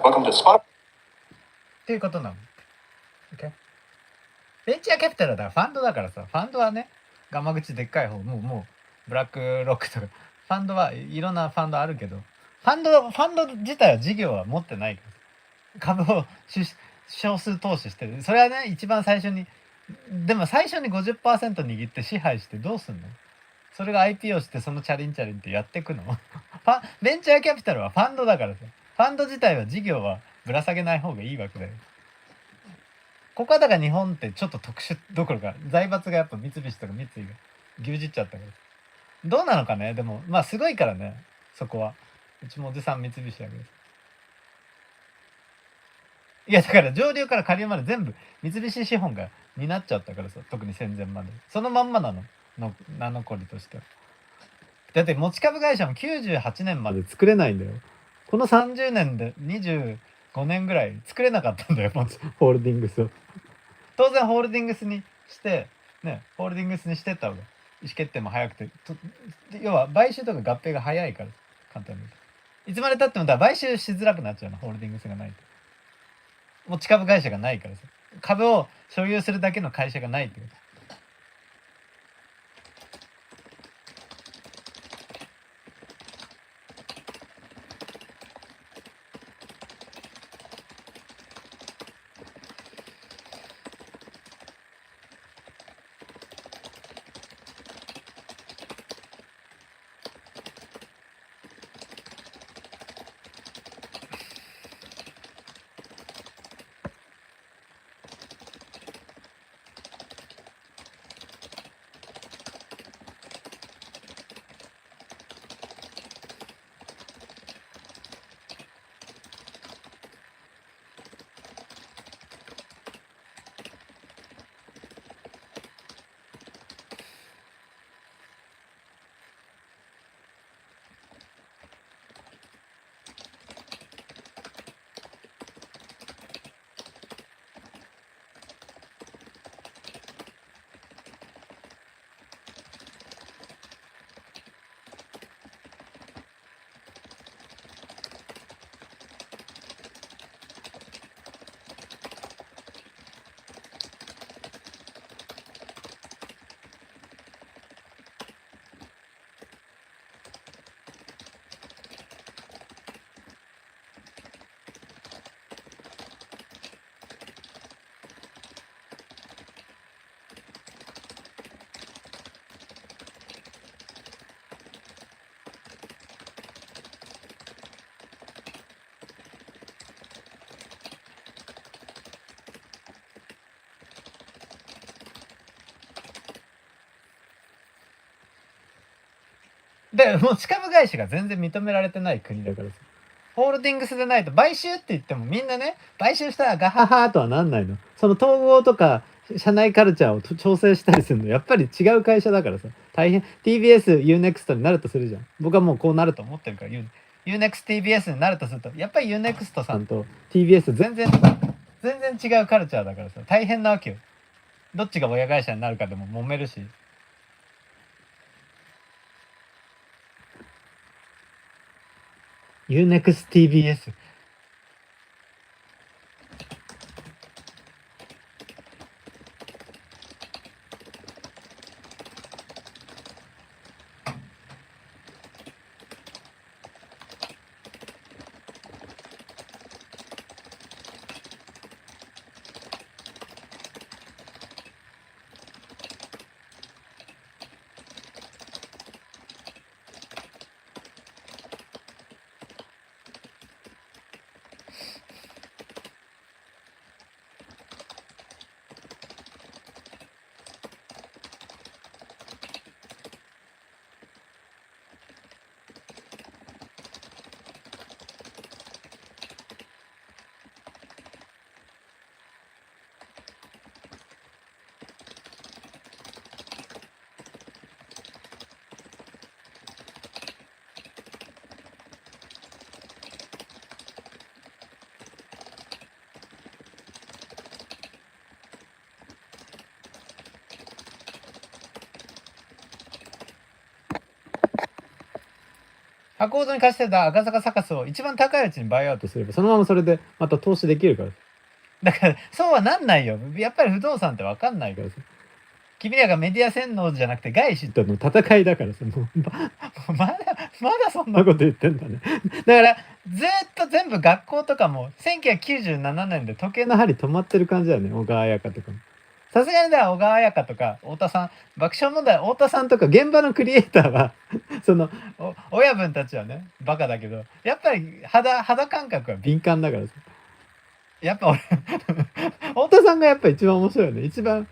Welcome to Spot. っていうことなの。Okay? ベンチャーキャピタルだからファンドだからさファンドはねガマ口でっかい方もうブラックロックとかファンドはいろんなファンドあるけどファンド自体は事業は持ってないから株を少数投資してる。それはね一番最初にでも最初に 50% 握って支配してどうすんの。それが IP をしてそのチャリンってやってくのベンチャーキャピタルはファンドだからさファンド自体は事業はぶら下げない方がいいわけだよ。ここはだから日本ってちょっと特殊どころか財閥がやっぱ三菱とか三井が牛耳っちゃったからどうなのかね。でもまあすごいからねそこは。うちもおじさん三菱だけどいやだから上流から下流まで全部三菱資本が担っちゃったからさ特に戦前までそのまんまなの名残としては。だって持ち株会社も98年まで作れないんだよ。この30年で25年ぐらい作れなかったんだよホールディングスを。当然ホールディングスにしてねホールディングスにしてった方が意思決定も早くて要は買収とか合併が早いから簡単に言うといつまでたってもだから買収しづらくなっちゃうのホールディングスがないと。持ち株会社がないからさ株を所有するだけの会社がないってこと。で持ち株会社が全然認められてない国だからさ。ホールディングスでないと買収って言ってもみんなね、買収したらガハハとはなんないの。その統合とか社内カルチャーを調整したりするのやっぱり違う会社だからさ、大変。 TBS UNEXT になるとするじゃん。僕はもうこうなると思ってるから、UNEXT-TBS になるとするとやっぱり UNEXT さんと TBS 全然違うカルチャーだからさ、大変なわけよ。どっちが親会社になるかでも揉めるし。UNEXT-TBS箱ほどに貸してた赤坂サカスを一番高いうちにバイアウトすればそのままそれでまた投資できるから。だからそうはなんないよ。やっぱり不動産って分かんないからさ。君らがメディア洗脳じゃなくて外資との戦いだからさ。もうまだそんなこと言ってんだね。だからずっと全部学校とかも1997年で時計の針止まってる感じだよね。小川彩香とかも。さすがに小川彩香とか太田さん、爆笑問題太田さんとか現場のクリエイターはその親分たちはねバカだけど、やっぱり肌感覚は敏感だからさ。やっぱ俺太田さんがやっぱ一番面白いよね。一番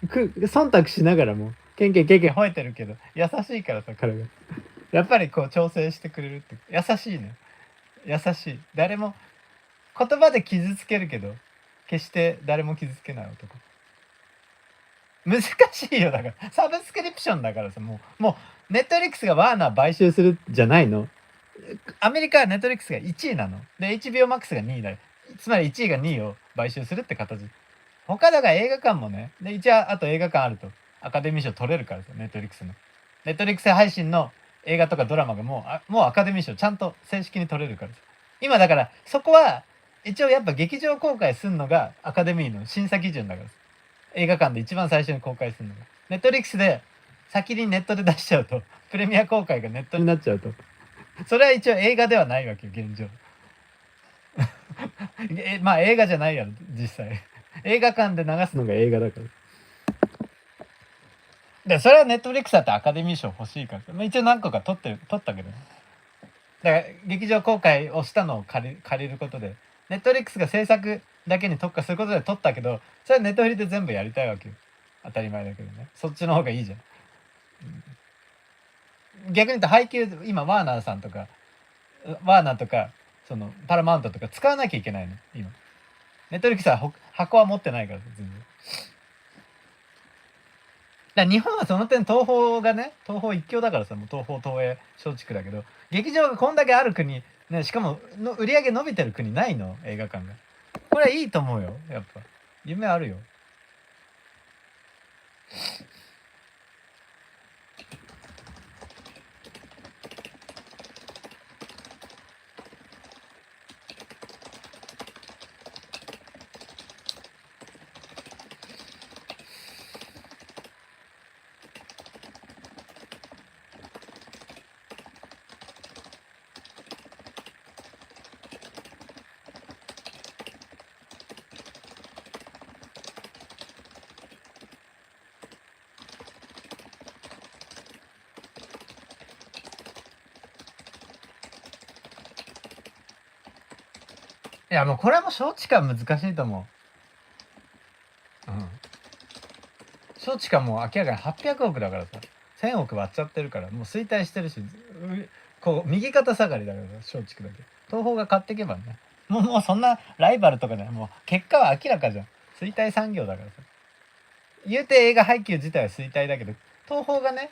忖度しながらもケンケン吠えてるけど優しいからさ、彼がやっぱりこう調整してくれるって。優しいね。優しい。誰も言葉で傷つけるけど決して誰も傷つけない男。難しいよ。だからサブスクリプションだからさ、もうネットフリックスがワーナー買収するじゃないの。アメリカはネットフリックスが1位なので HBO Max が2位だよ。つまり1位が2位を買収するって形。他だから映画館もね、で一応あと映画館あるとアカデミー賞取れるからさ、ネットフリックスのネットフリックス配信の映画とかドラマがもうアカデミー賞ちゃんと正式に取れるからさ。今だからそこは一応やっぱ劇場公開するのがアカデミーの審査基準だからさ。映画館で一番最初に公開するのがネットフリックスで先にネットで出しちゃうと、プレミア公開がネットになっちゃうと、それは一応映画ではないわけよ現状まあ映画じゃないやろ実際。映画館で流すのが映画だから。でそれはネットフリックスだってアカデミー賞欲しいから、まあ、一応何個か取ったけどね。だから劇場公開をしたのを借りることでネットフリックスが制作だけに特化することで取ったけど、それはネットフリで全部やりたいわけよ。当たり前だけどね。そっちの方がいいじゃん。逆に言うと配給今ワーナーとかそのパラマウントとか使わなきゃいけないの今。ネットフリックスは箱は持ってないから全然。だから日本はその点東宝一強だからさ、もう東宝東映松竹だけど、劇場がこんだけある国ね、しかも売り上げ伸びてる国ないの映画館が。これはいいと思うよ。やっぱ夢あるよ。いやもうこれはもう招致感難しいと思う。招致感もう明らかに800億だからさ、1000億割っちゃってるからもう衰退してるし、こう右肩下がりだから松竹だけ。東宝が買ってけばね、もうそんなライバルとかね、もう結果は明らかじゃん。衰退産業だからさ。言うて映画配給自体は衰退だけど、東宝がね、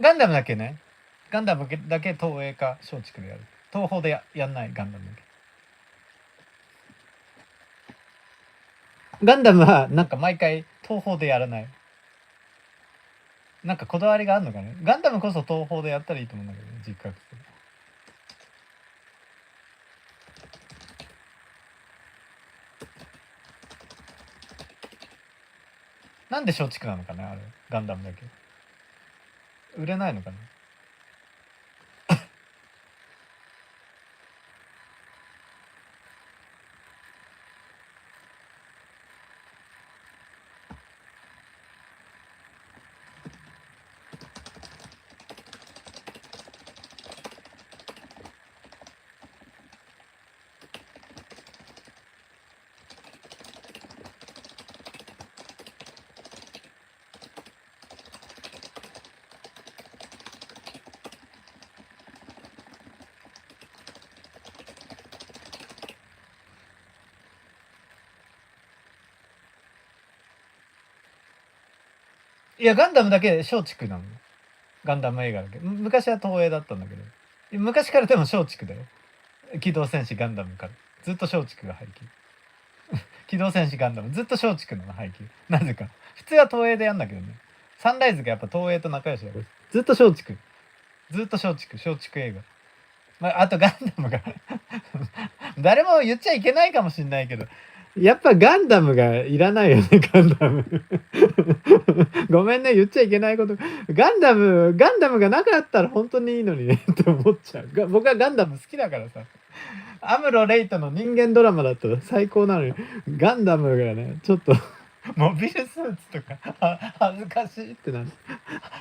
ガンダムだけね、ガンダムだけ東映か松竹でやる。東宝でやんないガンダムだけ。ガンダムはなんか毎回東宝でやらない。なんかこだわりがあるのかね。ガンダムこそ東宝でやったらいいと思うんだけどね、実覚して。なんで松竹なのかね、あれ。ガンダムだけ。売れないのかな。いや、ガンダムだけ松竹なの。ガンダム映画だけ。昔は東映だったんだけど。昔からでも松竹だよ。機動戦士ガンダムから。ずっと松竹が配給。機動戦士ガンダムずっと松竹なの配給。なぜか。普通は東映でやんだけどね。サンライズがやっぱ東映と仲良しだから。ずっと松竹。ずっと松竹映画。まあ、あとガンダムが誰も言っちゃいけないかもしんないけど、やっぱガンダムがいらないよね、ガンダムごめんね、言っちゃいけないこと。ガンダムがなかったら本当にいいのにねって思っちゃう。僕はガンダム好きだからさ。アムロ・レイとの人間ドラマだったら最高なのに、ガンダムがね、ちょっとモビルスーツとか恥ずかしいってなる。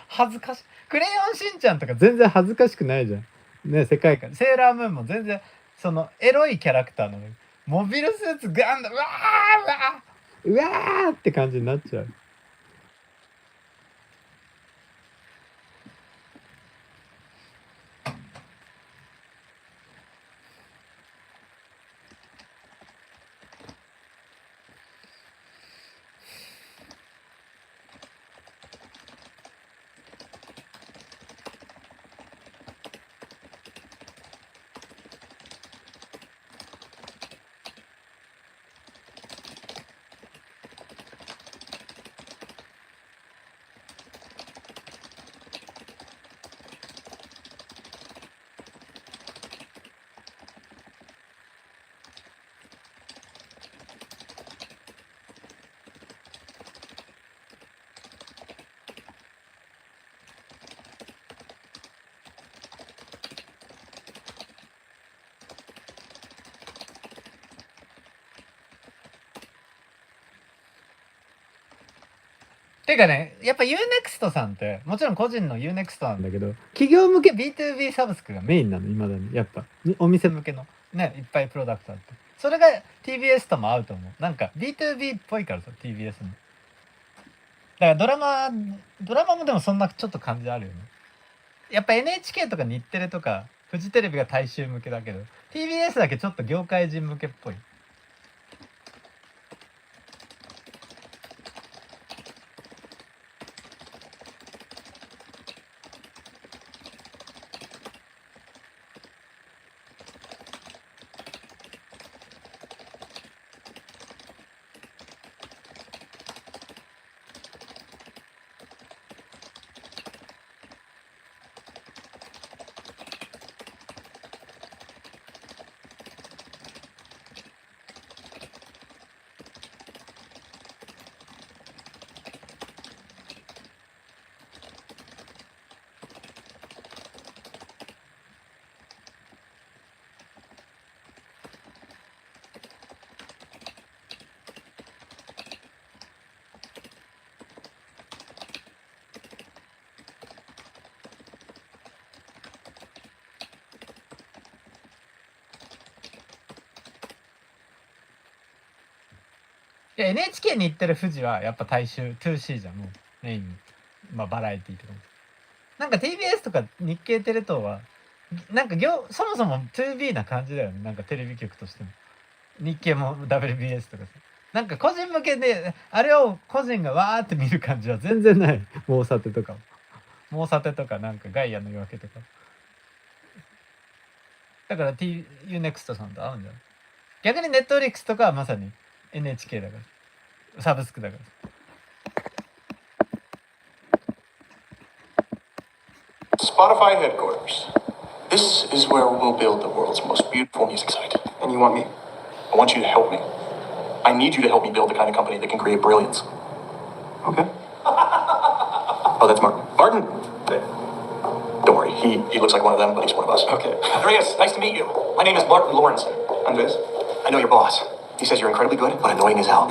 恥ずかしい。クレヨンしんちゃんとか全然恥ずかしくないじゃん。ね、世界観。セーラームーンも全然、その、エロいキャラクターなのに、モビルスーツガンダム、うわーって感じになっちゃう。てかね、やっぱ UNEXT さんってもちろん個人の UNEXT なんだけど、企業向け B2B サブスクがメインなの、未だに。やっぱお店向けのね、いっぱいプロダクトあって、それが TBS とも合うと思う。なんか B2B っぽいからさ、 TBS も。だからドラマもでもそんなちょっと感じあるよね。やっぱ NHK とか日テレとかフジテレビが大衆向けだけど、 TBS だけちょっと業界人向けっぽい。で NHK に行ってる富士はやっぱ大衆 2C じゃん、もうメインに、まあバラエティーとかも。なんか TBS とか日経テレ東はなんかそもそも 2B な感じだよね、なんかテレビ局としても。日経も WBS とかさ、なんか個人向けであれを個人がわーって見る感じは全然ない。モーサテとかモーサテとかなんかガイアの夜明けとか。だから TUNEXT さんと合うんじゃない。逆に Netflix とかはまさに NHK だからサブスクだから。Spotify headquarters. This is where we'll build the world's most beautiful music site. And you want me? I want you to help me. I need you to help me build the kind of company that can create brilliance. Okay. Oh, that's Martin. Martin! Don't worry, he looks like one of them, but he's one of us. Okay. Andreas, nice to meet you. My name is Martin Lawrence. Andres? I know your boss. He says you're incredibly good, but annoying as hell.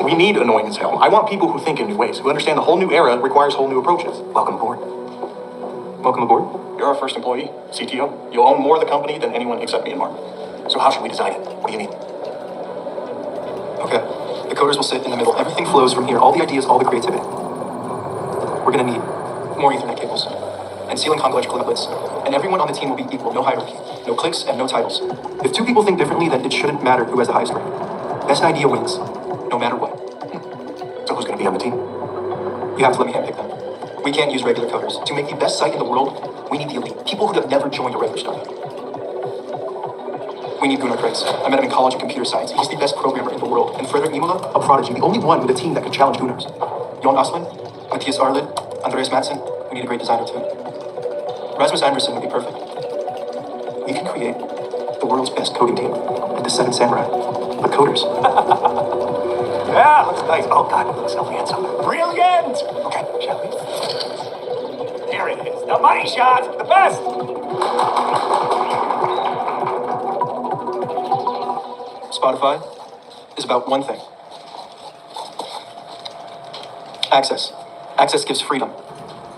We need annoying as hell. I want people who think in new ways, who understand the whole new era requires whole new approaches. Welcome aboard. Welcome aboard. You're our first employee, CTO. You'll own more of the company than anyone except me and Martin. So how should we design it? What do you need? Okay. The coders will sit in the middle. Everything flows from here. All the ideas, all the creativity. We're gonna need more Ethernet cables and ceiling convolutional outlets. And everyone on the team will be equal. No hierarchy. No cliques and no titles. If two people think differently, then it shouldn't matter who has the highest rank. Best idea wins, no matter what. So who's gonna be on the team? You have to let me handpick them. We can't use regular coders. To make the best site in the world, we need the elite. People who have never joined a regular startup. We need Gunnar Kreis. I met him in college in computer science. He's the best programmer in the world. And Frederick Imola, a prodigy, the only one with a team that could challenge Gunnar's. Jon Asplund, Matthias Arlid, Andreas Madsen. We need a great designer too. Rasmus Anderson would be perfect. We can create the world's best coding team, like the Seven Samurai, but coders. Yeah, looks nice. Oh God, it looks so handsome. Brilliant! Okay, shall we? Here it is. The money shot. The best. Spotify is about one thing. Access. Access gives freedom.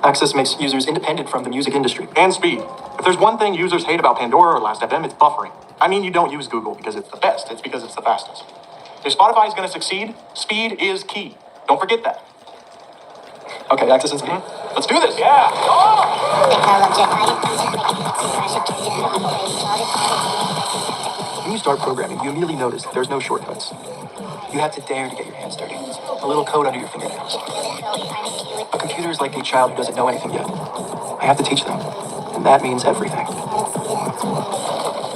Access makes users independent from the music industry. And speed. If there's one thing users hate about Pandora or Last.fm, it's buffering. I mean, you don't use Google because it's the best. It's because it's the fastest. If Spotify is going to succeed, speed is key. Don't forget that. Okay, access is key. Let's do this. Yeah. When you start programming, you immediately notice there's no shortcuts. You have to dare to get your hands dirty. A little code under your fingernails. A computer is like a child who doesn't know anything yet. I have to teach them, and that means everything.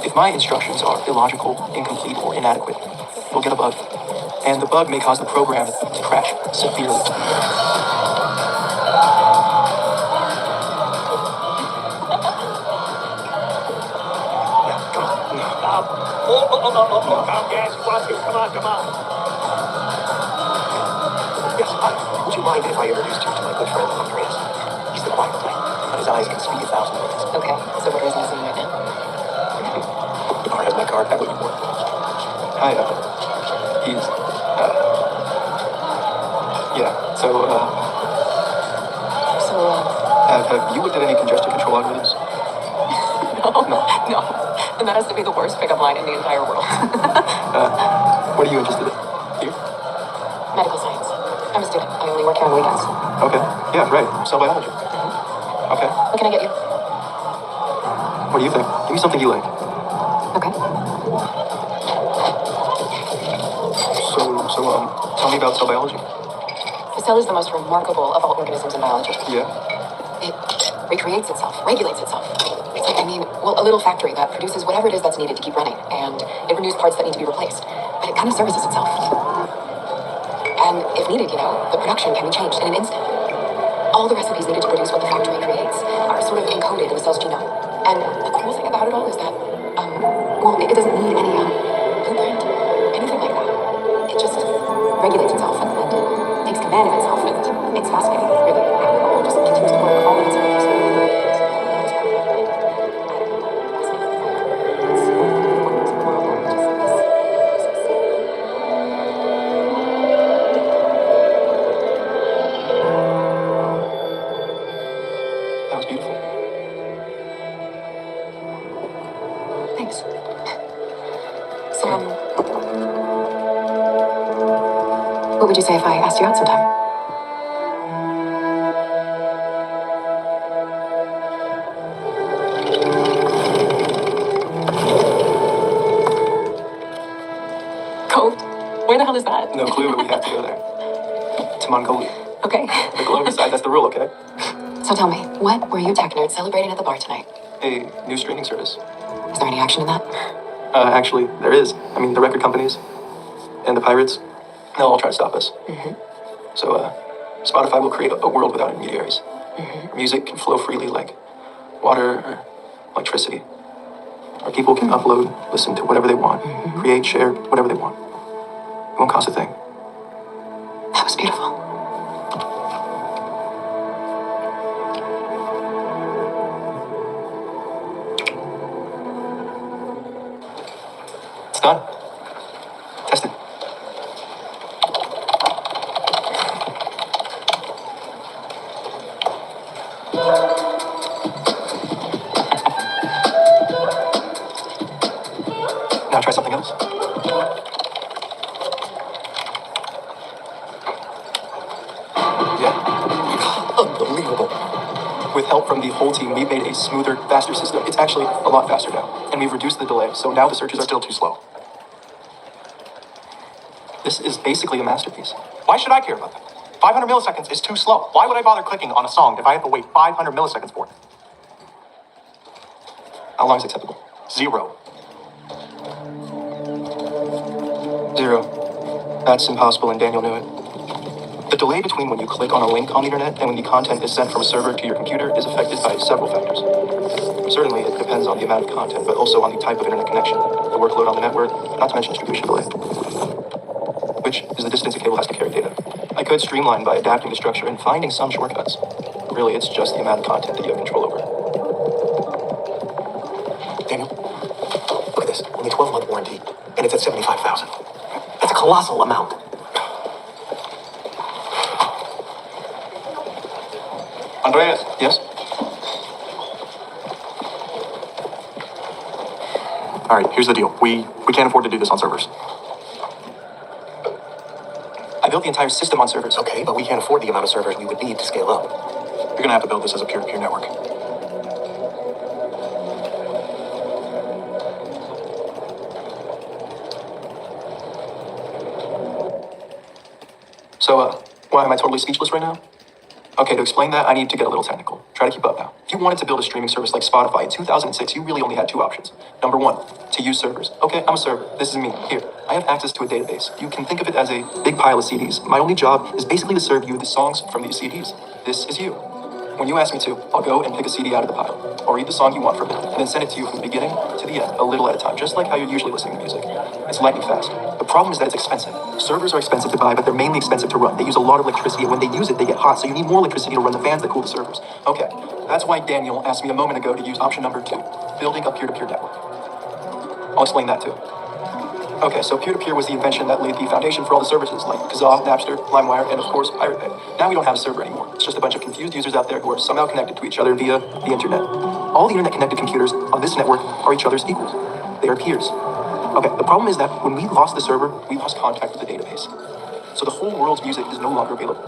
If my instructions are illogical, incomplete, or inadequate, we'll get a bug. And the bug may cause the program to crash severely. Yes, you want to. Come on. Yes, would you mind if I introduced you to my good friend Andreas? He's the quiet type, but his eyes can speak 1,000 words. Okay, so what is missing right now? The car has my card. That would be more. Hi, he's, yeah, so, have you looked at any congestion control algorithms? No. And that has to be the worst pickup line in the entire world. What are you interested in? Here? Medical science. I'm a student. I only work here on weekends. Okay, yeah, right, cell biology. Okay, What can I get you? what do you think? Give me something you like. Okay. So, tell me about cell biology. The cell is the most remarkable of all organisms in biology. Yeah? It recreates itself, regulates itself. It's like, a little factory that produces whatever it is that's needed to keep running, and it renews parts that need to be replaced. But it kind of services itself. And if needed, the production can be changed in an instant. All the recipes needed to produce what the factory creates are sort of encoded in the cell's genome. And the cool thing about it all is that, it doesn't need any blueprint, anything like that. It just regulates itself and takes command of itself, and it's fascinating, really, how it all just continues to work all on its own. That was beautiful. Thanks. So, What would you say if I asked you out sometime? Cove? Where the hell is that? No clue, but we have to go there. To Mongolia. Okay. The globe side, that's the rule, okay? So tell me, what were you tech nerds celebrating at the bar tonight? A new streaming service. Is there any action in that? Actually, there is. I mean, the record companies and the pirates, they'll all try to stop us. So, Spotify will create a world without intermediaries. Music can flow freely like water or electricity. Or people can upload, listen to whatever they want, create, share, whatever they want. It won't cost a thing. That was beautiful. It's done. Test it. Now try something else. Yeah. Unbelievable. With help from the whole team, we made a smoother, faster system. It's actually a lot faster now. And we've reduced the delay, so now the searches are still too slow. This is basically a masterpiece. Why should I care about that? 500 milliseconds is too slow. Why would I bother clicking on a song if I have to wait 500 milliseconds for it? How long is acceptable? 0. 0. That's impossible, and Daniel knew it. The delay between when you click on a link on the internet and when the content is sent from a server to your computer is affected by several factors. Certainly, it depends on the amount of content, but also on the type of internet connection, the workload on the network, not to mention distribution delay, which is the distance a cable has to carry data. I could streamline by adapting the structure and finding some shortcuts. Really, it's just the amount of content that you have control over. Daniel, look at this. Only 12-month warranty, and it's at 75,000. That's a colossal amount. Andreas. Yes? All right, here's the deal. We can't afford to do this on servers. I built the entire system on servers. Okay, but we can't afford the amount of servers we would need to scale up. You're gonna have to build this as a peer-to-peer network. So, why am I totally speechless right now? Okay, to explain that, I need to get a little technical. Try to keep up now. If you wanted to build a streaming service like Spotify in 2006, you really only had two options. Number one, to use servers. Okay, I'm a server. This is me. Here, I have access to a database. You can think of it as a big pile of CDs. My only job is basically to serve you the songs from these CDs. This is you. When you ask me to, I'll go and pick a CD out of the pile, or read the song you want from it, and then send it to you from the beginning to the end, a little at a time, just like how you're usually listening to music. It's lightning fast. The problem is that it's expensive. Servers are expensive to buy, but they're mainly expensive to run. They use a lot of electricity, and when they use it, they get hot, so you need more electricity to run the fans that cool the servers. Okay, that's why Daniel asked me a moment ago to use option number 2, building a peer-to-peer network. I'll explain that too. Okay, so peer-to-peer was the invention that laid the foundation for all the services like Kazaa, Napster, LimeWire, and of course, Pirate Bay. Now we don't have a server anymore. It's just a bunch of confused users out there who are somehow connected to each other via the internet. All the internet-connected computers on this network are each other's equals. They are peers. Okay, the problem is that when we lost the server, we lost contact with the database. So the whole world's music is no longer available.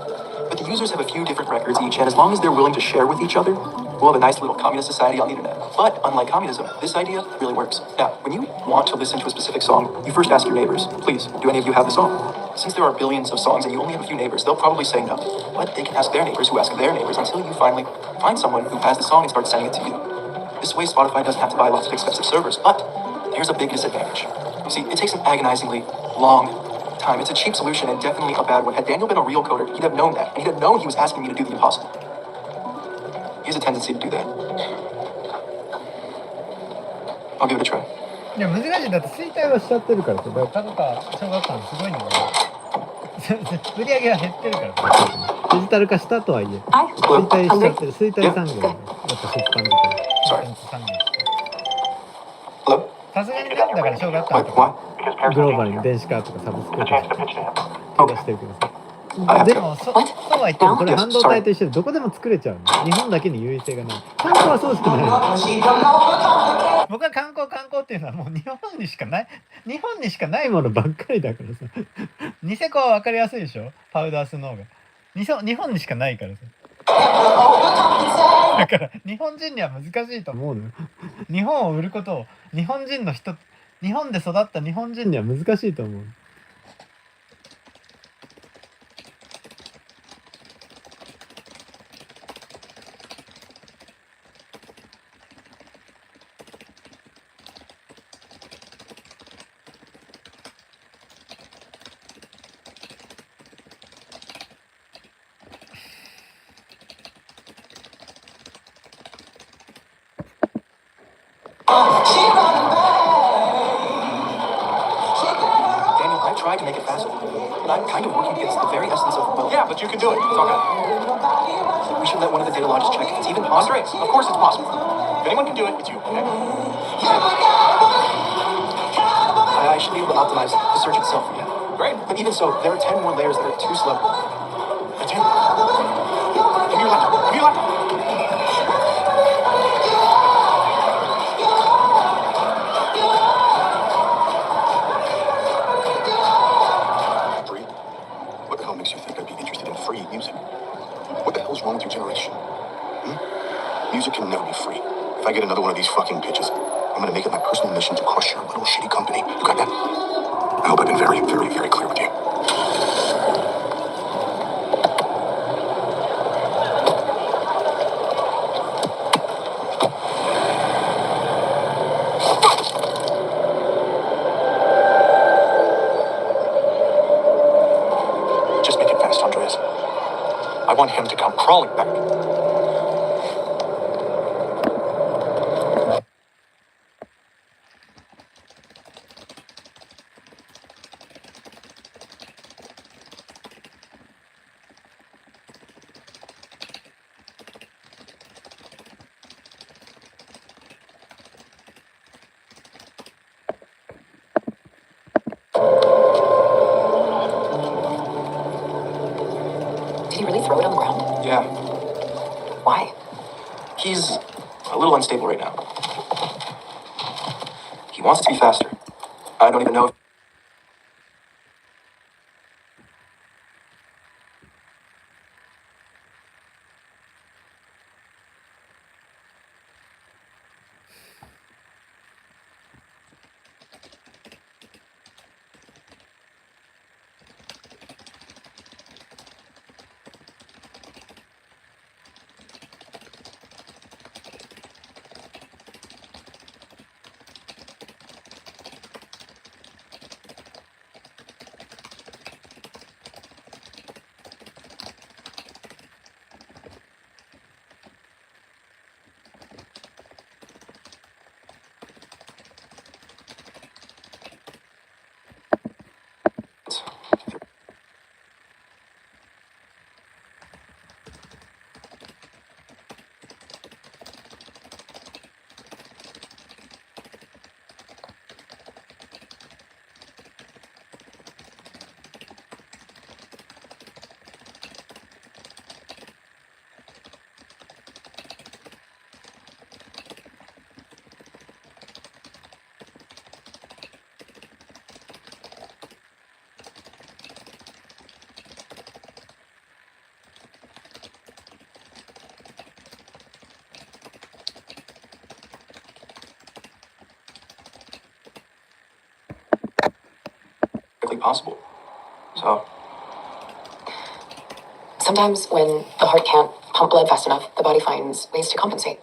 But the users have a few different records each, and as long as they're willing to share with each other, we'll have a nice little communist society on the internet. But unlike communism, this idea really works. Now, when you want to listen to a specific song, you first ask your neighbors, please, do any of you have the song? Since there are billions of songs and you only have a few neighbors, they'll probably say no. But they can ask their neighbors who ask their neighbors until you finally find someone who has the song and start sending it to you. This way, Spotify doesn't have to buy lots of expensive servers, but there's a big disadvantage. You see, it takes an agonizingly long time. It's a cheap solution and definitely a bad one. Had Daniel been a real coder, he'd have known that, and he'd have known he was asking me to do the impossible. He has a tendency to do that. I'll give it a try. いや難しい。だって衰退はしちゃってるからさ。だから株価小学館すごいんだから売り上げは減ってるからさ。デジタル化したとはいえ衰退しちゃってる。衰退産業だね。やっぱ出版自体コンテンツ産業さすがにね。だから小学館とかグローバルに電子化とかサブスクとか手出してるけどさでもそうは言ってもこれ半導体と一緒でどこでも作れちゃうの。日本だけに優位性がない。観光はそうしかない。僕は観光っていうのはもう日本にしかないものばっかりだからさ。ニセコは分かりやすいでしょ、パウダースノーが。日本にしかないからさ。だから日本人には難しいと思うのよ。日本を売ることを日本で育った日本人には難しいと思う。Daniel, I tried to make it faster, but I'm kind of working against the very essence of both. Yeah, but you can do it. It's okay. We should let one of the data logs check if it's even possible. Andre, of course it's possible. If anyone can do it, it's you, okay? I should be able to optimize the search itself again. Great. But even so, there are 10 more layers that are too slow. That's him. Give me your laptop. Give me your laptop. Free? What the hell makes you think I'd be interested in free music? What the hell's wrong with your generation? Music can never be free. If I get another one of these fucking bitches, I'm gonna make it my personal mission to crush your little shitty company. You got that? I hope I've been very, very, very clear with you. Just make it fast, Andreas. I want him to come crawling back. Did he really throw it on the ground? Yeah, Why? he's a little unstable right now. He wants it to be faster. I don't even know if... possible. So... Sometimes when the heart can't pump blood fast enough, the body finds ways to compensate.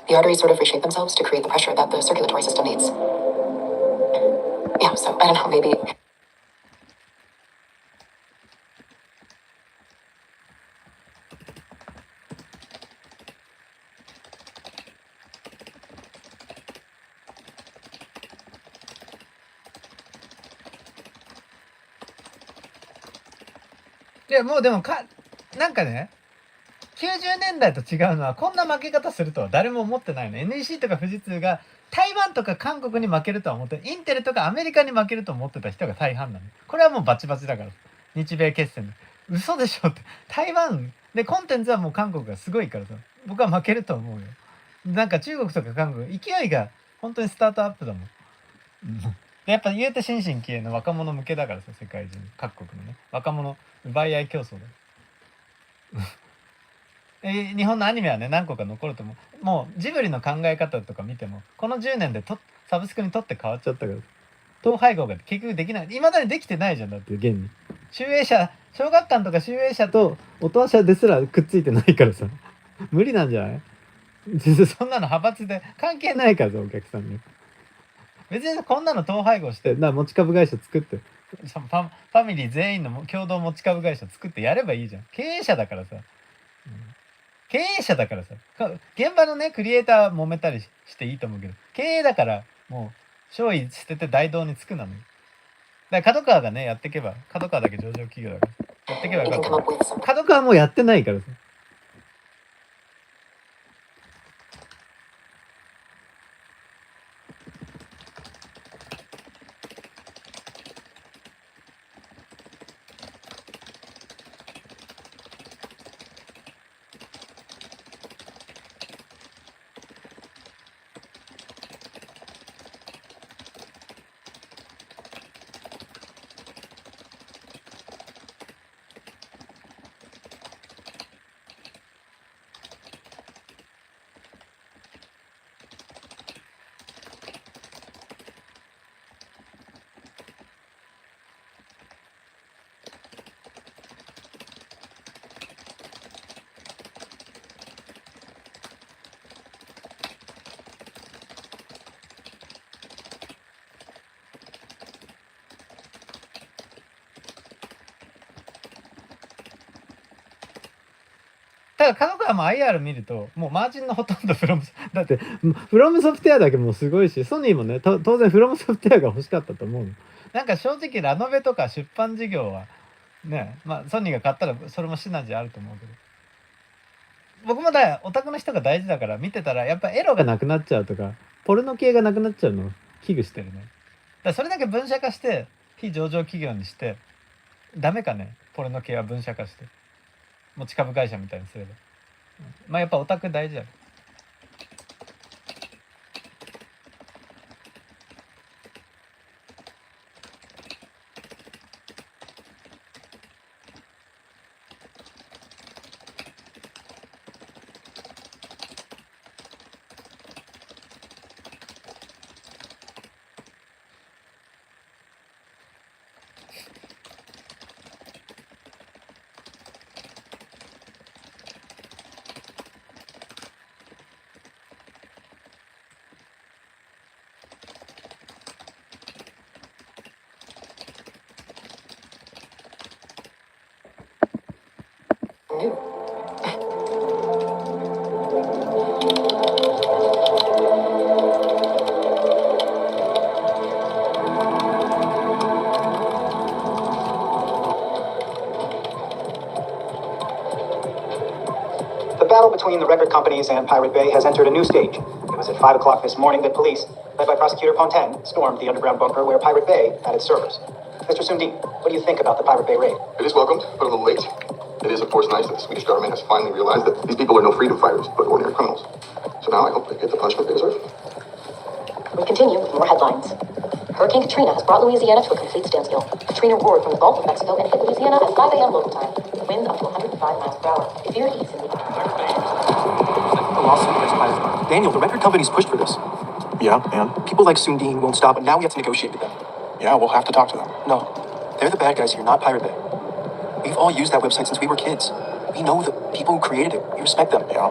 The arteries sort of reshape themselves to create the pressure that the circulatory system needs. Yeah, so I don't know, maybe...いやもうでもなんかね、90年代と違うのはこんな負け方するとは誰も思ってないの。 NEC とか富士通が台湾とか韓国に負けるとは思って、インテルとかアメリカに負けると思ってた人が大半なの。これはもうバチバチだから。日米決戦で嘘でしょって。台湾でコンテンツはもう韓国がすごいからさ、僕は負けると思うよ。なんか中国とか韓国勢いが本当にスタートアップだもん。でやっぱ言うて新進気鋭の若者向けだからさ、世界中各国のね若者奪い合い競争だ。日本のアニメはね何個か残ると思う。もうジブリの考え方とか見てもこの10年でサブスクにとって変わっちゃったから、統廃合が結局できない、いまだにできてないじゃん。だって現に集英社、小学館とか集英社と音社ですらくっついてないからさ無理なんじゃない？そんなの派閥で関係ないからさ、お客さんに別にこんなの統廃合して持ち株会社作って、ファミリー全員の共同持ち株会社作ってやればいいじゃん。経営者だからさ、経営者だからさ、現場のねクリエイターは揉めたりしていいと思うけど、経営だからもう商位捨てて大道につくなのよ。だから角川がねやってけば、角川だけ上場企業だからやってけばよかった。角川もうやってないからさ。ただ角川も IR 見るともうマージンのほとんどフロムだってフロムソフトウェアだけもうすごいし、ソニーもね当然フロムソフトウェアが欲しかったと思うの。なんか正直ラノベとか出版事業はね、ソニーが買ったらそれもシナジーあると思うけど、僕もオタクの人が大事だから見てたらやっぱエロがなくなっちゃうとかポルノ系がなくなっちゃうのを危惧してるね。だからそれだけ分社化して非上場企業にしてダメかね、ポルノ系は分社化して持ち株会社みたいにすれば。やっぱオタク大事やろ。The battle between the record companies and Pirate Bay has entered a new stage. It was at 5 o'clock this morning that police, led by Prosecutor Pontaine, stormed the underground bunker where Pirate Bay had its servers. Mr. Sundin, what do you think about the Pirate Bay raid? It is welcomed, but a little late. It is, of course, nice that the Swedish government has finally realized that these people are no freedom fighters, but ordinary criminals. So now I hope they get the punishment they deserve. We continue with more headlines. Hurricane Katrina has brought Louisiana to a complete standstill. Katrina roared from the Gulf of Mexico and hit Louisiana at 5 a.m. local time. Winds up to 105 miles per hour. Severe heat in the The lawsuit against Pirate. Daniel, the record companies pushed for this. Yeah, and? People like Sundin won't stop, and now we have to negotiate with them. Yeah, we'll have to talk to them. No, they're the bad guys here, not Pirate Bay. We've all used that website since we were kids. We know the people who created it. We respect them. Yeah.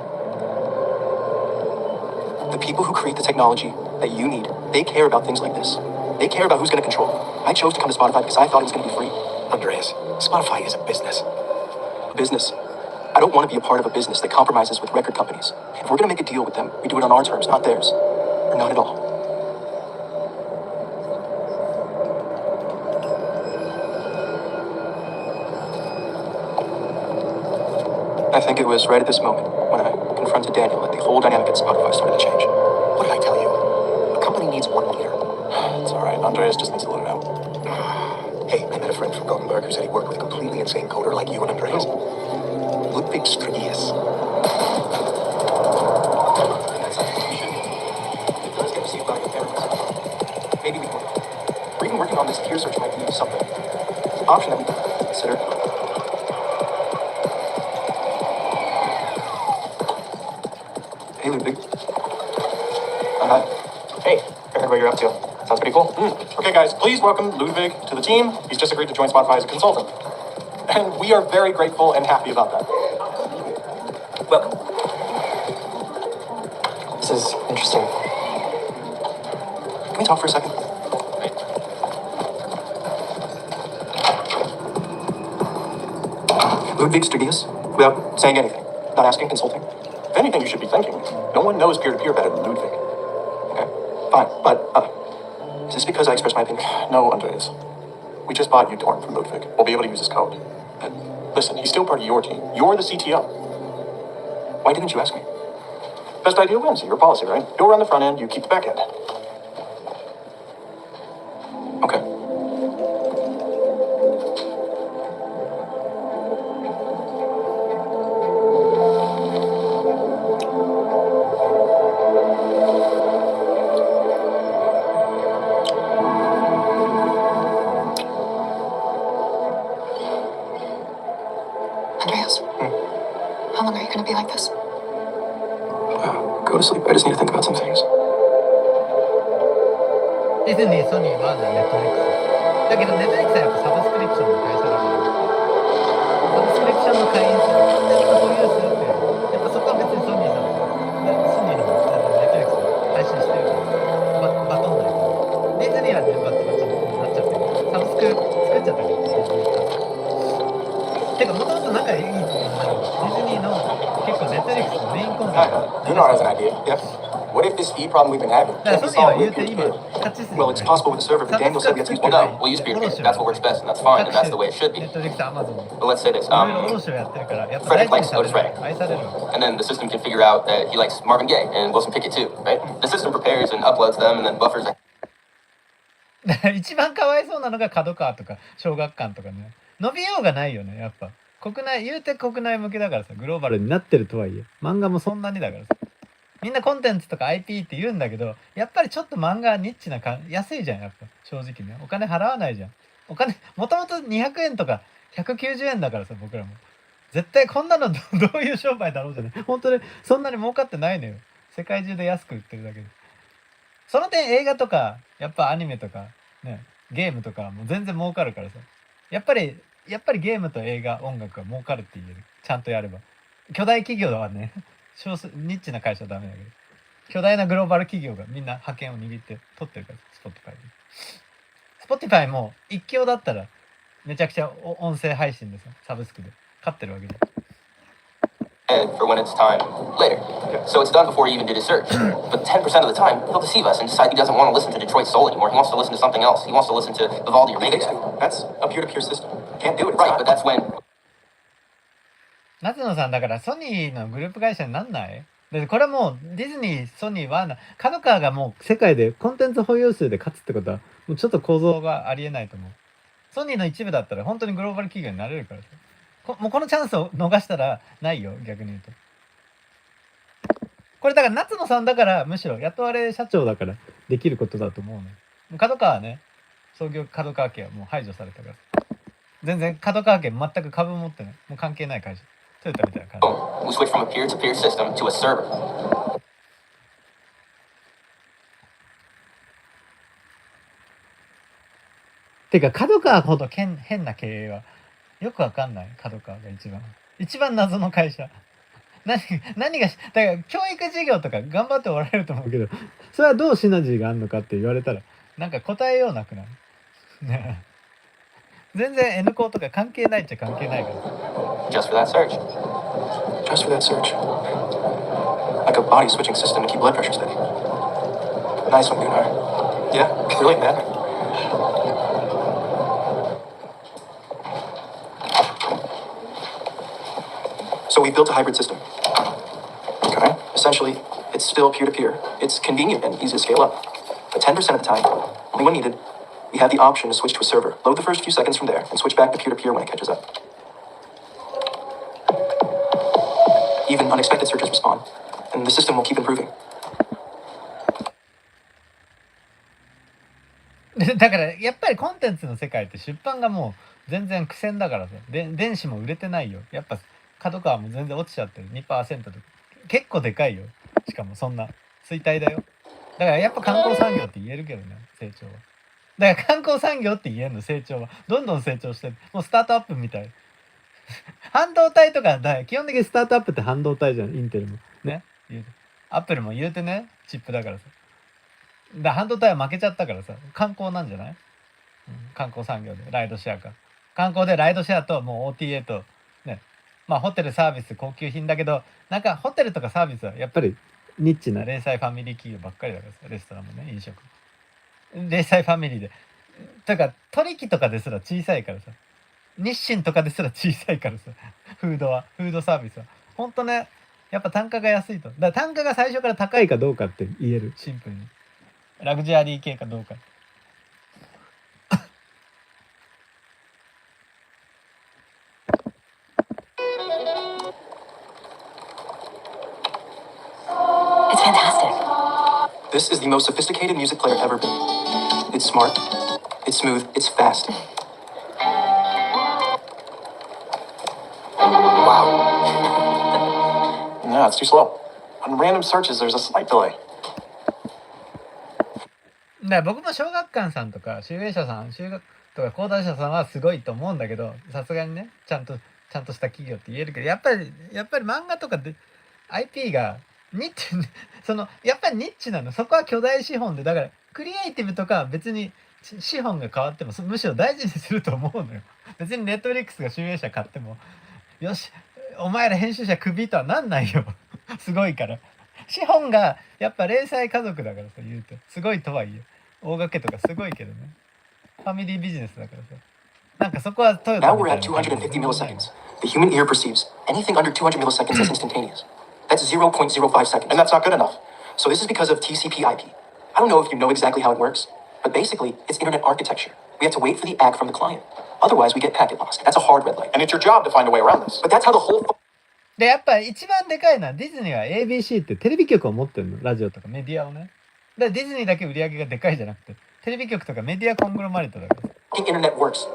The people who create the technology that you need, they care about things like this. They care about who's going to control it. I chose to come to Spotify because I thought it was going to be free. Andreas, Spotify is a business. A business? I don't want to be a part of a business that compromises with record companies. If we're going to make a deal with them, we do it on our terms, not theirs. Or not at all. I think it was right at this moment when I confronted Daniel that the whole dynamic at Spotify started to change. What did I tell you? A company needs one leader. It's all right. Andreas just needs to let it out. Hey, I met a friend from Gothenburg who said he worked with a completely insane coder like you and Andreas. Ludwig Strigius. It does get received by your parents. Maybe we can. Or even working on this peer search might be something. It's an option that we can consider. Hey, Ludwig. Hi. Hey, I heard what you're up to. Sounds pretty cool. Okay, guys, please welcome Ludwig to the team. He's just agreed to join Spotify as a consultant. And we are very grateful and happy about that. Welcome. This is interesting. Can we talk for a second? Ludwig Strigius, without saying anything, not asking, consulting. If anything, you should be thinking. No one knows peer-to-peer better than Ludwig. Okay, fine, but is this because I expressed my opinion? No, Andreas. We just bought uTorrent from Ludwig. We'll be able to use his code. And listen, he's still part of your team. You're the CTO. Why didn't you ask me? Best idea wins. Your policy, right? You'll run the front end, you keep the back end. Okay. Andreas, how long are you going to be like this? Go to sleep. I just need to think about some things. ディズニー、ソニー、ワーナー、ネットフリックス。だけど、ネットフリックスはやっぱサブスクリプションの会社だから、サブスクリプションの会員数をコンテンツを保有するっていう、やっぱそこは別にソニーさんとか、ソニーのネットフリックスで配信してるから、バトンないから。ディズニーはね、バトンがちょっとなっちゃってる。サブスク作っちゃったから。てか、もともと仲いいっていうのは、ディズニーの結構ネットフリックスのメインコンテンツ。Leonardo has an idea. Yep. What if this speed problem we've been having can't be solved with peer-to-peer? Well, it's possible with the server, but Daniel said we have to use Well, no, we'll use peer-to-peer. That's what works best, and that's fine, and that's the way it should be. ネットフリックス、アマゾン。 But let's say this. いろいろ欧州やってるから、やっぱ Frederick 大事 likes に Otis Redding. 愛される。 And then the system can figure out that he likes Marvin Gaye and Wilson Pickett too, right? The system prepares and uploads them and then buffers. 一番かわいそうなのが角川とか小学館とかね。伸びようがないよね、やっぱ。国内、言うて国内向けだからさ、グローバルになってるとはいえ、漫画もそんなにだからさ。みんなコンテンツとか IP って言うんだけど、やっぱりちょっと漫画はニッチな安いじゃん、やっぱ。正直ね。お金払わないじゃん。お金、もともと200円とか190円だからさ、僕らも。絶対こんなのどういう商売だろうじゃない。本当にそんなに儲かってないのよ。世界中で安く売ってるだけで。その点映画とか、やっぱアニメとか、ね、ゲームとかもう全然儲かるからさ。やっぱりゲームと映画、音楽は儲かるって言える。ちゃんとやれば。巨大企業はね、ニッチな会社はダメだけど。巨大なグローバル企業がみんな覇権を握って取ってるから、Spotify も一強だったらめちゃくちゃ音声配信でさ、サブスクで勝ってるわけじゃん。And for when it's time later. So it's done before he even did his search. But 10% of the time, he'll deceive us and decide he doesn't want to listen to Detroit Soul anymore. He wants to listen to something else. He wants to listen to Vivaldi or Megadeth. That's a peer-to-peer system. Can't do it. Right, but that's when. 夏野さんだからソニーのグループ会社になんない？でこれはもうディズニー、ソニー、ワーナー、角川がもう世界でコンテンツ保有数で勝つってことはもうちょっと構造がありえないと思う。ソニーの一部だったら本当にグローバル企業になれるからさ。もうこのチャンスを逃したらないよ、逆に言うと。これだから夏野さんだからむしろ雇われ社長だからできることだと思うね。角川はね、創業角川家はもう排除されたから。全然角川家全く株持ってない。もう関係ない会社。トヨタみたいな感じ。We switch from a peer-to-peer system to a server. てか角川ほど変な経営はよくわかんない。角川が一番謎の会社。何がだから教育事業とか頑張っておられると思うけど、それはどうシナジーがあるのかって言われたらなんか答えようなくなる。ね。全然 N 校とか関係ないっちゃ関係ないから。Just for that search. Just for that search. Like a body switching system to keep blood pressure steady. Nice one, Gunnar. Yeah, brilliant, man. So we built a hybrid system. Okay. Essentially, it's still peer-to-peer. It's convenient and easy to scale up. But 10% of the time, only when needed, we we have the option to switch to a server. Load the first few seconds from there and switch back to peer-to-peer when it catches up. Even unexpected searches respond, and the system will keep improving. だからやっぱりコンテンツの世界って出版がもう全然苦戦だからさ。で電子も売れてないよ。やっぱ角川も全然落ちちゃってる 2% とか結構でかいよ。しかもそんな衰退だよ。だからやっぱ観光産業って言えるけどね、成長は。だから観光産業って言えんの、成長は。どんどん成長してる。もうスタートアップみたい。半導体とかだ、基本的にスタートアップって半導体じゃん、インテルもね。アップルも言うてね、チップだからさ。だ半導体は負けちゃったからさ、観光なんじゃない、観光産業でライドシェアか。観光でライドシェアともう OTA とね、まあホテルサービス高級品だけど、なんかホテルとかサービスはやっぱりニッチな零細ファミリー企業ばっかりだからさ、レストランもね、飲食。零細ファミリーで。だから取引とかですら小さいからさ、日清とかですら小さいからさ、フードサービスは。ほんとね、やっぱ単価が安いと。だから単価が最初から高いかどうかって言える、シンプルに。ラグジュアリー系かどうか。It's fantastic. This is the most sophisticated music player ever been. It's smart, it's smooth, it's fast. Wow. No, it's too slow. On random searches, there's a slight delay. だから僕も小学館さんとか集英社さん、修学とか講談社さんはすごいと思うんだけど、さすがにね、ちゃんとした企業って言えるけど、やっぱり漫画とかで IP がニッチやっぱりニッチなの。そこは巨大資本で、だからクリエイティブとか別に資本が変わってもむしろ大事にすると思うのよ。別にネットフリックスが集英社買ってもよしお前ら編集者クビとはなんないよ。すごいから。資本がやっぱ零細家族だからさ、言うとすごいとはいえ大掛けとかすごいけどね、ファミリービジネスだからさ、なんかそこはトヨタ Now み we're たい at な感じ 250 milliseconds. The human ear perceives anything under 200 milliseconds as instantaneous. That's 0.05 seconds. And that's not good enough. So this is because of TCP/IP. I don't know if you know exactly how it works, but basically it's internet architecture. We have to wait for the ACK from the client. Otherwise, we get packet lost. That's a hard red light. And it's your job to find a way around this. But that's how the whole でやっぱ一番でかいのはディズニーは ABC ってテレビ局を持ってるの、ラジオとかメディアをね。だからディズニーだけ売り上げがでかいじゃなくて、テレビ局とかメディアコングロマリットだから。internet works.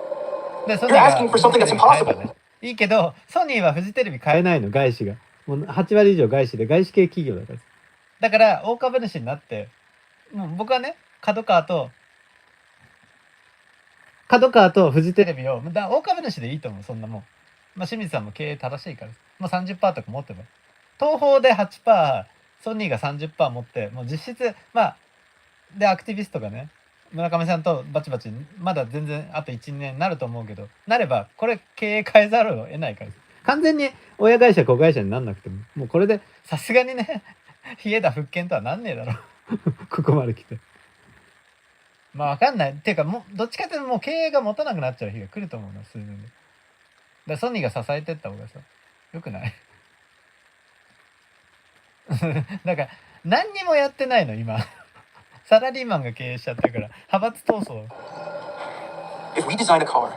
でソニ You're ーが asking for something that's フジテレビ買えば impossible. ねいいけど、ソニーはフジテレビ買えないの、外資が。もう8割以上外資で、外資系企業だから。だから大株主になって、もう僕はね、角川とフジテレビを大株主でいいと思う、そんなもん。まあ清水さんも経営正しいから、もう 30% とか持ってば。東宝で 8%、ソニーが 30% 持って、もう実質、まあ、で、アクティビストがね、村上さんとバチバチ、まだ全然あと1、2年になると思うけど、なれば、これ経営変えざるを得ないから。完全に親会社、子会社になんなくても、もうこれでさすがにね、冷えた復権とはなんねえだろ。ここまで来て。まあわかんない。っていうか、もう、どっちかっていうともう経営が持たなくなっちゃう日が来ると思うな、数年で。だからソニーが支えてった方がさ、よくない？だから、何にもやってないの、今。サラリーマンが経営しちゃってるから、派閥闘争。If we design a car,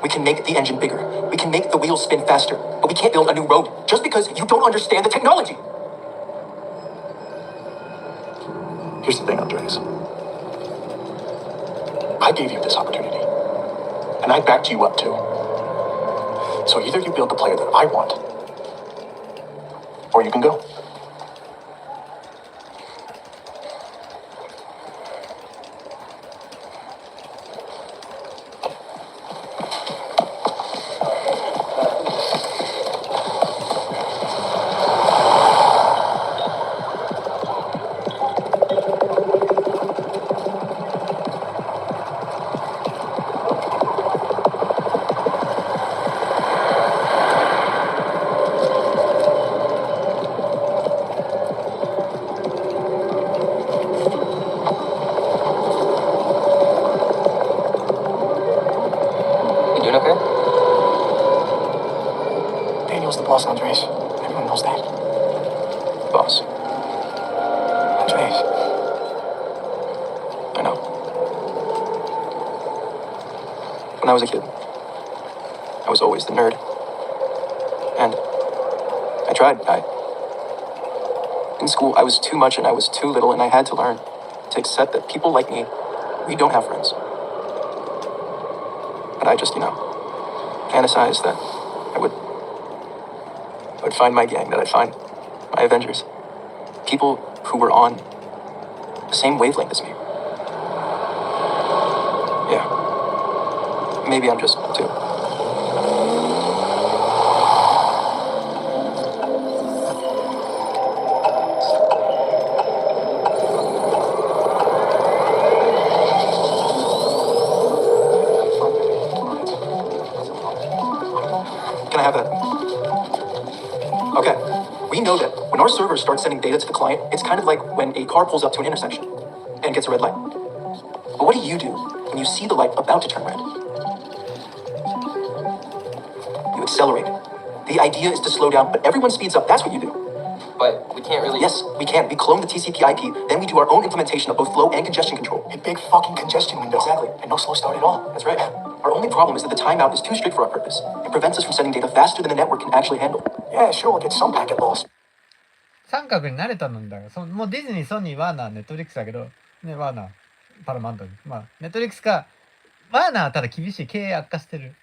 we can make the engine bigger. We can make the wheels spin faster. But we can't build a new road just because you don't understand the technology. Here's the thing, Andres. I gave you this opportunity. And I backed you up too. So either you build the player that I want, or you can go. Boss, Andres. Everyone knows that. Boss. Andres. I know. When I was a kid, I was always the nerd. And I tried. In school, I was too much and I was too little, and I had to learn to accept that people like me, we don't have friends. But I just, fantasized that I would find my gang, that I'd find my Avengers. People who were on the same wavelength as me. Yeah. Maybe I'm just too. Can I have that? Okay. We know that when our servers start sending data to the client, it's kind of like when a car pulls up to an intersection and gets a red light. But what do you do when you see the light about to turn red? You accelerate. The idea is to slow down, but everyone speeds up. That's what you do. But we can't really... Yes, we can. We clone the TCP IP, then we do our own implementation of both flow and congestion control. A big fucking congestion window. Exactly. And no slow start at all. That's right. Our only problem is that the timeout is too strict for our purpose. It prevents us from sending data faster than the network can actually handle. Yeah, sure, we'll get some packet loss. 三角に慣れたんだからもうディズニー、ソニー、ワーナー、ネットフリックスだけど、ね、ワーナー、パラマント、まあ、ネットフリックスか、ワーナーはただ厳しい、経営悪化してる。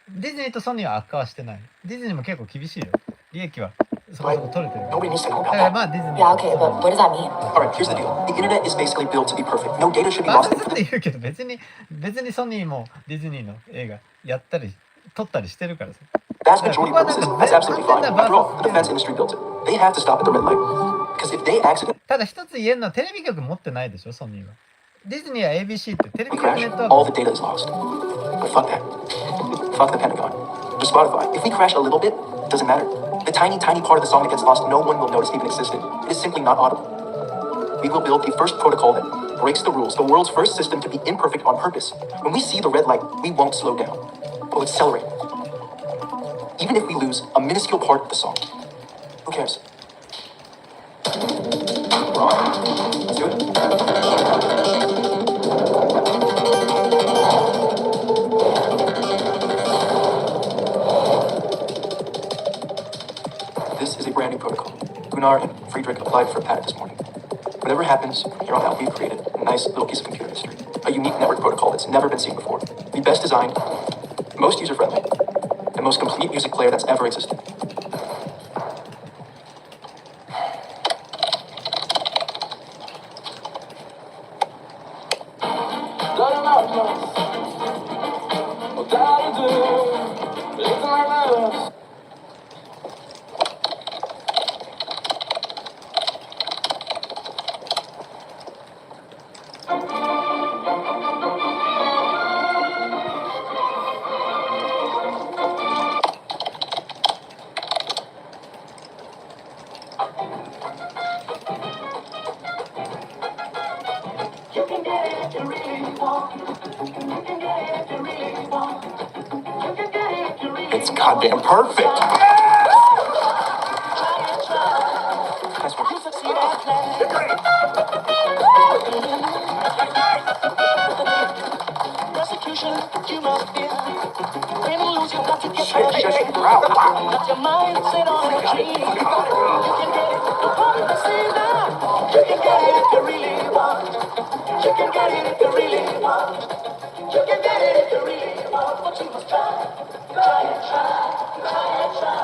ディズニーとソニーは悪化はしてない。ディズニーも結構厳しいよ。利益はそこそこ取れてる。Nobody needs to know だ about から that. まあディズニー。Yeah, okay, but what does that mean? Alright, here's the deal. The internet is basically built to be perfect. No data should be バ lost. カって言うけど別にソニーもディズニーの映画やったり撮ったりしてるからさ。 Vast majority of purposes, that's absolutely fine. After all, the defense industry built it. They have to stop at the red light. Because if they accidentally ただ一つ言えるのはテレビ局持ってないでしょ、ソニーは。ディズニーは ABC ってテレビ局 crash, ネットワ all ー the data is lost. But fuck that. Fuck the Pentagon. Just Spotify. If we crash a little bit, it doesn't matter. The tiny part of the song that gets lost, no one will notice even existed. It is simply not audible. We will build the first protocol that breaks the rules, the world's first system to be imperfect on purpose. When we see the red light, we won't slow down. We'll accelerate. Even if we lose a minuscule part of the song. Who cares? We're on. Let's do it. This is a brand new protocol. Gunnar and Friedrich applied for a patent this morning. Whatever happens, from here on out, we've created a nice little piece of computer history. A unique network protocol that's never been seen before. The best designed, most user-friendly, and most complete music player that's ever existed. It's goddamn perfect. Nice work. You must be. When you lose, you got to get Shit, shit, shit. Wow, wow. Let your mind sit on a tree. You can get it. The problem is now. You can get it if you really want. You can get it if you really want. You can get it if you really want. But you must try. Try and try. Try and try.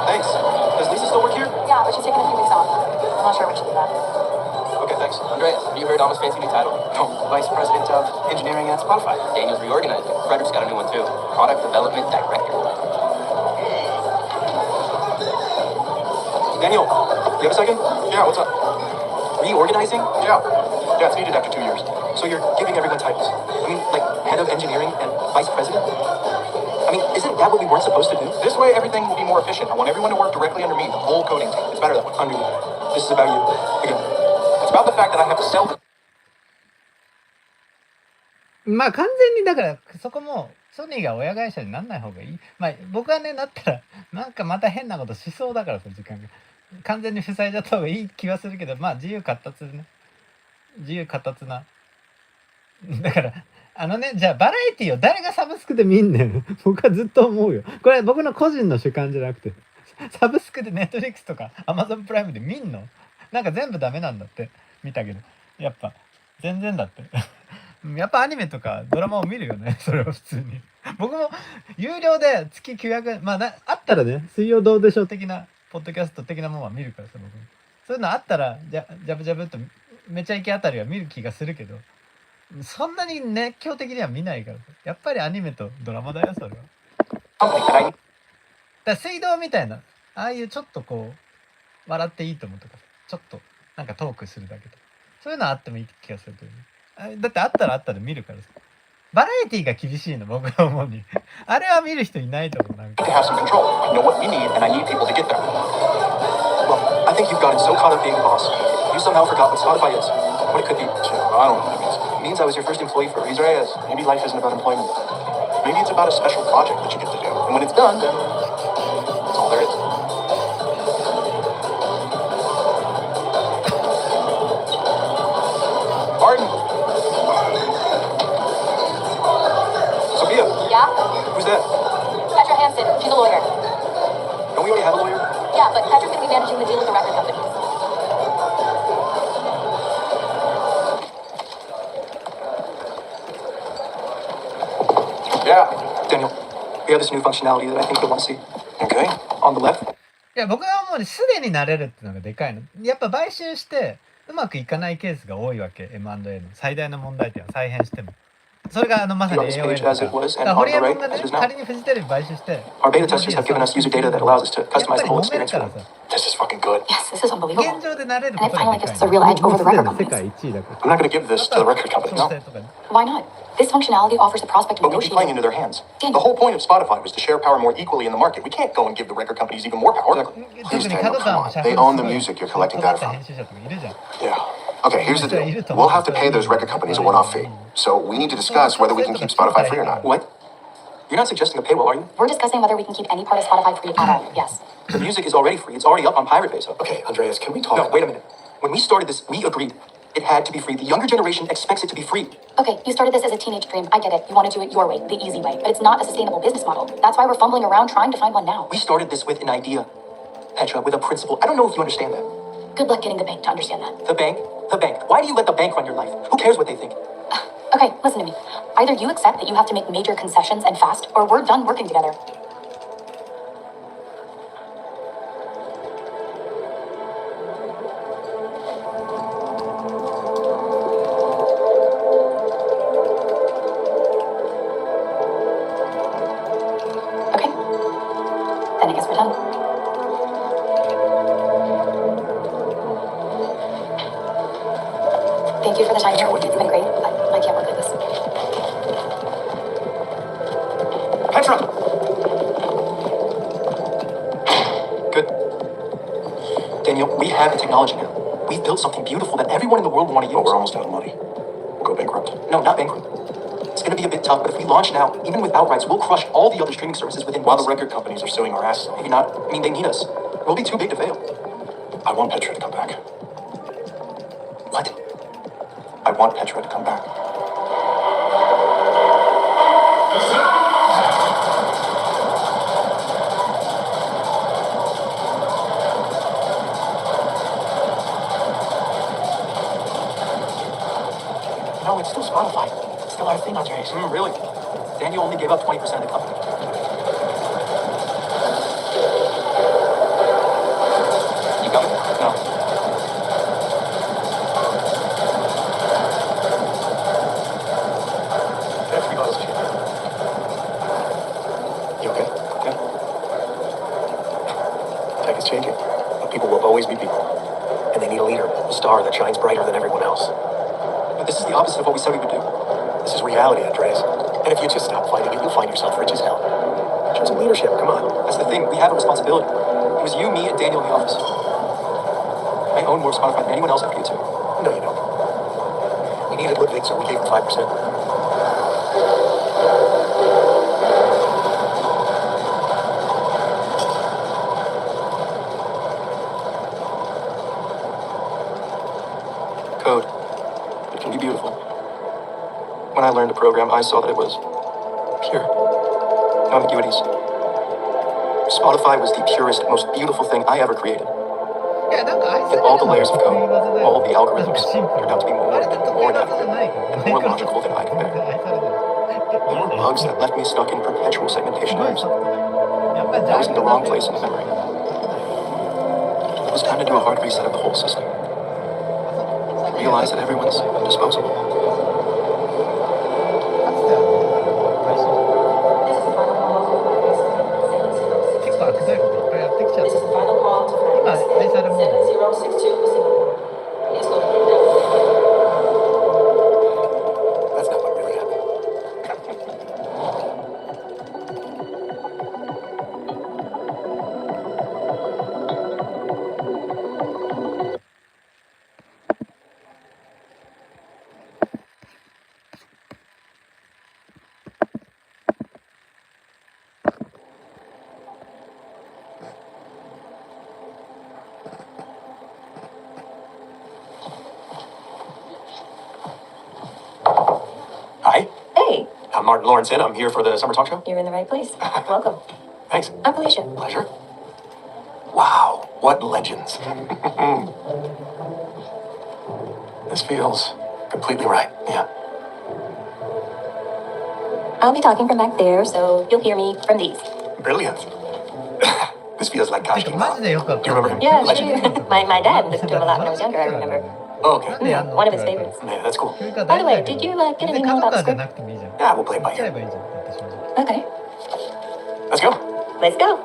Thanks. Does Lisa still work here? Yeah, but she's taking a few weeks off. I'm not sure when she'll be back. Okay, thanks. Andreas, have you heard Alma's fancy new title? Oh, Vice President of Engineering at Spotify. Daniel's reorganizing. Frederick's got a new one too. Product Development Director. Daniel, you have a second? Yeah, what's up? Reorganizing? Yeah, it's needed after 2 years. So you're giving everyone titles. I mean, like head of engineering and vice president? I mean, isn't that what we weren't supposed to do? This way, everything will be more efficient. I want everyone to work directly under me, the whole coding team. It's better that way. Under you. This is about you. Again. It's about the fact that I have to sell. まあ完全にだからそこもソニーが親会社にならない方がいい。まあ僕はねなったらなんかまた変なことしそうだからさ、時間が完全に塞いじゃった方がいい気はするけど、まあ自由闊達ね、自由闊達な。だからじゃあバラエティを誰がサブスクで見んねん僕はずっと思うよ。これ僕の個人の主観じゃなくて、サブスクでネットフリックスとかアマゾンプライムで見んの？なんか全部ダメなんだって見たけど、やっぱ全然だってやっぱアニメとかドラマを見るよねそれは普通に。僕も有料で月900円、まああったらね、水曜どうでしょう的なポッドキャスト的なものは見るからさ、僕もそういうのあったらジャブジャブっとめちゃイケあたりは見る気がするけど、そんなに熱狂的には見ないから、やっぱりアニメとドラマだよそれは。だから水道みたいなああいうちょっとこう笑っていいと思うとか、ちょっとなんかトークするだけとか、そういうのあってもいい気がするけどね。だってあったらあったで見るからさ。バラエティが厳しいの僕が思うにあれは見る人いないと思う。なんか To have some control. I know what we need, and I need people to get there. Well, I think you've gotten so caught up being the boss, you somehow forgot what Spotify is. What it could be. I don't know what that means. It means I was your first employee for a reason. Andreas, maybe life isn't about employment. Maybe it's about a special project that you get to do. And when it's done, then that's all there is. Arden! Sophia! Yeah? Who's that? Petra Hansen. She's a lawyer. Don't we already have a lawyer? Yeah, but Petra's gonna be managing the deal with the record companies. Yeah. Daniel, we have this new functionality that I think you'll want to see. Okay. On the left, いや僕はもうすでになれるっていうのがでかいの。やっぱ買収してうまくいかないケースが多いわけ。 M&A の最大の問題点は再編しても、それがまさに throughout this AOL page と as it か was, だ and からホ on リ the エモン right がね as it is now. 仮にフジテレビ買収して Our beta testers have given us user data that allows us to やっぱ customize り the whole 揉める experience か for ら them. さ。 This is fucking good. Yes, this is unbelievable. 現状でなれる And こ it とが finally でか gives い us a real edge もう over the すで record に世 companies. 界1位だから I'm not going to give this to the record companies. 調整とかね Why not? This functionality offers the prospect of But we'd be playing negotiating. into their hands. The whole point of Spotify was to share power more equally in the market. We can't go and give the record companies even more power. 特 Here's に Daniel, 角 come 川も on. 社 They 風 own す the ごい music you're 尖 collecting っ data た from. 編集者とかいるじゃん。 Yeah. Okay, here's the deal. We'll have to pay those record companies a one-off fee. So we need to discuss whether we can keep Spotify free or not. What? You're not suggesting a paywall, are you? We're discussing whether we can keep any part of Spotify free at all. Yes. The music is already free. It's already up on Pirate Bay, so. Okay, Andreas, can we talk? No, wait a minute. When we started this, we agreed it had to be free. The younger generation expects it to be free. Okay, you started this as a teenage dream. I get it. You want to do it your way, the easy way. But it's not a sustainable business model. That's why we're fumbling around trying to find one now. We started this with an idea, Petra, with a principle. I don't know if you understand that. Good luck getting the bank to understand that. The bank? The bank. Why do you let the bank run your life? Who cares what they think? Okay, listen to me. Either you accept that you have to make major concessions and fast, or we're done working together. Okay. Then I guess we're done. Thank you for the time here. It's been great. I can't work like this. Petra! Good. Daniel, we have the technology now. We've built something beautiful that everyone in the world will want to use. But we're almost out of money. We'll go bankrupt. No, not bankrupt. It's going to be a bit tough, but if we launch now, even without rights, we'll crush all the other streaming services within While months. the record companies are suing our asses off. Maybe not. I mean, they need us. We'll be too big to fail. I want Petra to come back. What? I want Petra to come back. No, it's still Spotify. It's still our thing, Andres. Really? Daniel only gave up 20% of the company. You got it? No. Can I have 3 bottles of champagne? You okay? Yeah. Tech is changing, but people will always be people. And they need a leader, a star that shines brighter than everyone else. But this is the opposite of what we said we would do. This is reality, Andreas. And if you just stop fighting it, you'll find yourself rich as hell. Show some leadership, come on. That's the thing. We have a responsibility. It was you, me, and Daniel in the office. I own more Spotify than anyone else after you two. No, you don't. We needed Ludwig, so we gave him 5%. I learned the program, I saw that it was pure. No ambiguities. Spotify was the purest, most beautiful thing I ever created. いやなんか愛され And る all の the は layers of 得意 code, 技だよ all the なんか algorithms シンプル turned out to be あ more れって and 得意 more 技じゃ natural ないから and more logical than I could 愛 bear. されてる There were bugs that left me stuck in perpetual す segmentation ごい errors. ソフトだよやっぱり I was in the だいぶ wrong place in the memory. It was time to do a hard reset of the whole system. Realize that everyone's disposable. かつては配信結構悪態こといっぱいやってきちゃった今愛されるもの That's not what really happened. Hi, Hey, I'm Martin Lawrenson. I'm here for the summer talk show. you're in the right place. Welcome. Thanks. I'm Felicia. Pleasure. Wow, what legends. This feels completely right. Yeah. I'll be talking from back there, so you'll hear me from these. Brilliant. This feels like て Gosh か King マ Kong. ジでよくわ Do か you ん remember ない him? Yeah, Legend. my dad listened to him a lot when I was younger, I remember. Oh, okay. One of his favorites. Yeah, that's cool. By the way, did you get an で email 角 about 川 the じゃ script? なくてもいいじゃん Yeah, we'll play it by ちゃえ ear. ばいいじゃんだって正直 Okay, Let's go. let's go.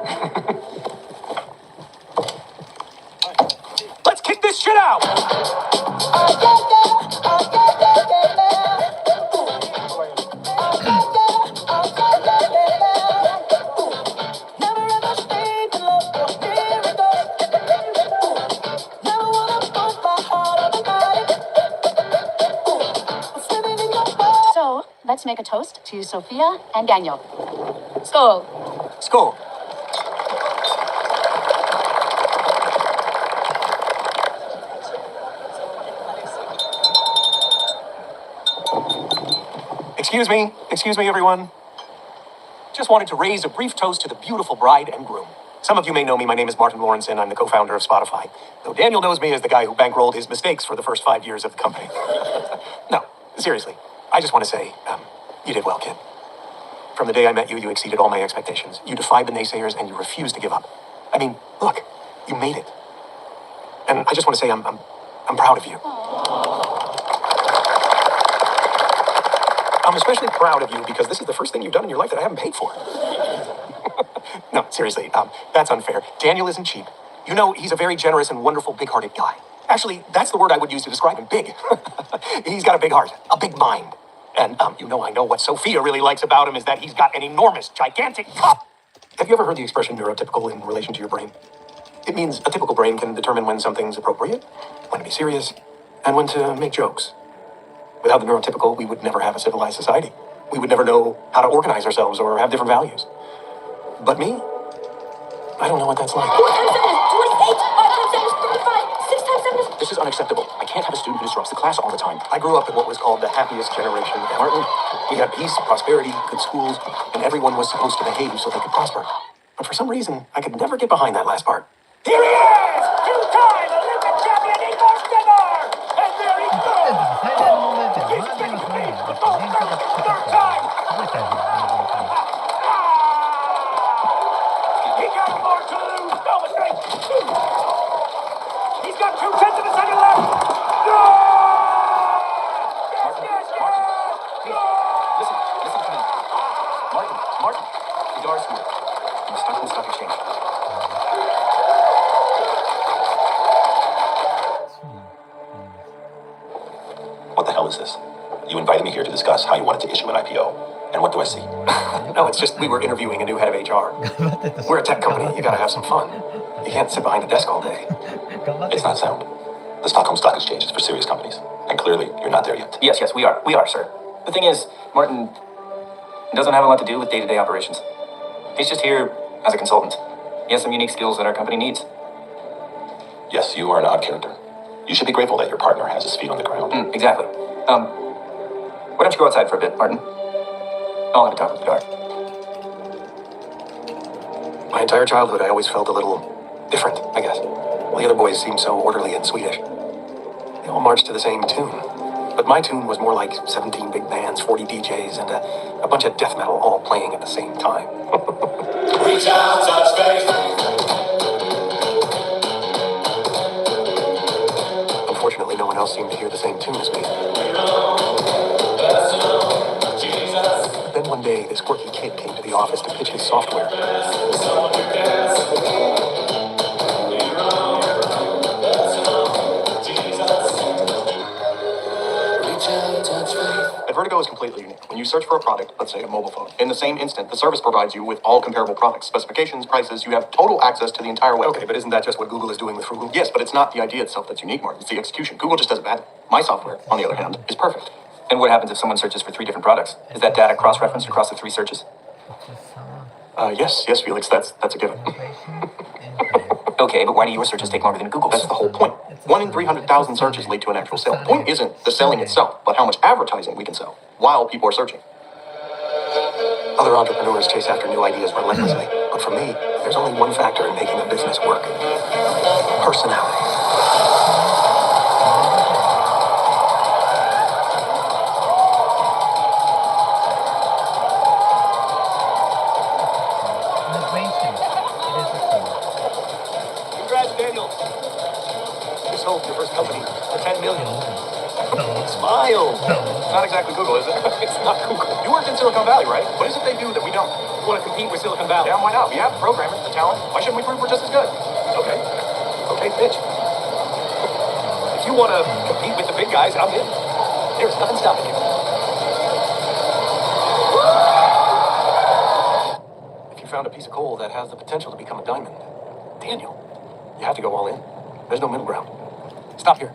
Let's kick this shit out. So, let's make a toast to Sophia and Daniel. Skål. Skull. Excuse me, everyone. Just wanted to raise a brief toast to the beautiful bride and groom. Some of you may know me. My name is Martin Lawrenson. I'm the co-founder of Spotify. Though Daniel knows me as the guy who bankrolled his mistakes for the first 5 years of the company. No, seriously. I just want to say, you did well, kid. From the day I met you, you exceeded all my expectations. You defied the naysayers and you refused to give up. I mean, look, you made it. And I just want to say I'm proud of you. I'm especially proud of you because this is the first thing you've done in your life that I haven't paid for. No, seriously, that's unfair. Daniel isn't cheap. You know, he's a very generous and wonderful, big-hearted guy. Actually, that's the word I would use to describe him, big. He's got a big heart, a big mind. And, I know what Sophia really likes about him is that he's got an enormous, gigantic cup. Have you ever heard the expression neurotypical in relation to your brain? It means a typical brain can determine when something's appropriate, when to be serious, and when to make jokes. Without the neurotypical, we would never have a civilized society. We would never know how to organize ourselves or have different values. But me? I don't know what that's like. 4 times 7 is 28. 5 times 7 is 35. 6 times 7 is... This is unacceptable. I can't have a student who disrupts the class all the time. I grew up in what was called the happiest generation. Martin, we had peace, prosperity, good schools, and everyone was supposed to behave so they could prosper. But for some reason, I could never get behind that last part. Here he is! Two-time Olympic champion Igor Stegar! And there he goes! 最大の問題点は周りがないんだって喧嘩がつかかったらすごい大変 He got more to lose. No mistake. He's got 2/10 of a second left. No! Yes, yes, yes! Listen to me. Martin, the R's here. I'm stuck in the stock exchange. What the hell is this? You invited me here to discuss how you wanted to issue an IPO. And what do I see? No, it's just we were interviewing a new head of HR. We're a tech company. You gotta have some fun. You can't sit behind a desk all day. It's not sound. The Stockholm Stock Exchange is for serious companies. And clearly, you're not there yet. Yes, we are. We are, sir. The thing is, Martin doesn't have a lot to do with day-to-day operations. He's just here as a consultant. He has some unique skills that our company needs. Yes, you are an odd character. You should be grateful that your partner has his feet on the ground. Exactly. Why don't you go outside for a bit, Martin? I'll have a talk with the dog. My entire childhood, I always felt a little different, I guess. Well, the other boys seemed so orderly and Swedish. They all marched to the same tune. But my tune was more like 17 big bands, 40 DJs, and a bunch of death metal all playing at the same time. Reach out, touch faith. Unfortunately, no one else seemed to hear the same tune as me. Then one day, this quirky kid came to the office to pitch his software. At Vertigo is completely unique. When you search for a product, let's say a mobile phone, in the same instant, the service provides you with all comparable products, specifications, prices. You have total access to the entire web. Okay, but isn't that just what Google is doing with Frugal? Yes, but it's not the idea itself that's unique, Mark. It's the execution. Google just does it bad. My software, on the other hand, is perfect. And what happens if someone searches for 3 different products? Is that data cross-referenced across the 3 searches? Yes, Felix, that's a given. Okay, but why do your searches take longer than Google's? That's the whole point. 1 in 300,000 searches lead to an actual sale. The point isn't the selling itself, but how much advertising we can sell while people are searching. Other entrepreneurs chase after new ideas relentlessly. But for me, there's only one factor in making a business work. Personality. Congrats, Daniel. You sold your first company for 10 million. Smile. Not exactly Google, is it? It's not Google. You worked in Silicon Valley, right? What is it they do that we don't? You want to compete with Silicon Valley? Yeah, why not? We have the programmers, the talent. Why shouldn't we prove we're just as good? Okay. Okay, pitch. If you want to compete with the big guys, I'm in. There's nothing stopping you. If you found a piece of coal that has the potential to become a diamond, Daniel, you have to go all in. There's no middle ground. Stop here.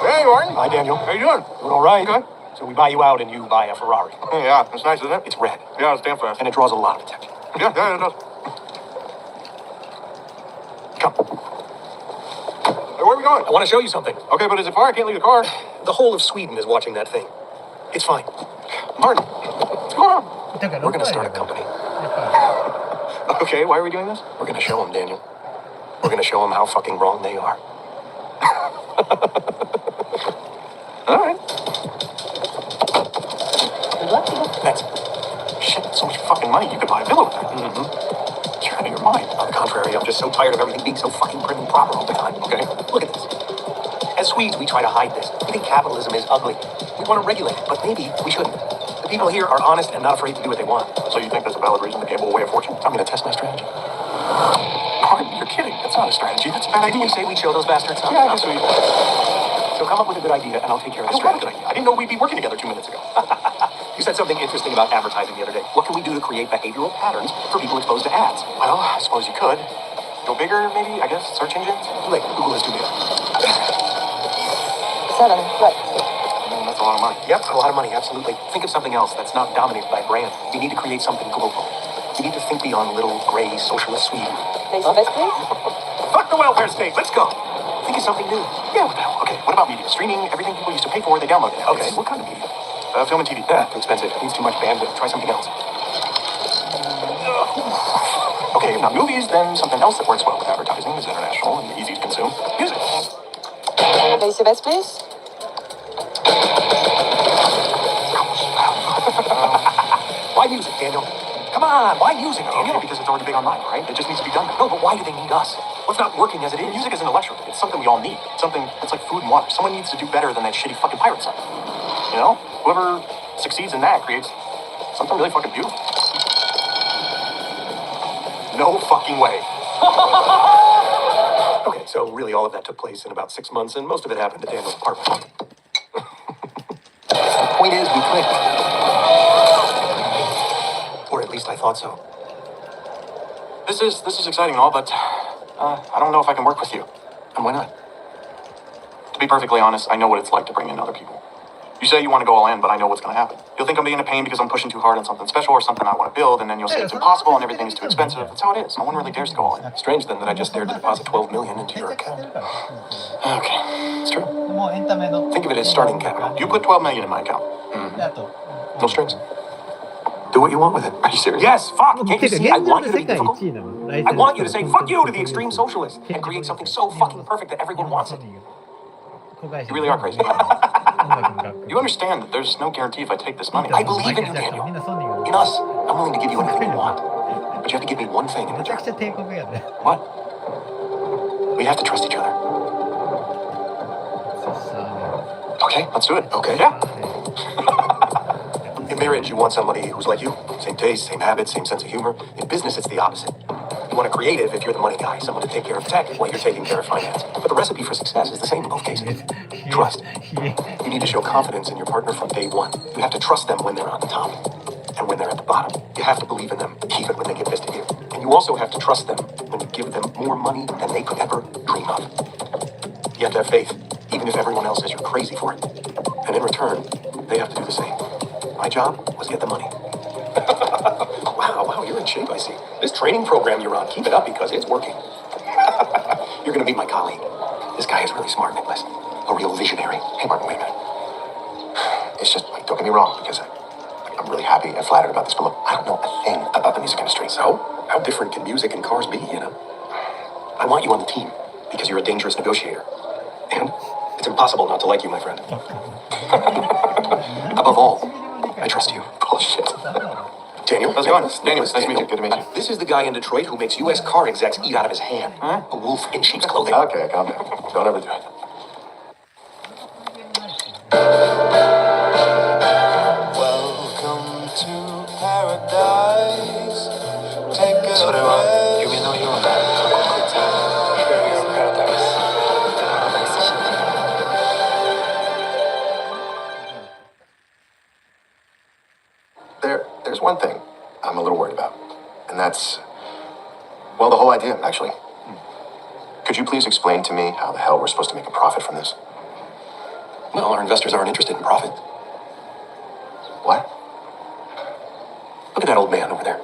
Hey, Martin. Hi, Daniel. How you doing? Doing all right. Good. So we buy you out and you buy a Ferrari. Yeah, it's nice, isn't it? It's red. Yeah, it's damn fast. And it draws a lot of attention. Yeah, it does. Come. Hey, where are we going? I want to show you something. Okay, but is it far? I can't leave the car. The whole of Sweden is watching that thing. It's fine. Martin, what's going on? We're going to start a company. Okay, why are we doing this? We're going to show them, Daniel. We're going to show them how fucking wrong they are. All right. Good luck to you. Thanks. Shit, that's so much fucking money. You could buy a villa with that. Mm-hmm. You're out of your mind. On the contrary, I'm just so tired of everything being so fucking prim and proper all the time. Okay. Look at this. As Swedes, we try to hide this. We think capitalism is ugly. We want to regulate it, but maybe we shouldn't. The people here are honest and not afraid to do what they want. So you think that's a valid reason to gamble away a fortune? I'm going to test my strategy. Martin, you're kidding. That's not a strategy. That's a bad idea. Didn't you say we'd show those bastards? Yeah, I guess we... So come up with a good idea, and I'll take care of I the don't have a strategy. good idea. I didn't know we'd be working together 2 minutes ago. You said something interesting about advertising the other day. What can we do to create behavioral patterns for people exposed to ads? Well, I suppose you could. Go bigger, maybe, I guess, search engines? Too late. Google is too big. 7. Right. That's a lot of money. Yep, a lot of money, absolutely. Think of something else that's not dominated by brand. You need to create something global. You need to think beyond little gray socialist Sweden. Place your best, please. Fuck the welfare state. Let's go. Think of something new. Yeah, what the hell? Okay, what about media? Streaming, everything people used to pay for, they download it. Okay. What kind of media? Film and TV. Yeah, too expensive. Needs too much bandwidth. Try something else. Okay, if not movies, then something else that works well with advertising is international and easy to consume. Music. Place your best, please. Why music, Daniel? Come on, why music, Daniel? Okay, because it's already big online, right? It just needs to be done. No, but why do they need us? What's not working as it is? Music isn't electric. It's something we all need. It's something that's like food and water. Someone needs to do better than that shitty fucking pirate site. You know? Whoever succeeds in that creates something really fucking beautiful. No fucking way. Okay, so really all of that took place in about 6 months, and most of it happened at Daniel's apartment. The point is, we clicked. Or at least I thought so. This is exciting and all, but I don't know if I can work with you. And why not? To be perfectly honest, I know what it's like to bring in other people. You say you want to go all in, but I know what's going to happen. You'll think I'm being a pain because I'm pushing too hard on something special or something I want to build, and then you'll say it's impossible and everything is too expensive. That's how it is. No one really dares to go all in. Strange then that I just dared to deposit 12 million into your account. Okay, it's true. もうエンタメの Think of it as starting capital. You put 12 million in my account. であと No strings. Do what you want with it. Are you serious? Yes, fuck. もう Can't て you か see? I 現状 want で you to 世 be 界 difficult. 1位なのライセン I ス want you to say fuck you to the extreme socialists and create something so fucking perfect that everyone wants it. 子会社 You really are crazy. 音楽の学 You understand that there's no guarantee if I take this money. I believe in you, Daniel. みんなソニー In が us, I'm willing to give you anything you want. But you have to give me one thing in めちゃ return. くちゃ帝国やで What? We have to trust each other. そしたらね Okay, let's do it. Okay. Yeah. In marriage, you want somebody who's like you. Same taste, same habits, same sense of humor. In business, it's the opposite. You want a creative if you're the money guy, someone to take care of tech while you're taking care of finance. But the recipe for success is the same in both cases. Trust. You need to show confidence in your partner from day one. You have to trust them when they're on the top and when they're at the bottom. You have to believe in them, even when they get pissed at you. And you also have to trust them when you give them more money than they could ever dream of. You have to have faith, even if everyone else says you're crazy for it. And in return, they have to do the same. My job was get the money. Wow, you're in shape, I see. This training program you're on, keep it up because it's working. You're going to meet my colleague. This guy is really smart, Nicholas. A real visionary. Hey, Martin, wait a minute. It's just, like, don't get me wrong, because I'm really happy and flattered about this, but look, I don't know a thing about the music industry. So, how different can music and cars be, you know? I want you on the team because you're a dangerous negotiator. And it's impossible not to like you, my friend. Above all, I trust you. Bullshit. Daniel, How's it going? Daniel, nice to meet you. Good to meet you. This is the guy in Detroit who makes U.S. car execs eat out of his hand. Huh? A wolf in sheep's clothing. Okay, calm down. Don't ever do it. Welcome to paradise. Take a それは夢のような過酷だ。There's one thing I'm a little worried about, and that's, well, the whole idea, actually. Could you please explain to me how the hell we're supposed to make a profit from this? Well, our investors aren't interested in profit. What? Look at that old man over there.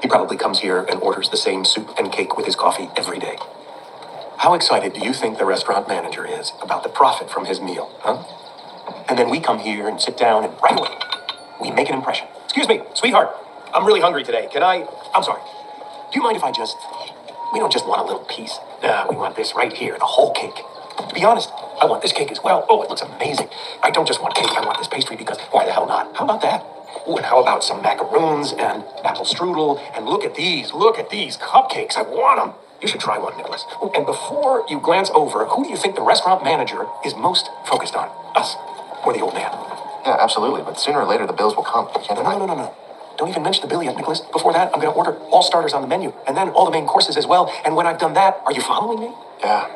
He probably comes here and orders the same soup and cake with his coffee every day. How excited do you think the restaurant manager is about the profit from his meal, huh? And then we come here and sit down and right away, we make an impression. Excuse me, sweetheart, I'm really hungry today. I'm sorry. Do you mind if we don't just want a little piece. Nah, we want this right here, the whole cake. To be honest, I want this cake as well. Oh, it looks amazing. I don't just want cake, I want this pastry because why the hell not? How about that? Ooh, and how about some macaroons and apple strudel? And look at these cupcakes. I want them. You should try one, Nicholas. Ooh, and before you glance over, who do you think the restaurant manager is most focused on? Us or the old man? Yeah, absolutely, but sooner or later the bills will come. No. Don't even mention the bill yet, Nicholas. Before that, I'm going to order all starters on the menu, and then all the main courses as well. And when I've done that, are you following me? Yeah.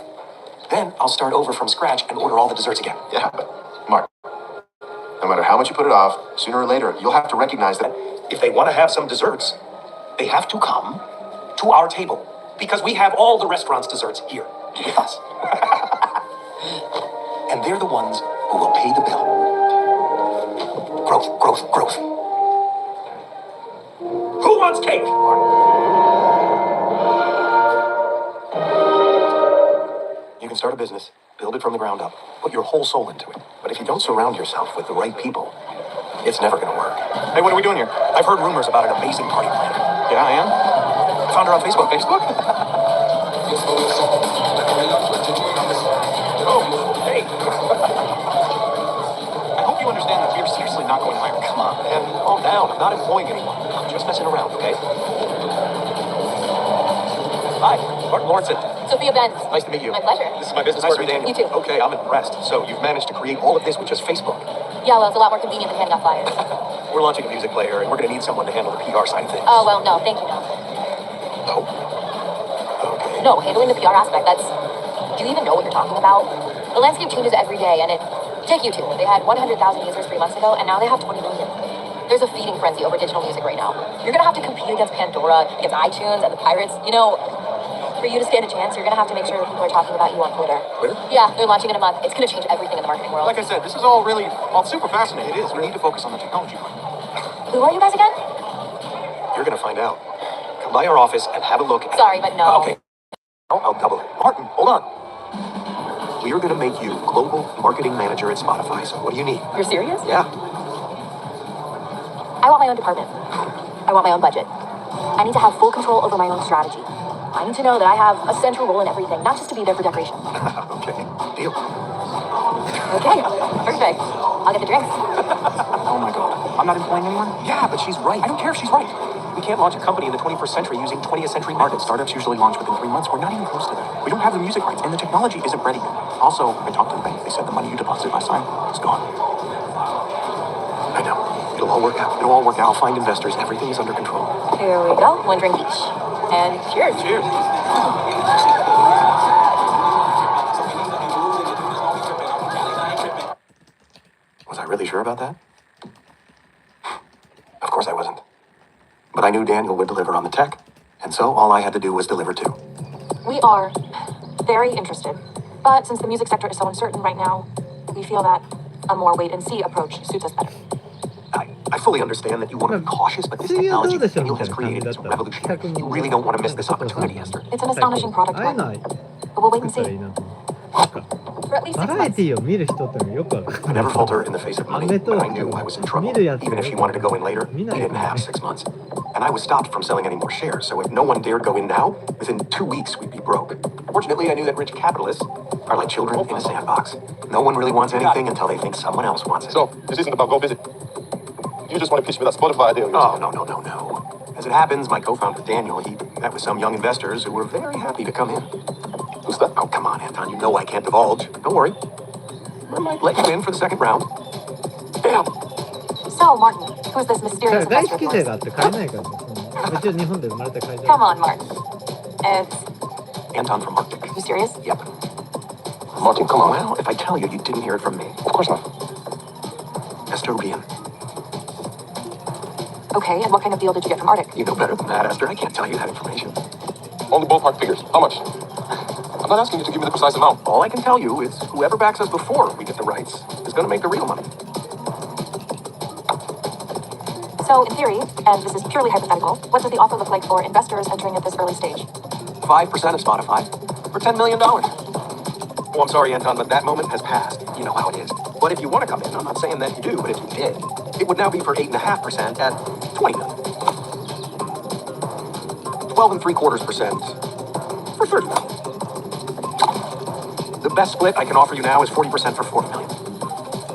Then I'll start over from scratch and order all the desserts again. Yeah, but, Mark, no matter how much you put it off, sooner or later, you'll have to recognize that If they want to have some desserts, they have to come to our table, because we have all the restaurant's desserts here with us. And they're the ones who will pay the bill. Growth. Who wants cake? You can start a business, build it from the ground up, put your whole soul into it. But if you don't surround yourself with the right people, it's never going to work. Hey, what are we doing here? I've heard rumors about an amazing party planner. Yeah, I am. I found her on Facebook. Oh, hey. I hope you understand that we're seriously not going higher. Come on, man. Calm down. I'm not employing anyone. I'm just messing around, okay? Hi, Martin Lawrenson. Sophia Ben. Nice to meet you. My pleasure. This is my business partner, Daniel. You too. Okay, I'm impressed. So you've managed to create all of this with just Facebook. Yeah, well, it's a lot more convenient than handing out flyers. We're launching a music player, and we're going to need someone to handle the PR side of things. Oh, well, no, thank you, no. Oh. Okay. No, handling the PR aspect, do you even know what you're talking about? The landscape changes every day, and take YouTube. They had 100,000 users 3 months ago, and now they have 20 million. There's a feeding frenzy over digital music right now. You're gonna have to compete against Pandora, against iTunes, and the pirates. for you to stand a chance, you're gonna have to make sure that people are talking about you on Twitter. Twitter? Yeah, they're launching in a month. It's gonna change everything in the marketing world. Like I said, this is all really, well, super fascinating. It is. We need to focus on the technology part. Who are you guys again? You're gonna find out. Come by our office and have a look. Sorry, but no. Okay. I'll double it. Martin, hold on. We're gonna make you global marketing manager at Spotify. So what do you need? You're serious? Yeah. I want my own department. I want my own budget. I need to have full control over my own strategy. I need to know that I have a central role in everything, not just to be there for decoration. Okay. Deal. Okay, perfect. I'll get the drinks. Oh my god. I'm not employing anyone? Yeah, but she's right. I don't care if she's right. We can't launch a company in the 21st century using 20th century markets. Startups usually launch within 3 months. We're not even close to that. We don't have the music rights, and the technology isn't ready yet. Also, I talked to the bank. They said the money you deposited last time is gone. I know. It'll all work out. It'll all work out. I'll find investors. Everything is under control. Here we go. 1 drink each. And cheers. Cheers. Was I really sure about that? Of course I wasn't. But I knew Daniel would deliver on the tech, and so all I had to do was deliver too. We are very interested, but since the music sector is so uncertain right now, we feel that a more wait-and-see approach suits us better. I fully understand that you want to be cautious, but this technology Daniel has created is revolutionary. You really don't want to miss this opportunity, Esther. It's an astonishing product, Martin. But we'll wait and see. For at least 6 バラエティを見る人ってのよくわか I never falter in the face of money, but I knew I was in trouble. Even if she wanted to go in later, he didn't have 6 months. And I was stopped from selling any more shares, so if no one dared go in now, within 2 weeks we'd be broke. Fortunately, I knew that rich capitalists are like children in a sandbox. No one really wants anything until they think someone else wants it. So, this isn't about go visit. You just want to pitch me that Spotify idea. Oh, no. As it happens, my co-founder Daniel, he met with some young investors who were very happy to come in. Who's that? Oh, come on, Anton. You know I can't divulge. Don't worry. I might let you in for the second round. Damn. So, Martin, who's this ら mysterious 外 investor 資 of 規制 yours? があって買えないからうちは日本で生まれた会社 Come on, Martin. It's... Anton from Arctic. You serious? Yep. Martin, come on. Well, if I tell you, you didn't hear it from me. Of course not. Esther Rian. Okay, and what kind of deal did you get from Arctic? You know better than that, Esther. I can't tell you that information. Only ballpark figures. How much? I'm not asking you to give me the precise amount. All I can tell you is whoever backs us before we get the rights is going to make the real money. So, in theory, and this is purely hypothetical, what does the offer look like for investors entering at this early stage? 5% of Spotify for $10 million. Oh, I'm sorry, Anton, but that moment has passed. You know how it is. But if you want to come in, I'm not saying that you do, but if you did, it would now be for 8.5% at $20 million. 12.75% for $30 million. The best split I can offer you now is 40% for $40 million.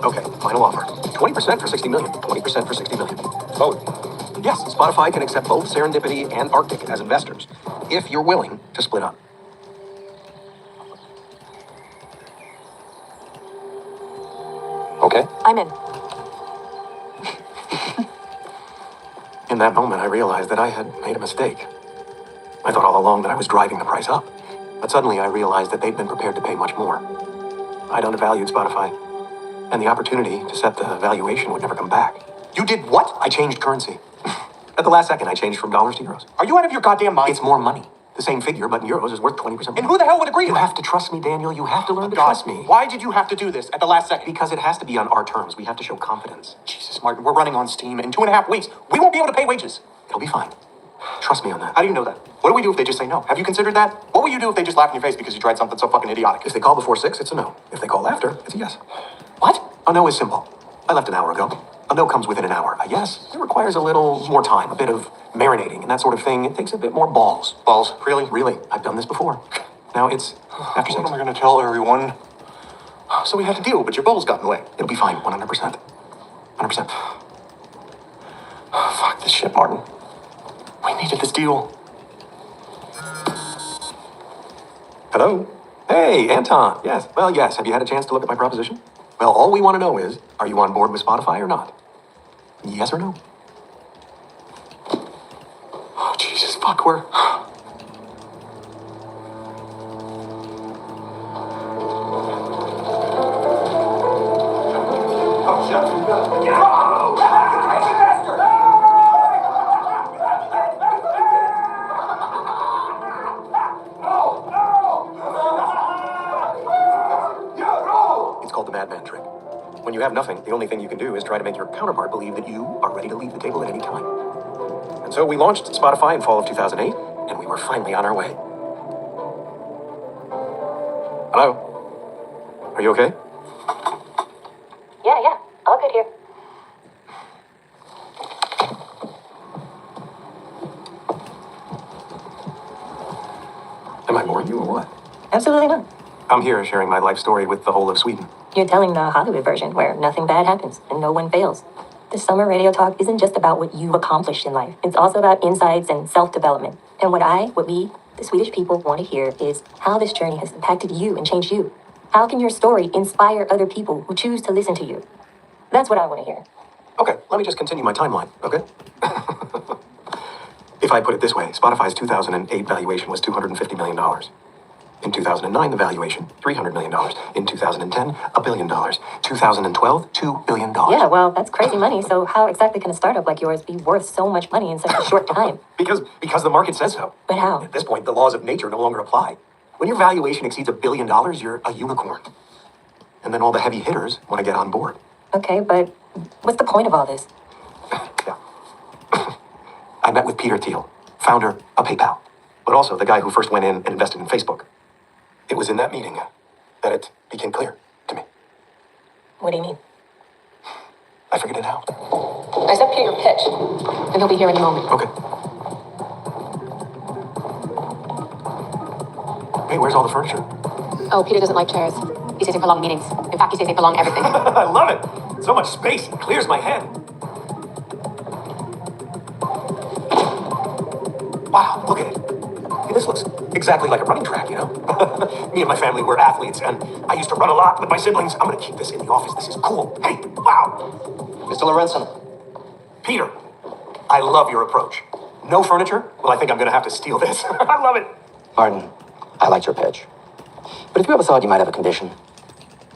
Okay, final offer. 20% for $60 million. 20% for $60 million. Oh, Yes, Spotify can accept both Serendipity and Arctic as investors, if you're willing to split up. okay. I'm in. In that moment, I realized that I had made a mistake. I thought all along that I was driving the price up. But suddenly I realized that they'd been prepared to pay much more. I'd undervalued Spotify, and the opportunity to set the valuation would never come back. You did what? I changed currency. At the last second, I changed from dollars to euros. Are you out of your goddamn mind? It's more money. The same figure, but in euros is worth 20% more. And who the hell would agree to You that? have to trust me, Daniel. You have to learn to God, trust me. why did you have to do this at the last second? Because it has to be on our terms. We have to show confidence. Jesus, Martin, we're running on steam. In 2.5 weeks, we won't be able to pay wages. It'll be fine. Trust me on that. How do you know that? What do we do if they just say no? Have you considered that? What will you do if they just laugh in your face because you tried something so fucking idiotic? If they call before 6, it's a no. If they call after, it's a yes. What? A no is simple. I left an hour ago. A no comes within an hour. A yes, it requires a little more time, a bit of marinating and that sort of thing. It takes a bit more balls. Balls? Really? Really, I've done this before. Now it's after 6. What am I going to tell everyone? So we had to deal, but your balls got in the way. It'll be fine, 100%. 100%. Fuck this shit, Martin. We needed this deal. Hello? Hey, Anton. Yes. Well, yes. Have you had a chance to look at my proposition? Well, all we want to know is, are you on board with Spotify or not? Yes or no? Oh, Jesus, fuck, we're... the madman trick. When you have nothing, the only thing you can do is try to make your counterpart believe that you are ready to leave the table at any time. And so we launched Spotify in fall of 2008, and we were finally on our way. Hello? Are you okay? Yeah, all good here. Am I boring you or what? Absolutely not. I'm here sharing my life story with the whole of Sweden. You're telling the Hollywood version where nothing bad happens and no one fails. The summer radio talk isn't just about what you've accomplished in life. It's also about insights and self-development. And what we, the Swedish people, want to hear is how this journey has impacted you and changed you. How can your story inspire other people who choose to listen to you? That's what I want to hear. Okay, let me just continue my timeline, okay? If I put it this way, Spotify's 2008 valuation was $250 million. In 2009, the valuation, $300 million. In 2010, $1 billion. 2012, $2 billion. Yeah, well, that's crazy money. So how exactly can a startup like yours be worth so much money in such a short time? Because the market says so. But how? At this point, the laws of nature no longer apply. When your valuation exceeds $1 billion, you're a unicorn. And then all the heavy hitters want to get on board. Okay, but what's the point of all this? Yeah. I met with Peter Thiel, founder of PayPal, but also the guy who first went in and invested in Facebook. It was in that meeting that it became clear to me. What do you mean? I figured it out. I sent Peter your pitch, and he'll be here in a moment. Okay. Hey, where's all the furniture? Oh, Peter doesn't like chairs. He says they prolong meetings. In fact, he says they prolong everything. I love it. So much space. It clears my head. Wow, look at it. Hey, this looks exactly like a running track, you know? Me and my family were athletes, and I used to run a lot with my siblings. I'm gonna keep this in the office. This is cool. Hey, wow. Mr. Lorenzen. Peter, I love your approach. No furniture? Well, I think I'm gonna have to steal this. I love it. Martin, I liked your pitch. But if you ever thought you might have a condition?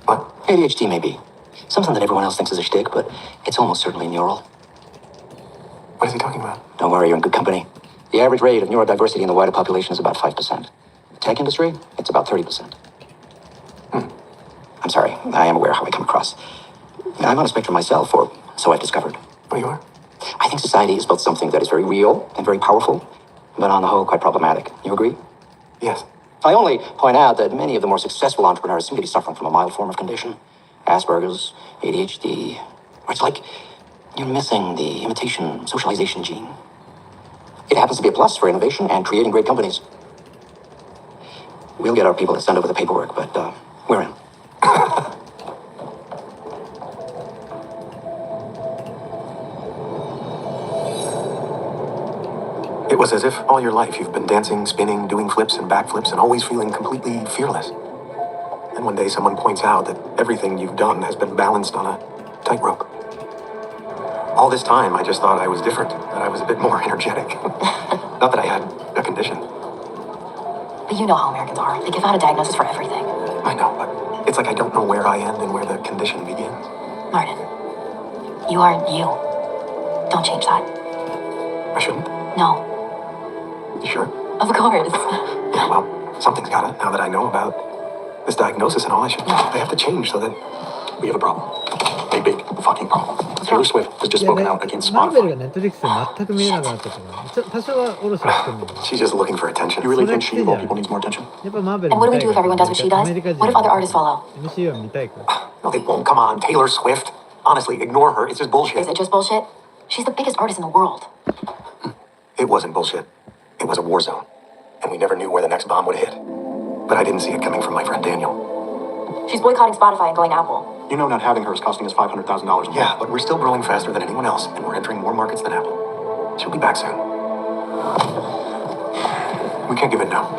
What? ADHD, maybe. Something that everyone else thinks is a shtick, but it's almost certainly neural. What is he talking about? Don't worry, you're in good company. The average rate of neurodiversity in the wider population is about 5%. The tech industry, it's about 30%. I'm sorry, I am aware how I come across. I'm on a spectrum myself, or so I've discovered. Oh, you are? I think society is both something that is very real and very powerful, but on the whole, quite problematic. You agree? Yes. I only point out that many of the more successful entrepreneurs seem to be suffering from a mild form of condition. Asperger's, ADHD, or it's like you're missing the imitation socialization gene. It happens to be a plus for innovation and creating great companies. We'll get our people to send over the paperwork, but we're in. It was as if all your life you've been dancing, spinning, doing flips and backflips, and always feeling completely fearless. And one day someone points out that everything you've done has been balanced on a tightrope. All this time, I just thought I was different, that I was a bit more energetic. Not that I had a condition. But you know how Americans are. They give out a diagnosis for everything. I know, but it's like I don't know where I end and where the condition begins. Martin, you are you. Don't change that. I shouldn't? No. You sure? Of course. Yeah, well, something's gotta, now that I know about this diagnosis and all, I have to change so that we have a problem. A big fucking problem. Taylor Swift has just spoken out against マーベル Spotify. がネットフリックスで全く見えなくなったから多少はおろしはしてるんだけど She's just looking for attention. You really think she, of all people, needs more attention? やっぱマーベル And what do we 見た do い if everyone does what she ア does? メリカ人 What if other artists follow? MC は見たいから No, they won't. Come on, Taylor Swift. Honestly, ignore her. It's just bullshit. Is it just bullshit? She's the biggest artist in the world. It wasn't bullshit. It was a war zone. And we never knew where the next bomb would hit. But I didn't see it coming from my friend Daniel. She's boycotting Spotify and going Apple. You know not having her is costing us $500,000 a month. Yeah, but we're still growing faster than anyone else, and we're entering more markets than Apple. She'll be back soon. We can't give in now.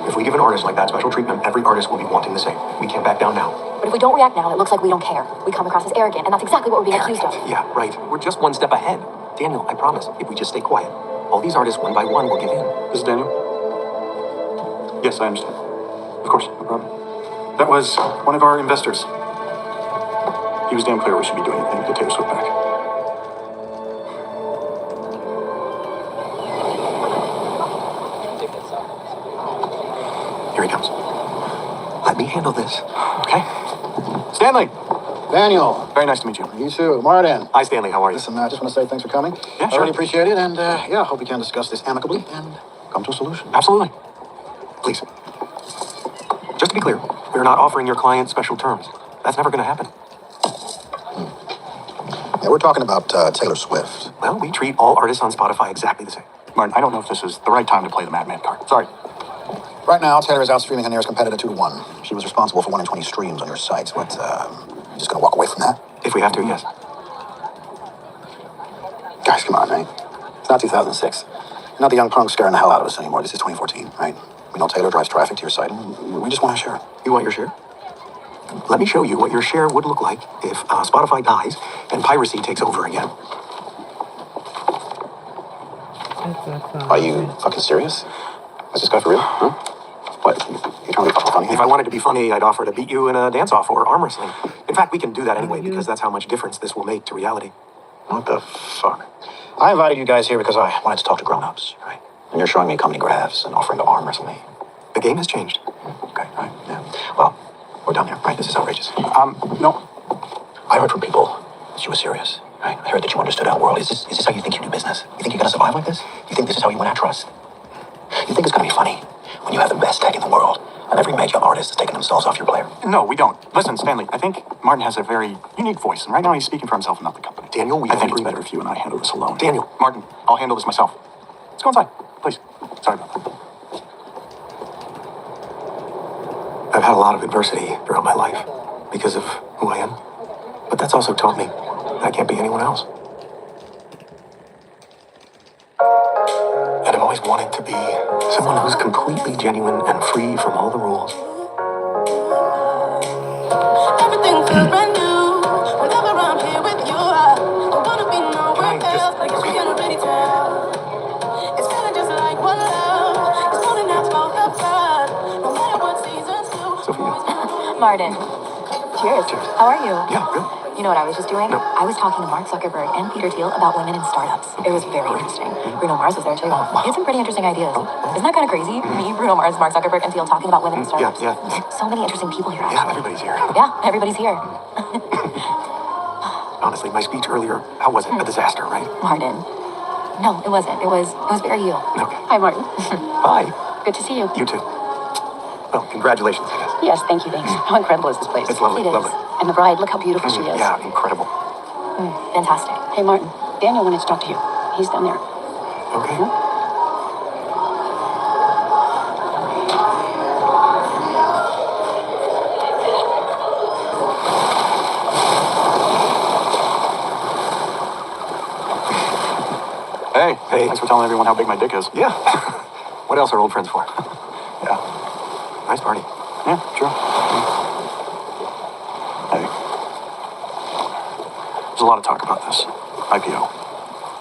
If we give an artist like that special treatment, every artist will be wanting the same. We can't back down now. But if we don't react now, it looks like we don't care. We come across as arrogant, and that's exactly what we're being accused of. Yeah, right. We're just one step ahead. Daniel, I promise, if we just stay quiet, all these artists one by one will give in. This is Daniel? Yes, I understand. Of course, no problem. That was one of our investors. He was damn clear we should be doing anything to get Taylor Swift back. Here he comes. Let me handle this, okay? Stanley. Daniel. Very nice to meet you. You too. Martin. Hi, Stanley. How are you? Listen, I just want to say thanks for coming. Yeah, I sure. really appreciate it, and yeah, hope we can discuss this amicably and come to a solution. Absolutely. Please. Just to be clear, we're not offering your client special terms. That's never going to happen. Yeah, we're talking about Taylor Swift. Well, we treat all artists on Spotify exactly the same. Martin, I don't know if this is the right time to play the madman card. Sorry. Right now, Taylor is outstreaming her nearest competitor 2-1. She was responsible for 1 in 20 streams on your site. What, you just gonna walk away from that? If we have to, yes. Guys, come on, right? It's not 2006. You're not the young punk scaring the hell out of us anymore. This is 2014, right? We know Taylor drives traffic to your site, and we just want our share. You want your share? Let me show you what your share would look like if Spotify dies and piracy takes over again. Are you fucking serious? Is this guy for real? Huh? What? You trying to be fucking funny? If I wanted to be funny, I'd offer to beat you in a dance-off or arm wrestling. In fact, we can do that anyway because that's how much difference this will make to reality. What the fuck? I invited you guys here because I wanted to talk to grown-ups, right? And you're showing me comedy graphs and offering to arm wrestle me. The game has changed. Okay, right, yeah. Well, we're done here, right? This is outrageous. No. I heard from people that you were serious, right? I heard that you understood our world. Is this how you think you do business? You think you're gonna survive like this? You think this is how you win our trust? You think it's gonna be funny when you have the best tech in the world and every major artist is taking themselves off your player? No, we don't. Listen, Stanley, I think Martin has a very unique voice, and right now he's speaking for himself and not the company. Daniel, I think it's better if you and I handle this alone. Daniel, Martin, I'll handle this myself. Let's go inside, please. Sorry about that. I've had a lot of adversity throughout my life because of who I am, but that's also taught me I can't be anyone else. And I've always wanted to be someone who's completely genuine and free from all the rules. Everything feels brand new. Whenever I'm here with you, I don't wanna be nowhere else. Like we can already tell. It's feeling just like one love. It's pulling out both of us. No matter what seasons do. Martin. Cheers. How are you? Yeah, good. You know what I was just doing? No. I was talking to Mark Zuckerberg and Peter Thiel about women in startups. It was very interesting. Bruno Mars was there too. He had some pretty interesting ideas. Isn't that kind of crazy? Me, Bruno Mars, Mark Zuckerberg, and Thiel talking about women in startups. Yeah. So many interesting people here. Yeah, everybody's here. Yeah, everybody's here. Honestly, my speech earlier, how was it? A disaster, right? Martin. No, it wasn't. It was very you. Okay. Hi, Martin. Bye. Good to see you. You too. Well, congratulations, I guess. Yes, thank you, thanks. How incredible is this place? It's lovely, It is. lovely. And the bride, look how beautiful she is. Yeah, incredible. Fantastic. Hey, Martin, Daniel wanted to talk to you. He's down there. Okay. Hey, thanks for telling everyone how big my dick is. Yeah. What else are old friends for? Yeah. Nice party. Yeah, sure. Hey. There's a lot of talk about this. IPO.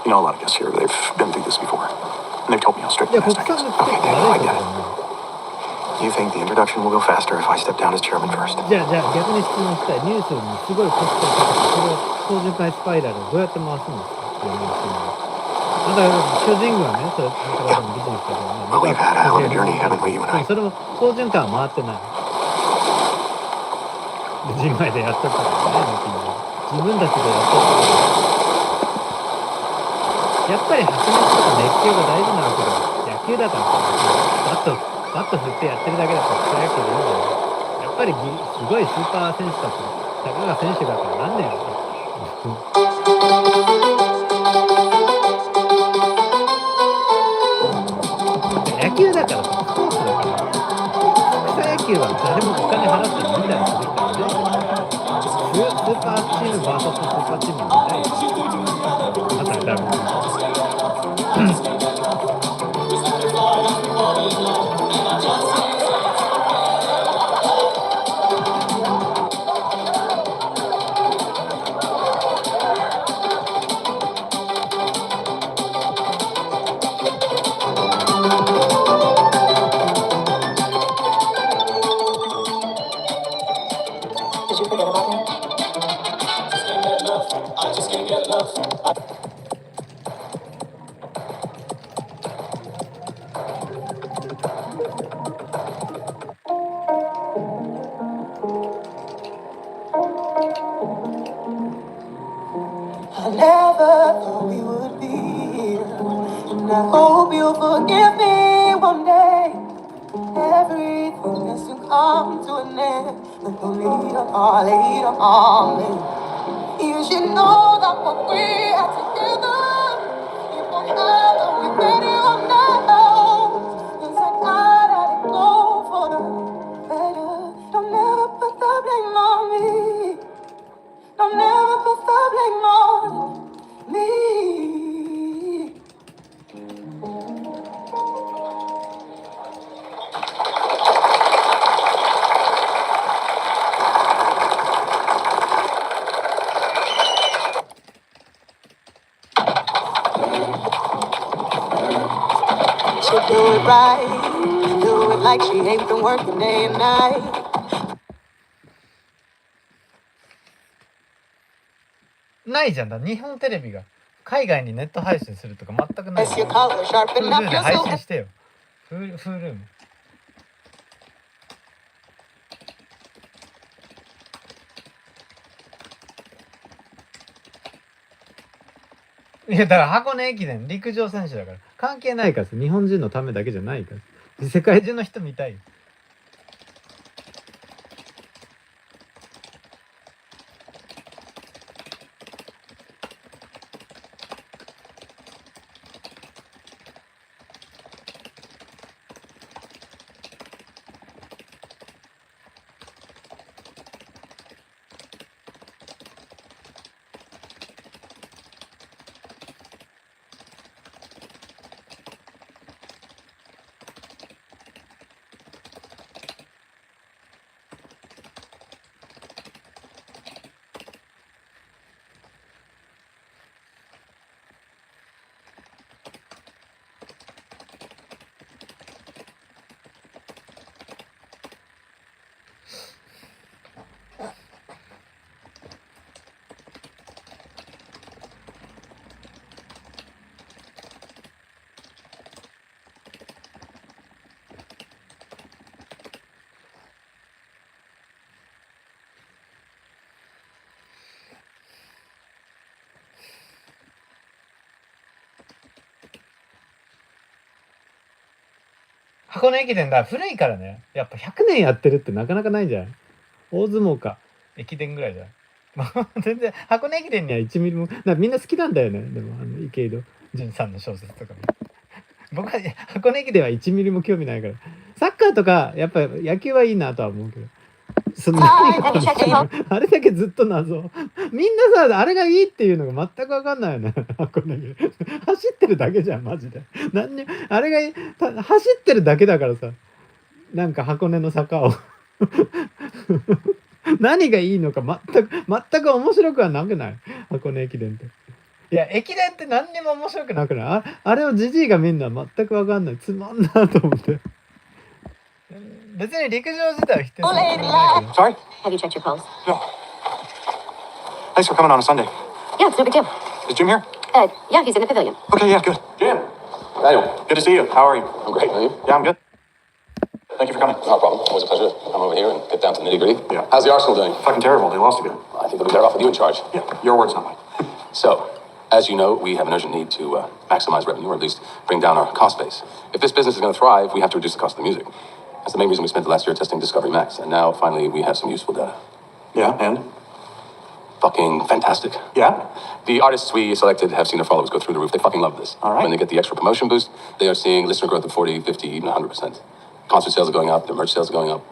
You know, a lot of guests here, they've been through this before. And they've told me how strict the NASDAQ is. Okay, Daniel, I get it. You think the introduction will go faster if I step down as chairman first? じゃあ逆に質問したい。ニュースにすごいコストをかけて、それを好循環スパイラルをどうやって回すんですかっていうニュースに。まだ巨人軍はね、それからでもビジネスだけどね。 Well, we've had a hell of a journey, haven't we, you and I? それも好循環は回ってない。自前でやっとくからね、自分たちでやっとくから。やっぱり白熱とか熱狂が大事なわけだ。野球だからさ、バット振ってやってるだけだから草野球でいいんだよ。やっぱりすごいスーパー選手たち、たかが選手だからなんねんよ。野球だからさ、スポーツだから。草野球は誰もお金払って見たりするからね。スーパーチーム VS スーパーチームみたいな。当たりだろう。Did you forget about me? come to an end. But don't later on me. You should know that what we had together, you won't ever regret it on now. Cause I gotta let go for the better. Don't ever put the blame on me. Don't ever put the blame on me. She'll do it right, do it like she ain't been working day and night. ないじゃんだ、日本テレビが海外にネット配信するとか全くない。As your collar sharpen up Hulu で your 配 soul. 信してよ。Hulu も。いやだから箱根駅伝陸上選手だから関係ないからさ、日本人のためだけじゃないから世界中の人見たいよ。箱根駅伝だ、古いからね。やっぱ100年やってるってなかなかないんじゃない？大相撲か駅伝ぐらいじゃん。まあ全然箱根駅伝には1ミリもみんな好きなんだよね。でも池井戸潤さんの小説とかも。僕は箱根駅伝は1ミリも興味ないから。サッカーとかやっぱ野球はいいなとは思うけど。そのあれだけずっと謎。みんなさ、あれがいいっていうのが全く分かんないよね。箱根駅伝走ってるだけじゃんマジで。あれがいい、走ってるだけだからさ。なんか箱根の坂を何がいいのか全く面白くはなくない？箱根駅伝って。いや駅伝って何にも面白くなくない？あれをジジイが見るのは全く分かんない。つまんなと思って。別に陸上自体は否定する。Sorry? Have you checked your pulse? No. Thanks for coming on a Sunday. Yeah, it's no big deal. Is Jim here? Yeah, he's in the pavilion. Okay, yeah, good. Jim. Daniel. Good to see you. How are you? I'm great. Are you? Yeah, I'm good. Thank you for coming. No problem. Always a pleasure to come over here and get down to the nitty gritty. Yeah. How's the Arsenal doing? Fucking terrible. They lost again. I think they'll be better off with you in charge. Yeah, your words, not mine. So, as you know, we have an urgent need to maximize revenue, or at least bring down our cost base. If this business is going to thrive, we have to reduce the cost of the music. That's the main reason we spent the last year testing Discovery Max, and now finally we have some useful data. Yeah, and? Fucking fantastic. Yeah? The artists we selected have seen their followers go through the roof. They fucking love this. All right. When they get the extra promotion boost, they are seeing listener growth of 40, 50, even 100%. Concert sales are going up, their merch sales are going up.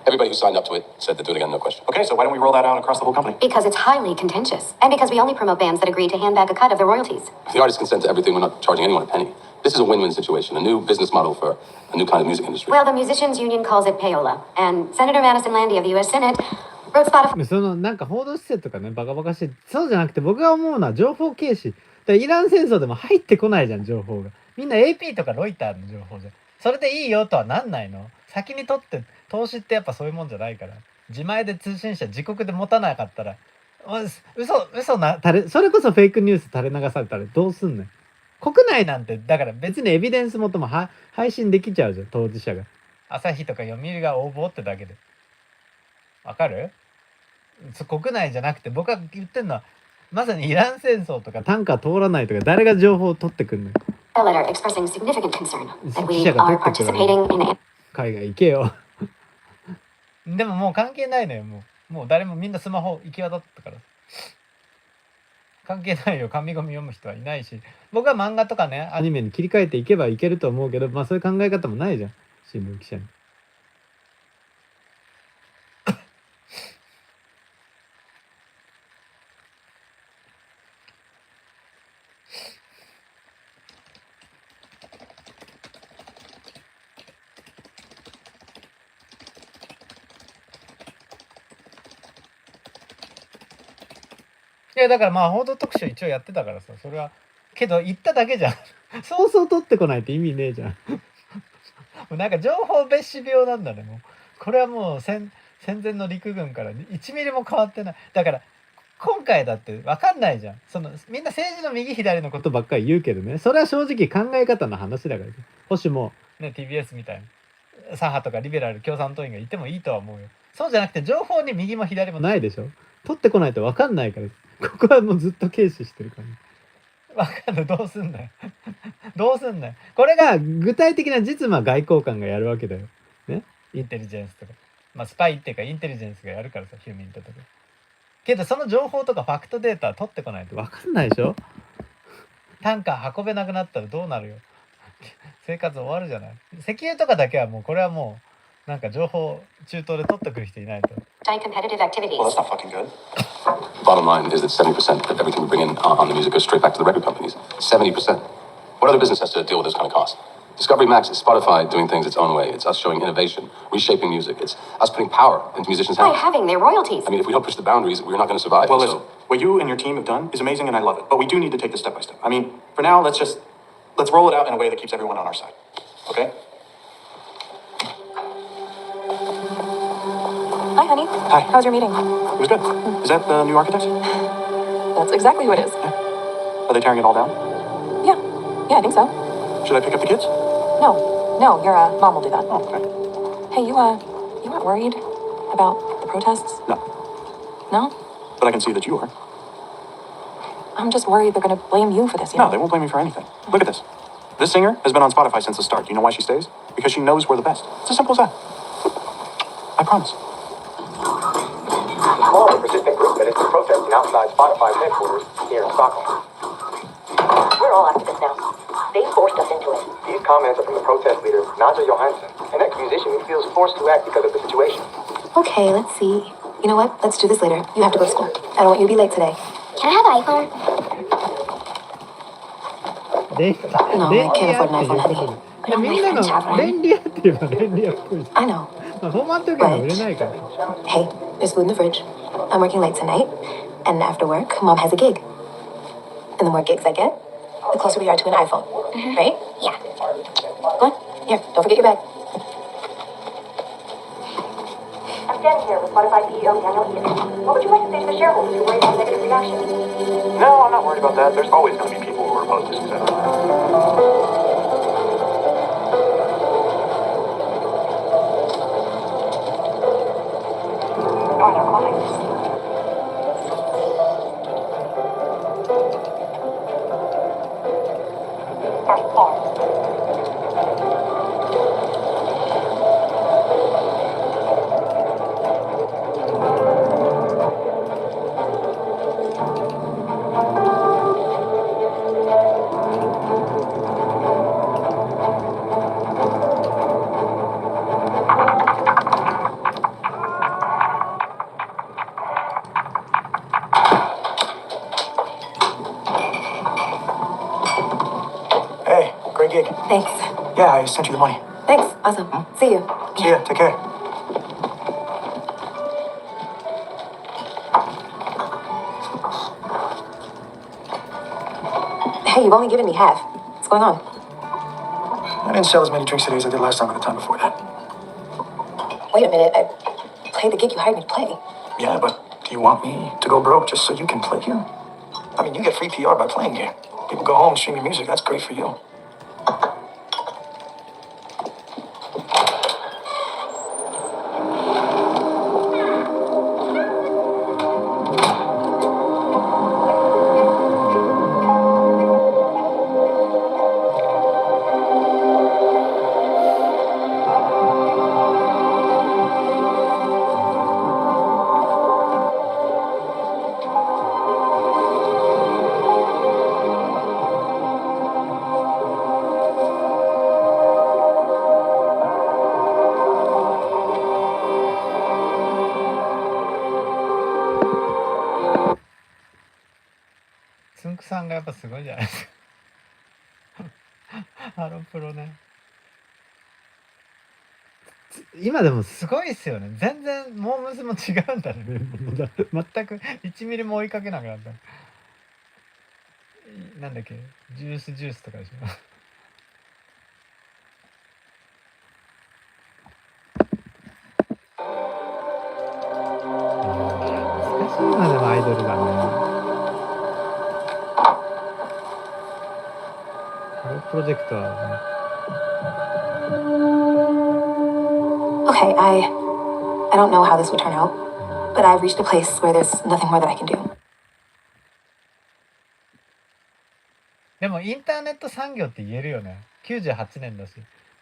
Everybody who signed up to it said they'd do it again, no question. Okay, so why don't we roll that out across the whole company? Because it's highly contentious. And because we only promote bands that agree to hand back a cut of their royalties. If the artists consent to everything, we're not charging anyone a penny. This is a win-win situation, a new business model for a new kind of music industry. Well, the Musicians Union calls it payola. And Senator Madison Landy of the U.S. Senate wrote Spotify. そのなんか報道施設とかねバカバカしい。そうじゃなくて僕が思うのは情報軽視。イラン戦争でも入ってこないじゃん情報が。みんな AP とかロイターの情報じゃん。それでいいよとはなんないの？先に取って投資ってやっぱそういうもんじゃないから。自前で通信社自国で持たなかったら嘘なそれこそフェイクニュース垂れ流されたらどうすんねん。国内なんてだから別にエビデンスもとも配信できちゃうじゃん当事者が。朝日とか読売が応募ってだけで。わかる？国内じゃなくて僕が言ってんのはまさにイラン戦争とかタンカー通らないとか誰が情報を取ってくんのよ。A letter expressing significant concern that 記 we 者が are 取ってくる participating in a 海外行けよ。でももう関係ないのよ。もう誰もみんなスマホ行き渡ったから関係ないよ。紙ゴミ読む人はいないし、僕は漫画とかねアニメに切り替えていけばいけると思うけど、まあそういう考え方もないじゃん、新聞記者に。いやだからまあ報道特集一応やってたからさ、それはけど言っただけじゃんそうそう取ってこないと意味ねえじゃんもうなんか情報別紙病なんだね。もうこれはもう戦前の陸軍から1ミリも変わってない。だから今回だって分かんないじゃん。みんな政治の右左のことばっかり言うけどね、それは正直考え方の話だから、保守もね TBS みたいな左派とかリベラル共産党員がいてもいいとは思うよ。そうじゃなくて情報に右も左もないでしょ。取ってこないと分かんないから、ここはもうずっと軽視してるから、分かんない。どうすんだよどうすんだよ。これが具体的な実務は外交官がやるわけだよね。インテリジェンスとか、まあスパイっていうかインテリジェンスがやるからさ、ヒューミントとか。けどその情報とかファクトデータ取ってこないと分かんないでしょ。タンカー運べなくなったらどうなるよ生活終わるじゃない。石油とかだけはもうこれはもうなんか情報中東で取ってくる人いないと。 Anti-competitive activities. Well, that's not fucking good. Bottom line is that 70% of everything we bring in on the music goes straight back to the record companies. 70%. What other business has to deal with this kind of cost? Discovery Max is Spotify doing things its own way. It's us showing innovation, reshaping music. It's us putting power into musicians' By hands. having their royalties. I mean, if we don't push the boundaries, we're not going to survive. Well, So- listen, what you and your team have done is amazing and I love it. But we do need to take this step by step. I mean, for now, let's roll it out in a way that keeps everyone on our side. Okay? Hi, honey. Hi. How's your meeting? It was good. Is that the new architect? That's exactly who it is. Are they tearing it all down? Yeah, I think so. Should I pick up the kids? No, your mom will do that. Oh, okay. Hey, you weren't worried about the protests? No. No? But I can see that you are. I'm just worried they're gonna blame you for this, you No, know? they won't blame me for anything. Look at this. This singer has been on Spotify since the start. Do you know why she stays? Because she knows we're the best. It's as simple as that. I promise. Small but persistent group that has been protesting outside Spotify's headquarters here in Stockholm. We're all activists now. They forced us into it. These comments are from the protest leader, Naja Johansson, an ex-musician who feels forced to act because of the situation. Okay, let's see. You know what? Let's do this later. You have to go to school. I don't want you to be late today. Can I have an iPhone? No, I can't afford an iPhone, honey. いやみんなの便利屋って言えば便利屋っぽいし、 I know. まあ、フォーマットが売れないから。 Hey, there's food in the fridge. I'm working late tonight, and after work, Mom has a gig. And the more gigs I get, the closer we are to an iPhone. Right? Yeah. Go on. Here, don't forget your bag. I'm standing here with Spotify CEO Daniel Ian. What would you like to say to the shareholders who raised a negative reaction? No, I'm not worried about that. There's always going to be people who are opposed to success. Hey, great gig. Thanks. Yeah, I sent you the money. Thanks. Awesome. See you. See ya. Take care. Hey, you've only given me half. What's going on? I didn't sell as many drinks today as I did last time or the time before that. Wait a minute. I played the gig you hired me to play. Yeah, but do you want me to go broke just so you can play here? I mean, you get free PR by playing here. People go home, stream your music. That's great for you. さんがやっぱすごいじゃないですか。ハロプロね。今でもすごいっすよね。全然モームスも違うんだね。全く1ミリも追いかけなくなった。なんだっけ、ジュースとかでしょ。難しいな、でもアイドルだね。ハロプロジェクトはね。Okay, I don't know how this would turn out, but I've reached a place where there's nothing more that I can do. でもインターネット産業って言えるよね。98年だし、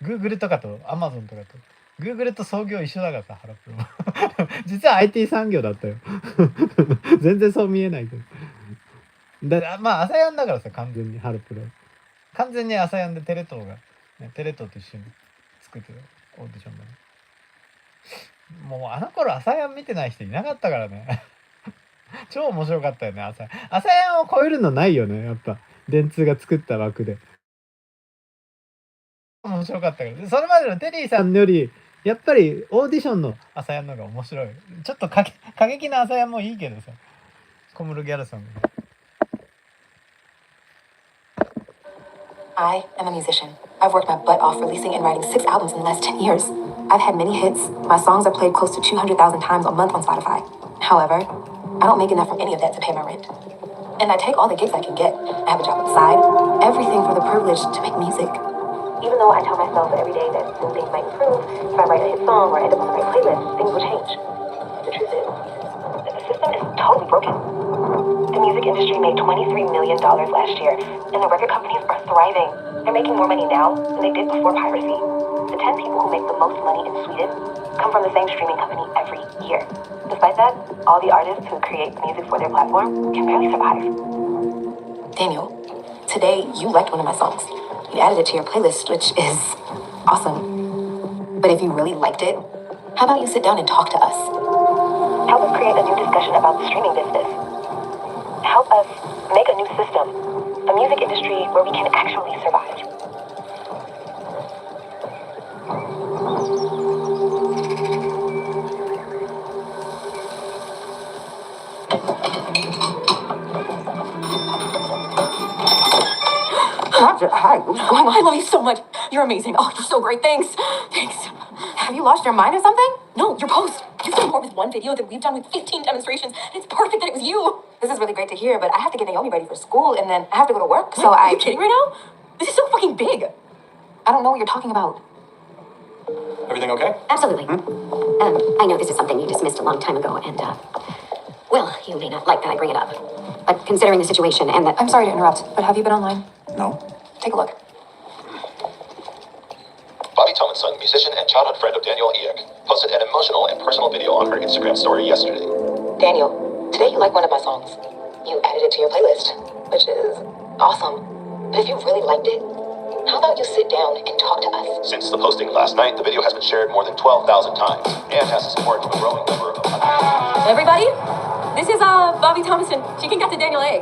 Google とかと Amazon とかと Google と創業一緒だからさ、ハロプロ。実は IT 産業だったよ。全然そう見えないけど。まあアサヤンだからさ、完全にハロプロ。完全にアサヤンでテレ東が、ね、テレ東と一緒に作ってたオーディションだね。もうあの頃アサヤン見てない人いなかったからね。超面白かったよね、アサヤンを超えるのないよね、やっぱ電通が作った枠で。面白かったから。それまでのテリーさんよりやっぱりオーディションのアサヤンの方が面白い。ちょっと過激なアサヤンもいいけどさ、小室ギャルソンが。I am a musician. I've worked my butt off releasing and writing 6 albums in the last 10 years. I've had many hits. My songs are played close to 200,000 times a month on Spotify. However, I don't make enough from any of that to pay my rent. And I take all the gigs I can get. I have a job on the side. Everything for the privilege to make music. Even though I tell myself every day that soon things might improve, if I write a hit song or end up on the right playlist, things will change. The truth is, the system is totally broken. The music industry made $23 million last year, and the record companies are thriving. They're making more money now than they did before piracy. The 10 people who make the most money in Sweden come from the same streaming company every year. Despite that, all the artists who create music for their platform can barely survive. Daniel, today you liked one of my songs. You added it to your playlist, which is awesome. But if you really liked it, how about you sit down and talk to us? Help us create a new discussion about the streaming business. Help us make a new system, a music industry where we can actually survive. Hi, what's going on? I love you so much. You're amazing. Oh, you're so great. Thanks. Thanks. Have you lost your mind or something? No, your post. You've done more with one video than we've done with 15 demonstrations. And it's perfect that it was you. This is really great to hear, but I have to get Naomi ready for school, and then I have to go to work. So Are you kidding right now? This is so fucking big. I don't know what you're talking about. Everything okay? Absolutely. I know this is something you dismissed a long time ago, and, well, you may not like that I bring it up. But considering the situation and that... I'm sorry to interrupt, but have you been online? No. Take a look. Bobby Tomlinson, musician and childhood friend of Daniel Iek, posted an emotional and personal video on her Instagram story yesterday. Daniel, today you like one of my songs. You added it to your playlist, which is awesome. But if you really liked it, how about you sit down and talk to us? Since the posting last night, the video has been shared more than 12,000 times and has the support of a growing number of... Everybody, this is Bobby Thomason. She can get to Daniel Egg.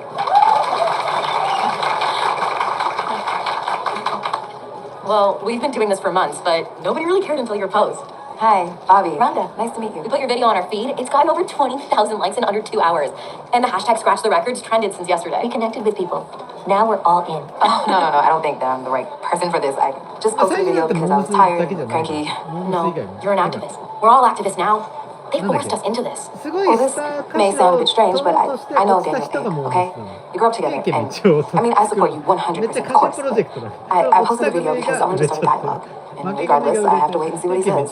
Well, we've been doing this for months, but nobody really cared until your post. Hi, Bobby. Rhonda, Nice to meet you. we put your video on our feed. It's gotten over 20,000 likes in under 2 hours. And the hashtag Scratch the Records trended since yesterday. We connected with people. Now we're all in. Oh, no. I don't think that I'm the right person for this. I just posted a video because I was tired, cranky. No, you're an activist. We're all activists now. They forced us into this. Well, this may sound a bit strange, but I know Daniel Egg, okay? We grew up together, and I mean, I support you 100%, of course. I posted the video because I want to start a dialogue. And regardless, I have to wait and see what he says.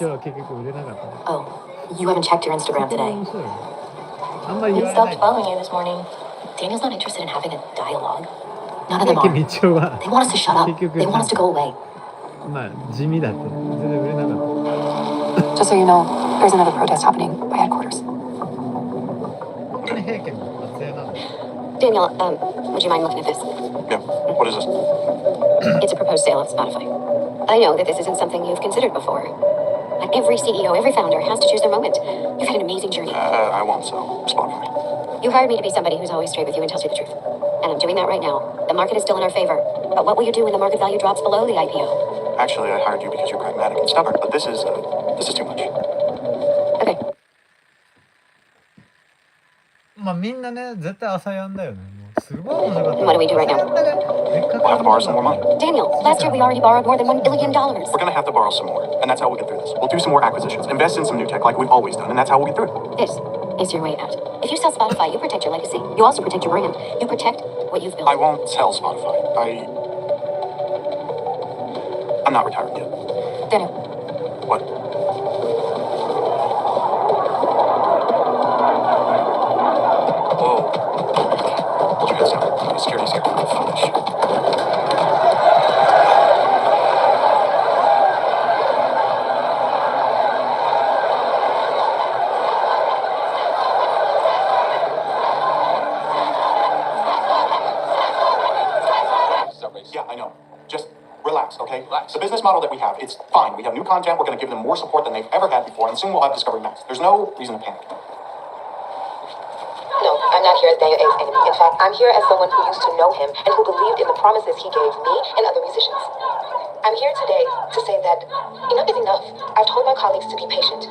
Oh, you haven't checked your Instagram today. He stopped following you this morning. Daniel's not interested in having a dialogue. None of them are. They want us to shut up. They want us to go away. Just so you know, there's another protest happening by headquarters. Daniel, would you mind looking at this? Yeah. What is this? It's a proposed sale of Spotify. I know that this isn't something you've considered before. But every CEO, every founder has to choose their moment. You've had an amazing journey. I won't sell Spotify. You hired me to be somebody who's always straight with you and tells you the truth. And I'm doing that right now. The market is still in our favor. But what will you do when the market value drops below the IPO? Actually, I hired you because you're pragmatic and stubborn, but this is too much. Okay. まあみんなね、絶対朝やんだよね。もうすごい面白かった。 What do we do right now? We'll have to borrow some more money. Daniel, last year we already borrowed more than $1 billion. We're gonna have to borrow some more, and that's how we'll get through this. We'll do some more acquisitions, invest in some new tech like we've always done, and that's how we'll get through it. This is your way out. If you sell Spotify, you protect your legacy. You also protect your brand. You protect what you've built. I won't sell Spotify. I'm not retired yet. Daniel. What? Whoa. Hold your heads down. Security's here. Foolish. Yeah, I know. Just relax, okay? Relax. The business model that we have, it's fine. We have new content. We're going to give them more support than they've ever had before, and soon we'll have Discovery Max. There's no reason to panic. No, I'm not here as Daniel A's enemy. In fact, I'm here as someone who used to know him and who believed in the promises he gave me and other musicians. I'm here today to say that enough is enough. I've told my colleagues to be patient.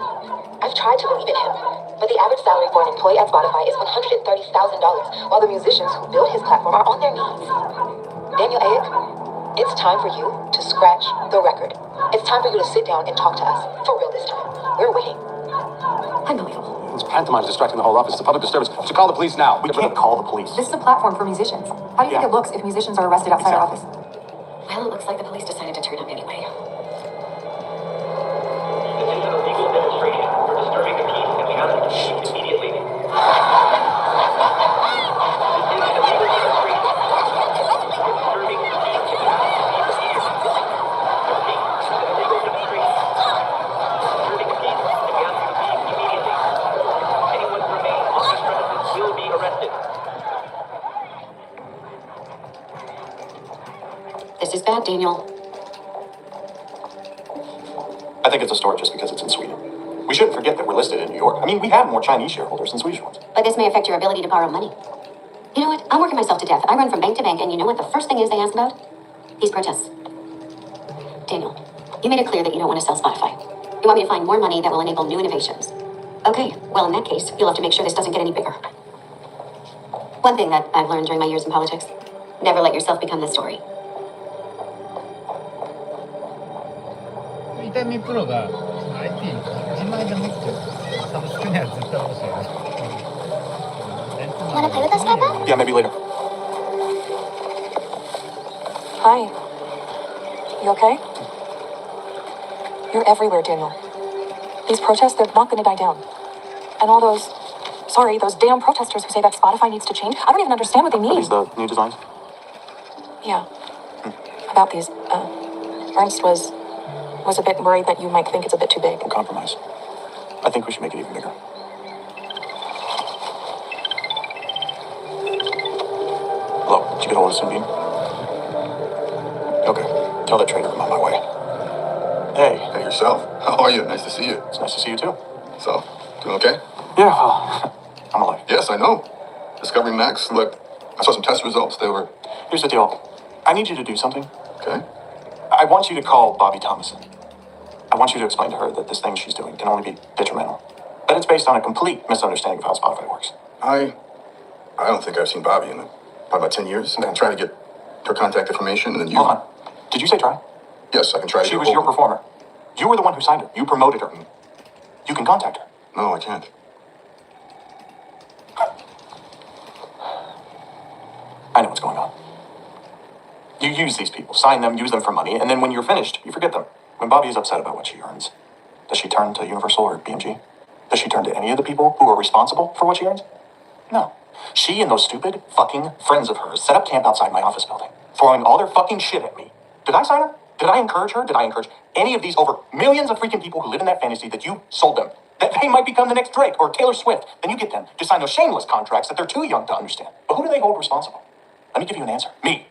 I've tried to believe in him, but the average salary for an employee at Spotify is $130,000, while the musicians who built his platform are on their knees. Daniel Aik, it's time for you to scratch the record. It's time for you to sit down and talk to us. For real this time. We're waiting. Unbelievable. This pantomime is distracting the whole office. It's a public disturbance. We should call the police now. We can't call the police. This is a platform for musicians. How do you think it looks if musicians are arrested outside our office? Well, it looks like the police decided to turn up anyway. This is an illegal demonstration. We're disturbing the peace, and we ask you to leave immediately. This is an illegal demonstration. We're disturbing the peace, and we ask you to leave immediately. Repeat, this is an illegal demonstration. Disturbing the peace, and we ask you to leave immediately. Anyone who remains on these premises will be arrested. This is bad, Daniel. I think it's a story just because it's in Sweden. We shouldn't forget that we're listed in New York. I mean, we have more Chinese shareholders than Swedish ones. But this may affect your ability to borrow money. You know what? I'm working myself to death. I run from bank to bank, and you know what the first thing is they ask about? These protests. Daniel, you made it clear that you don't want to sell Spotify. You want me to find more money that will enable new innovations. Okay, well, in that case, you'll have to make sure this doesn't get any bigger. One thing that I've learned during my years in politics, never let yourself become the story. 伊丹プロが IT 自前で持ってサブスクには絶対欲しいよね。Want to play with us, Papa? Yeah, maybe later. Hi. You okay? You're everywhere, Daniel. These protests, they're not going to die down. And all those damn protesters who say that Spotify needs to change, I don't even understand what they Are mean. these the new designs? Yeah. About these, Ernst was a bit worried that you might think it's a bit too big. We'll compromise. I think we should make it even bigger. Hello, did you get hold of Sunbeam? Okay, tell that trader I'm on my way. Hey. Hey, yourself. How are you? Nice to see you. It's nice to see you too. So, doing okay? Yeah, well, I'm alive. Yes, I know. Discovery Max, look, I saw some test results. They were... Here's the deal. I need you to do something. Okay. I want you to call Bobby Thomason. I want you to explain to her that this thing she's doing can only be detrimental. That it's based on a complete misunderstanding of how Spotify works. I don't think I've seen Bobby in probably about 10 years. I'm trying to get her contact information, and then you... Hold on. Did you say try? Yes, I can try to She get was hold your of her. performer. You were the one who signed her. You promoted her. You can contact her. No, I can't. I know what's going on. You use these people, sign them, use them for money, and then when you're finished, you forget them. When Bobby is upset about what she earns, does she turn to Universal or BMG? Does she turn to any of the people who are responsible for what she earns? No. She and those stupid fucking friends of hers set up camp outside my office building, throwing all their fucking shit at me. Did I sign her? Did I encourage her? Did I encourage any of these over millions of freaking people who live in that fantasy that you sold them? That they might become the next Drake or Taylor Swift. Then you get them to sign those shameless contracts that they're too young to understand. But who do they hold responsible? Let me give you an answer. Me.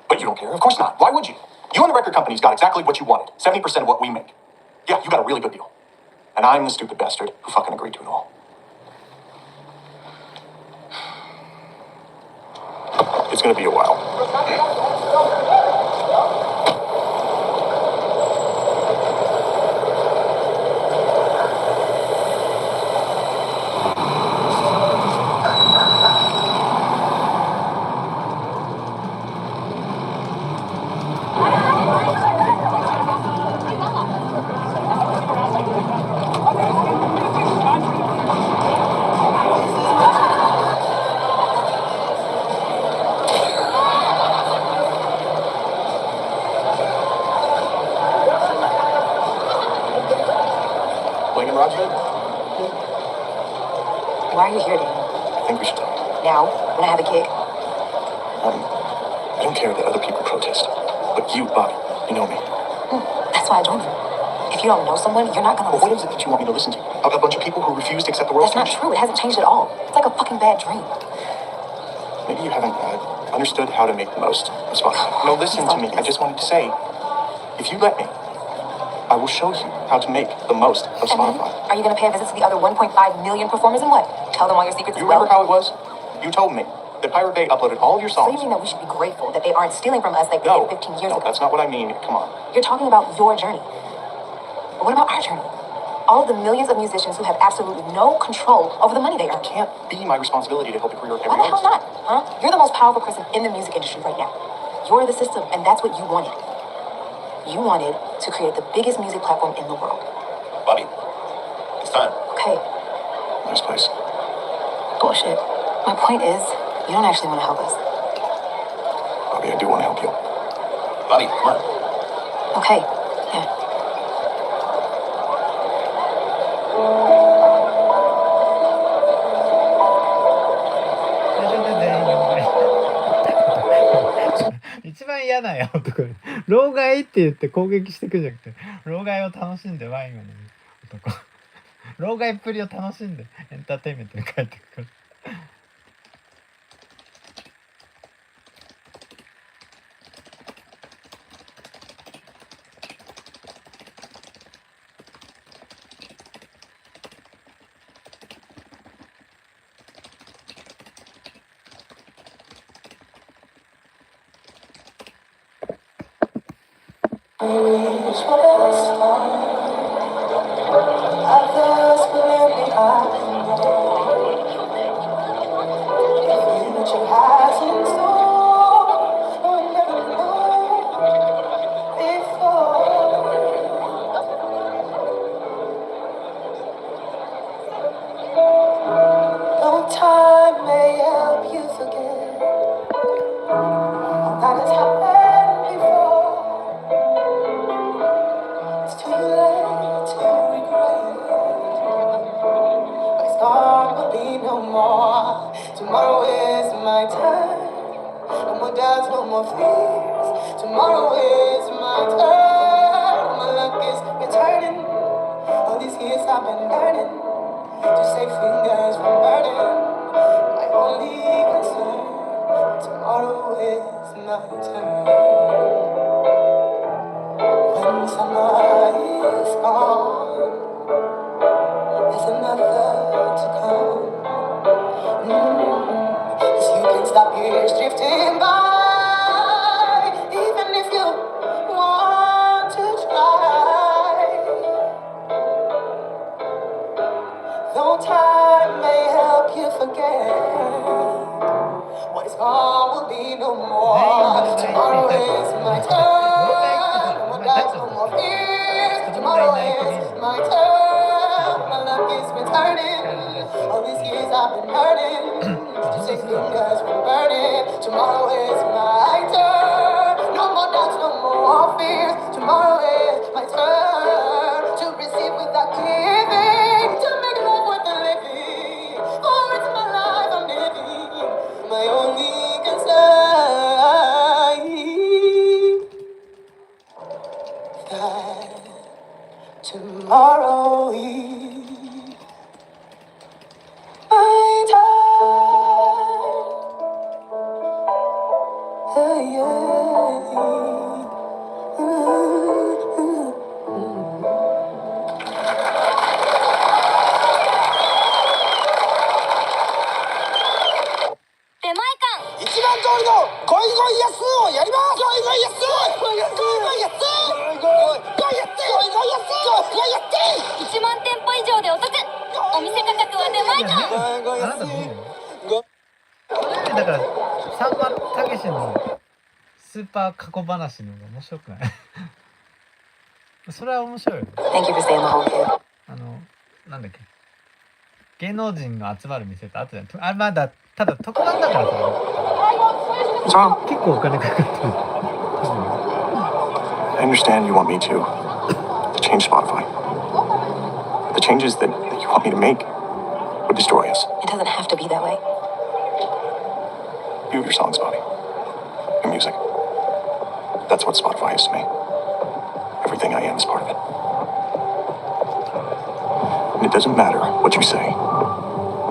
But you don't care? Of course not. Why would you? You and the record company's got exactly what you wanted. 70% of what we make. Yeah, you got a really good deal. And I'm the stupid bastard who fucking agreed to it all. It's gonna be a while. William Roger? Why are you here, Daniel? I think we should talk. Now, when I have a gig? I don't care that other people protest. But you, Bobby, you know me. That's why I joined you. If you don't know someone, you're not gonna Well, what is it that you want me to listen to? A bunch of people who refuse to accept the world That's not true. It hasn't changed at all. It's like a fucking bad dream. Maybe you haven't understood how to make the most of Spotify. No, listen to me. I just wanted to say, if you let me, I will show you how to make the most of Spotify. Are you gonna pay a visit to the other 1.5 million performers and what? Tell them all your secrets as You well? remember how it was? You told me that Pirate Bay uploaded all of your So songs. you mean that we should be grateful that they aren't stealing from us like they did 15 years ago? That's not what I mean. Come on. You're talking about your journey. But what about our journey? All of the millions of musicians who have absolutely no control over the money they earn. It can't be my responsibility to help the career of Why everyone the hell else. not? Huh? You're the most powerful person in the music industry right now. You're the system, and that's what you wanted. You wanted to create the biggest music platform in the world. Bobby, it's time. Okay. Nice place. Bullshit. My point is, you don't actually want to help us. Bobby, I do want to help you. Bobby, come on. Okay. Yeah.一番嫌なよ男老害って言って攻撃してくるんじゃなくて、老害を楽しんでワインを飲む男老害っぷりを楽しんでエンターテインメントに帰ってくるThough time may help you forget all that has happened before, it's too late to regret. My scar will be no more. Tomorrow is my turn. No more doubts, no more fears. Tomorrow is my turn. My luck is returning. All these years I've been learning to save fingers from burning. My only concern, tomorrow is my turn. When summer is gone, there's another to come. 'Cause you can stop years drifting by, even if you want to try. Though time may help you forget, what is gone will be no more. Tomorrow is my turn. No more doubts, no more fears. Tomorrow is my turn. My luck is returning. All these years I've been hurting. To say fingers from burning. Tomorrow is my turn. No more doubts, no more fears. Tomorrow is my turn. To receive without giving. To make life worth the living. For it's my life I'm living. My only concern that tomorrow is my time. あなた見るよ。だからさんまたけしのスーパー過去話の方が面白くないそれは面白いよ。 Thank you for staying the whole kid. なんだっけ、芸能人が集まる店ってあったじゃん。あ、まだただ特番だからさ、結構お金かかってる。 I understand you want me to change Spotify. The changes that you want me to make would destroy us. It doesn't have to be that way. You have your songs, Bobby. Your music. That's what Spotify is to me. Everything I am is part of it. And it doesn't matter what you say.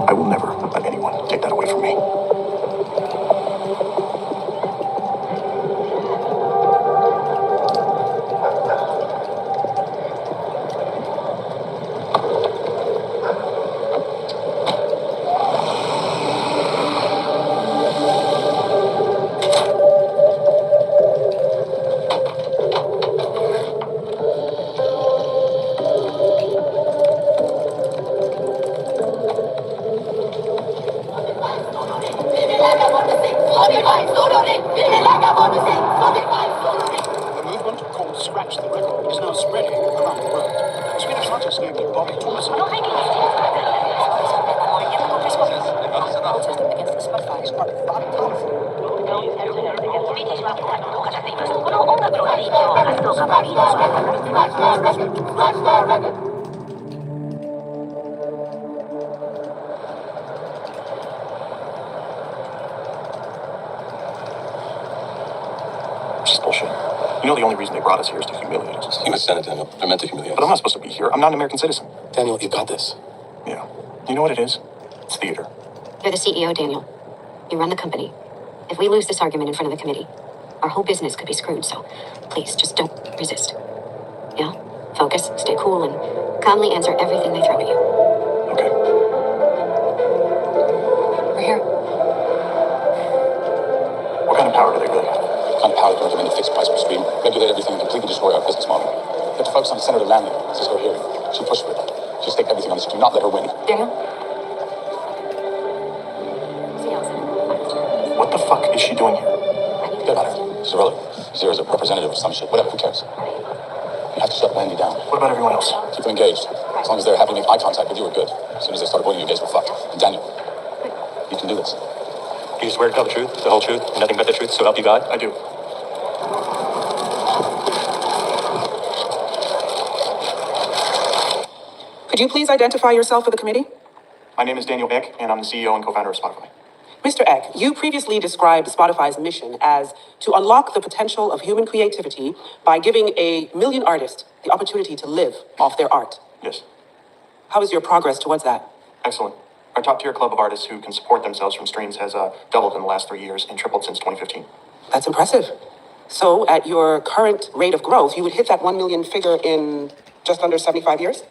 I will never let anyone take that away from me. The movement called Scratch the Record is now spreading around the world. Swedish artist named Bobby Thomas. It's just bullshit. You know the only reason they brought us here is to humiliate us. You missaid it, Daniel. I meant to humiliate But I'm not supposed to be here. I'm not an American citizen. Daniel, you got this. Yeah. You know what it is? It's theater. You're the CEO, Daniel. You run the company. If we lose this argument in front of the committee, our whole business could be screwed, so please, just don't resist. Yeah? Focus, stay cool, and calmly answer everything they throw at you. Okay. We're here. What kind of power do they really have? The kind of power to recommend a fixed price per stream, regulate everything, and completely destroy our business model. You have to focus on Senator Lamley, Cisco hearing. She pushed for it. She staked everything on this. Do not let her win. Daniel? What the fuck is she doing here? Forget about her. She's irrelevant. She's here as a representative of some shit. Whatever, who cares? You have to shut Wendy down. What about everyone else? Keep them engaged. As long as they're happy to make eye contact with you, we're good. As soon as they start avoiding you, guys, we're fucked. And Daniel, you can do this. You swear to tell the truth, the whole truth, and nothing but the truth, so help you God? I do. Could you please identify yourself for the committee? My name is Daniel Eck, and I'm the CEO and co-founder of Spotify. Mr. Eck, you previously described Spotify's mission as to unlock the potential of human creativity by giving 1 million artists the opportunity to live off their art. Yes. How is your progress towards that? Excellent. Our top-tier club of artists who can support themselves from streams has doubled in the last 3 years and tripled since 2015. That's impressive. So, at your current rate of growth, you would hit that 1 million figure in just under 75 years?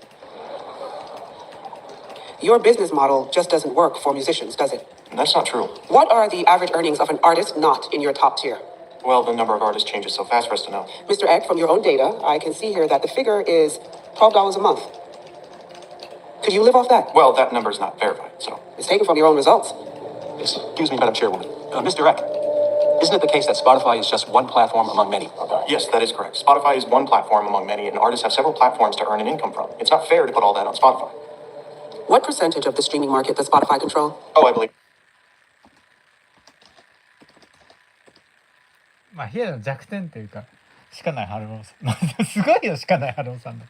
Your business model just doesn't work for musicians, does it? That's not true. What are the average earnings of an artist not in your top tier? Well, the number of artists changes so fast for us to know. Mr. Eck, from your own data, I can see here that the figure is $12 a month. Could you live off that? Well, that number is not verified, so... It's taken from your own results. Excuse me, Madam Chairwoman. Mr. Eck, isn't it the case that Spotify is just one platform among many? Yes, that is correct. Spotify is one platform among many, and artists have several platforms to earn an income from. It's not fair to put all that on Spotify. What percentage of the streaming market does Spotify control? Oh, I believe... まあヒデの弱点っていうか、しかない春尾さんすごいよ、しかない春尾さんだ。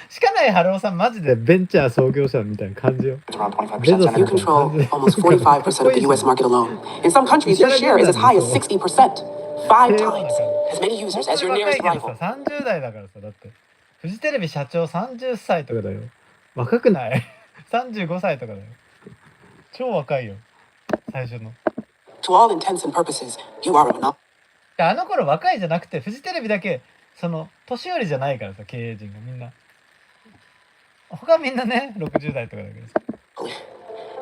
しかない春尾さんマジでベンチャー創業者みたいな感じよ。 You control almost 45% of the US market alone. In some countries, your share is as high as 60%. 5 times as many users as your nearest rival. 30代だからさ、だってフジテレビ社長30歳とかだよ。若くない35歳とかだよ。超若いよ、最初の。 To all intents and purposes, you are a monopoly. あの頃若いじゃなくて、フジテレビだけその年寄りじゃないからさ、経営陣がみんな。他みんなね、60代とかだけどさ。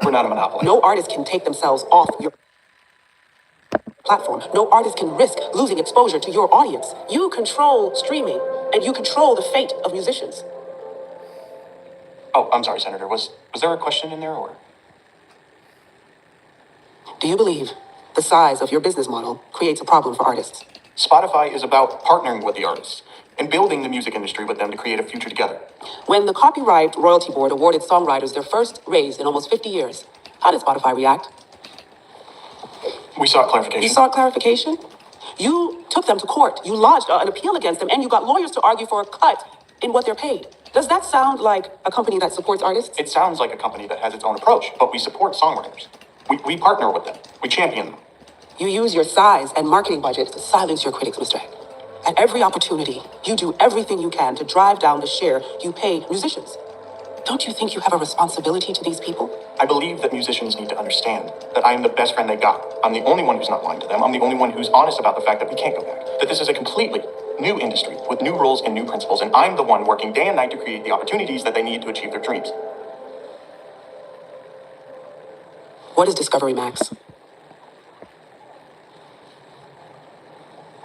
We're not a monopoly. No artist can take themselves off your platform. No artist can risk losing exposure to your audience. You control streaming, and you control the fate of musicians. Oh, I'm sorry, Senator. Was there a question in there, or? Do you believe the size of your business model creates a problem for artists? Spotify is about partnering with the artists and building the music industry with them to create a future together. When the Copyright Royalty Board awarded songwriters their first raise in almost 50 years, how did Spotify react? We sought clarification. You sought clarification? You took them to court. You lodged an appeal against them, and you got lawyers to argue for a cut in what they're paid. Does that sound like a company that supports artists? It sounds like a company that has its own approach, but we support songwriters. We partner with them. We champion them. You use your size and marketing budget to silence your critics, Mr. Heck. At every opportunity, you do everything you can to drive down the share you pay musicians. Don't you think you have a responsibility to these people? I believe that musicians need to understand that I am the best friend they got. I'm the only one who's not lying to them. I'm the only one who's honest about the fact that we can't go back. That this is a completely new industry with new rules and new principles, and I'm the one working day and night to create the opportunities that they need to achieve their dreams. What is Discovery Max?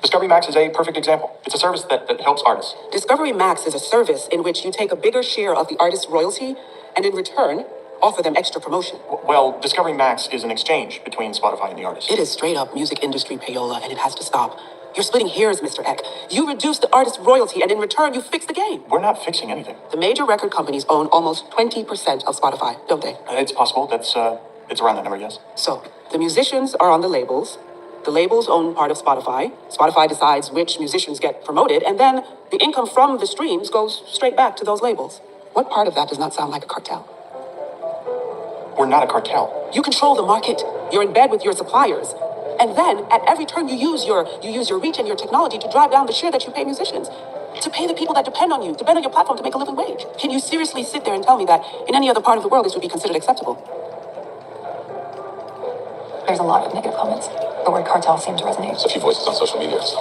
Discovery Max is a perfect example. It's a service that helps artists. Discovery Max is a service in which you take a bigger share of the artist's royalty and in return, offer them extra promotion. Well, Discovery Max is an exchange between Spotify and the artist. It is straight up music industry payola, and it has to stop. You're splitting hairs, Mr. Eck. You reduce the artist's royalty, and in return, you fix the game. We're not fixing anything. The major record companies own almost 20% of Spotify, don't they? It's possible. It's around that number, yes. So, the musicians are on the labels. The labels own part of Spotify. Spotify decides which musicians get promoted, and then the income from the streams goes straight back to those labels. What part of that does not sound like a cartel? We're not a cartel. You control the market. You're in bed with your suppliers. And then, at every turn, you use your reach and your technology to drive down the share that you pay musicians. To pay the people that depend on you, depend on your platform to make a living wage. Can you seriously sit there and tell me that in any other part of the world this would be considered acceptable? There's a lot of negative comments. The word cartel seems to resonate. It's a few voices on social media. So.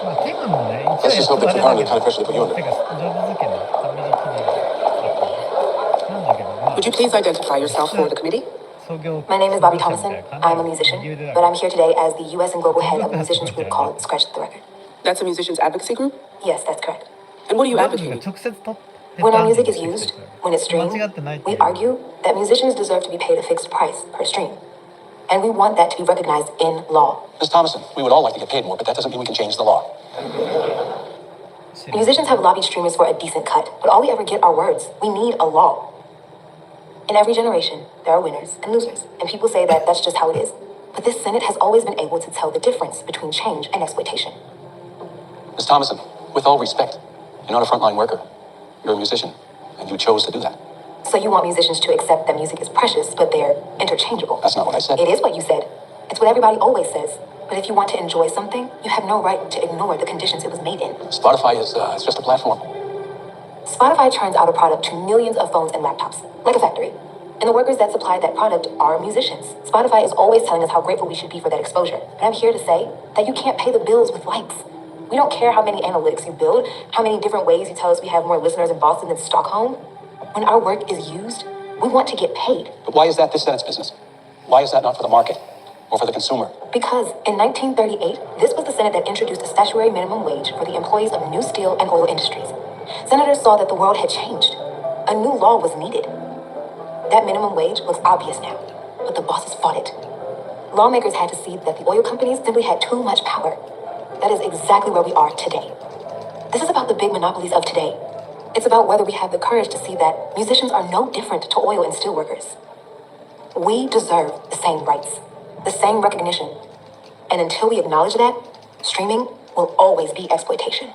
まあ、テクもね、 Let's just hope they keep harming the kind of pressure they put you under. てか、上手付けのアメリカ人なんだけど、まあ、 Would you please identify yourself for the committee? 創業 My name is Bobby Thomason. I'm a musician, but I'm here today as the U.S. and global head of a musicians group called Scratch the Record. That's a musicians advocacy group? Yes, that's correct. And what are you advocating? When our music is used, when it's streamed, we argue that musicians deserve to be paid a fixed price per stream. And we want that to be recognized in law. Ms. Thomason, we would all like to get paid more, but that doesn't mean we can change the law. Musicians have lobbied streamers for a decent cut, but all we ever get are words. We need a law. In every generation, there are winners and losers, and people say that that's just how it is. But this Senate has always been able to tell the difference between change and exploitation. Ms. Thomason, with all respect, you're not a frontline worker. You're a musician, and you chose to do that. So you want musicians to accept that music is precious, but they're interchangeable. That's not what I said. It is what you said. It's what everybody always says. But if you want to enjoy something, you have no right to ignore the conditions it was made in. Spotify is it's just a platform. Spotify churns out a product to millions of phones and laptops, like a factory. And the workers that supply that product are musicians. Spotify is always telling us how grateful we should be for that exposure. But I'm here to say that you can't pay the bills with likes. We don't care how many analytics you build, how many different ways you tell us we have more listeners in Boston than Stockholm. When our work is used, we want to get paid. But why is that this Senate's business? Why is that not for the market or for the consumer? Because in 1938, this was the Senate that introduced a statutory minimum wage for the employees of new steel and oil industries. Senators saw that the world had changed. A new law was needed. That minimum wage was obvious now, but the bosses fought it. Lawmakers had to see that the oil companies simply had too much power. That is exactly where we are today. This is about the big monopolies of today. It's about whether we have the courage to see that musicians are no different to oil and steel workers. We deserve the same rights, the same recognition. And until we acknowledge that, streaming will always be exploitation.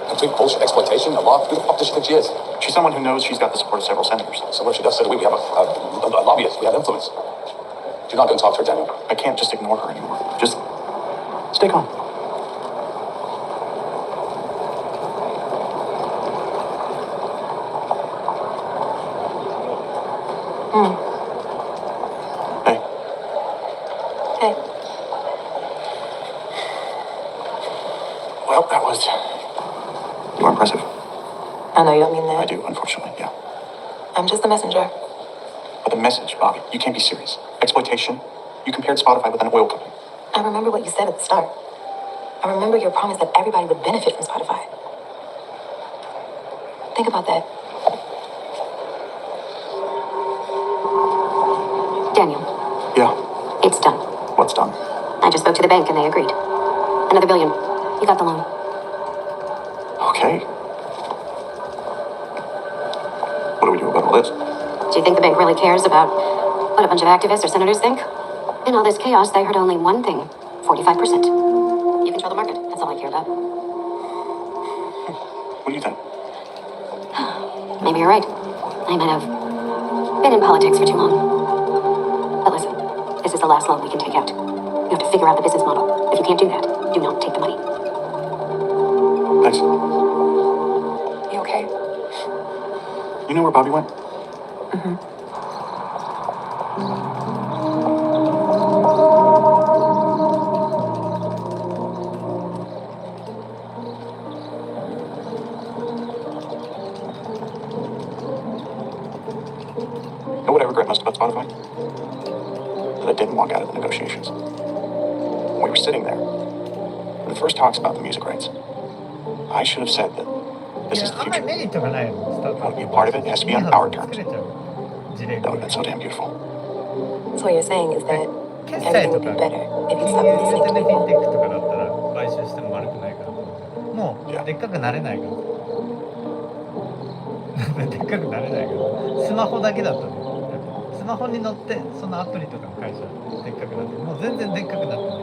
Complete bullshit exploitation? The law? Who the fuck does she think she is? She's someone who knows she's got the support of several senators. So what if she does say that we have a lobbyist, we have influence? You're not going to talk to her, Daniel. I can't just ignore her anymore. Just stay calm. Hey. Hey. Well, that was... You were impressive. I know you don't mean that. I do, unfortunately, yeah. I'm just the messenger. But the message, Bobby, you can't be serious. Exploitation. You compared Spotify with an oil company. I remember what you said at the start. I remember your promise that everybody would benefit from Spotify. Think about that. Daniel, Yeah. it's done. What's done? I just spoke to the bank and they agreed. Another $1 billion. You got the loan. Okay. What do we do about all this? Do you think the bank really cares about what a bunch of activists or senators think? In all this chaos, they heard only one thing. 45%. You control the market. That's all I care about. What do you think? Maybe you're right. I might have been in politics for too long. But listen, this is the last loan we can take out. You have to figure out the business model. If you can't do that, do not take the money. Thanks. You okay? You know where Bobby went? Mm-hmm. Know what I regret most about Spotify? That I didn't walk out of the negotiations. When we were sitting there, in the first talks about the music rights, I should have said that this is the future. I want to be a part of it. It has to be on our terms. That would have been so damn beautiful. So what you're saying is that everything would be better if you stopped listening to people. とかだったら買収しても悪くないからもうでっかくなれないからでっかくなれないからスマホだけだったのスマホに乗ってそのアプリとかの会社でっかくなってもう全然でっかくなってない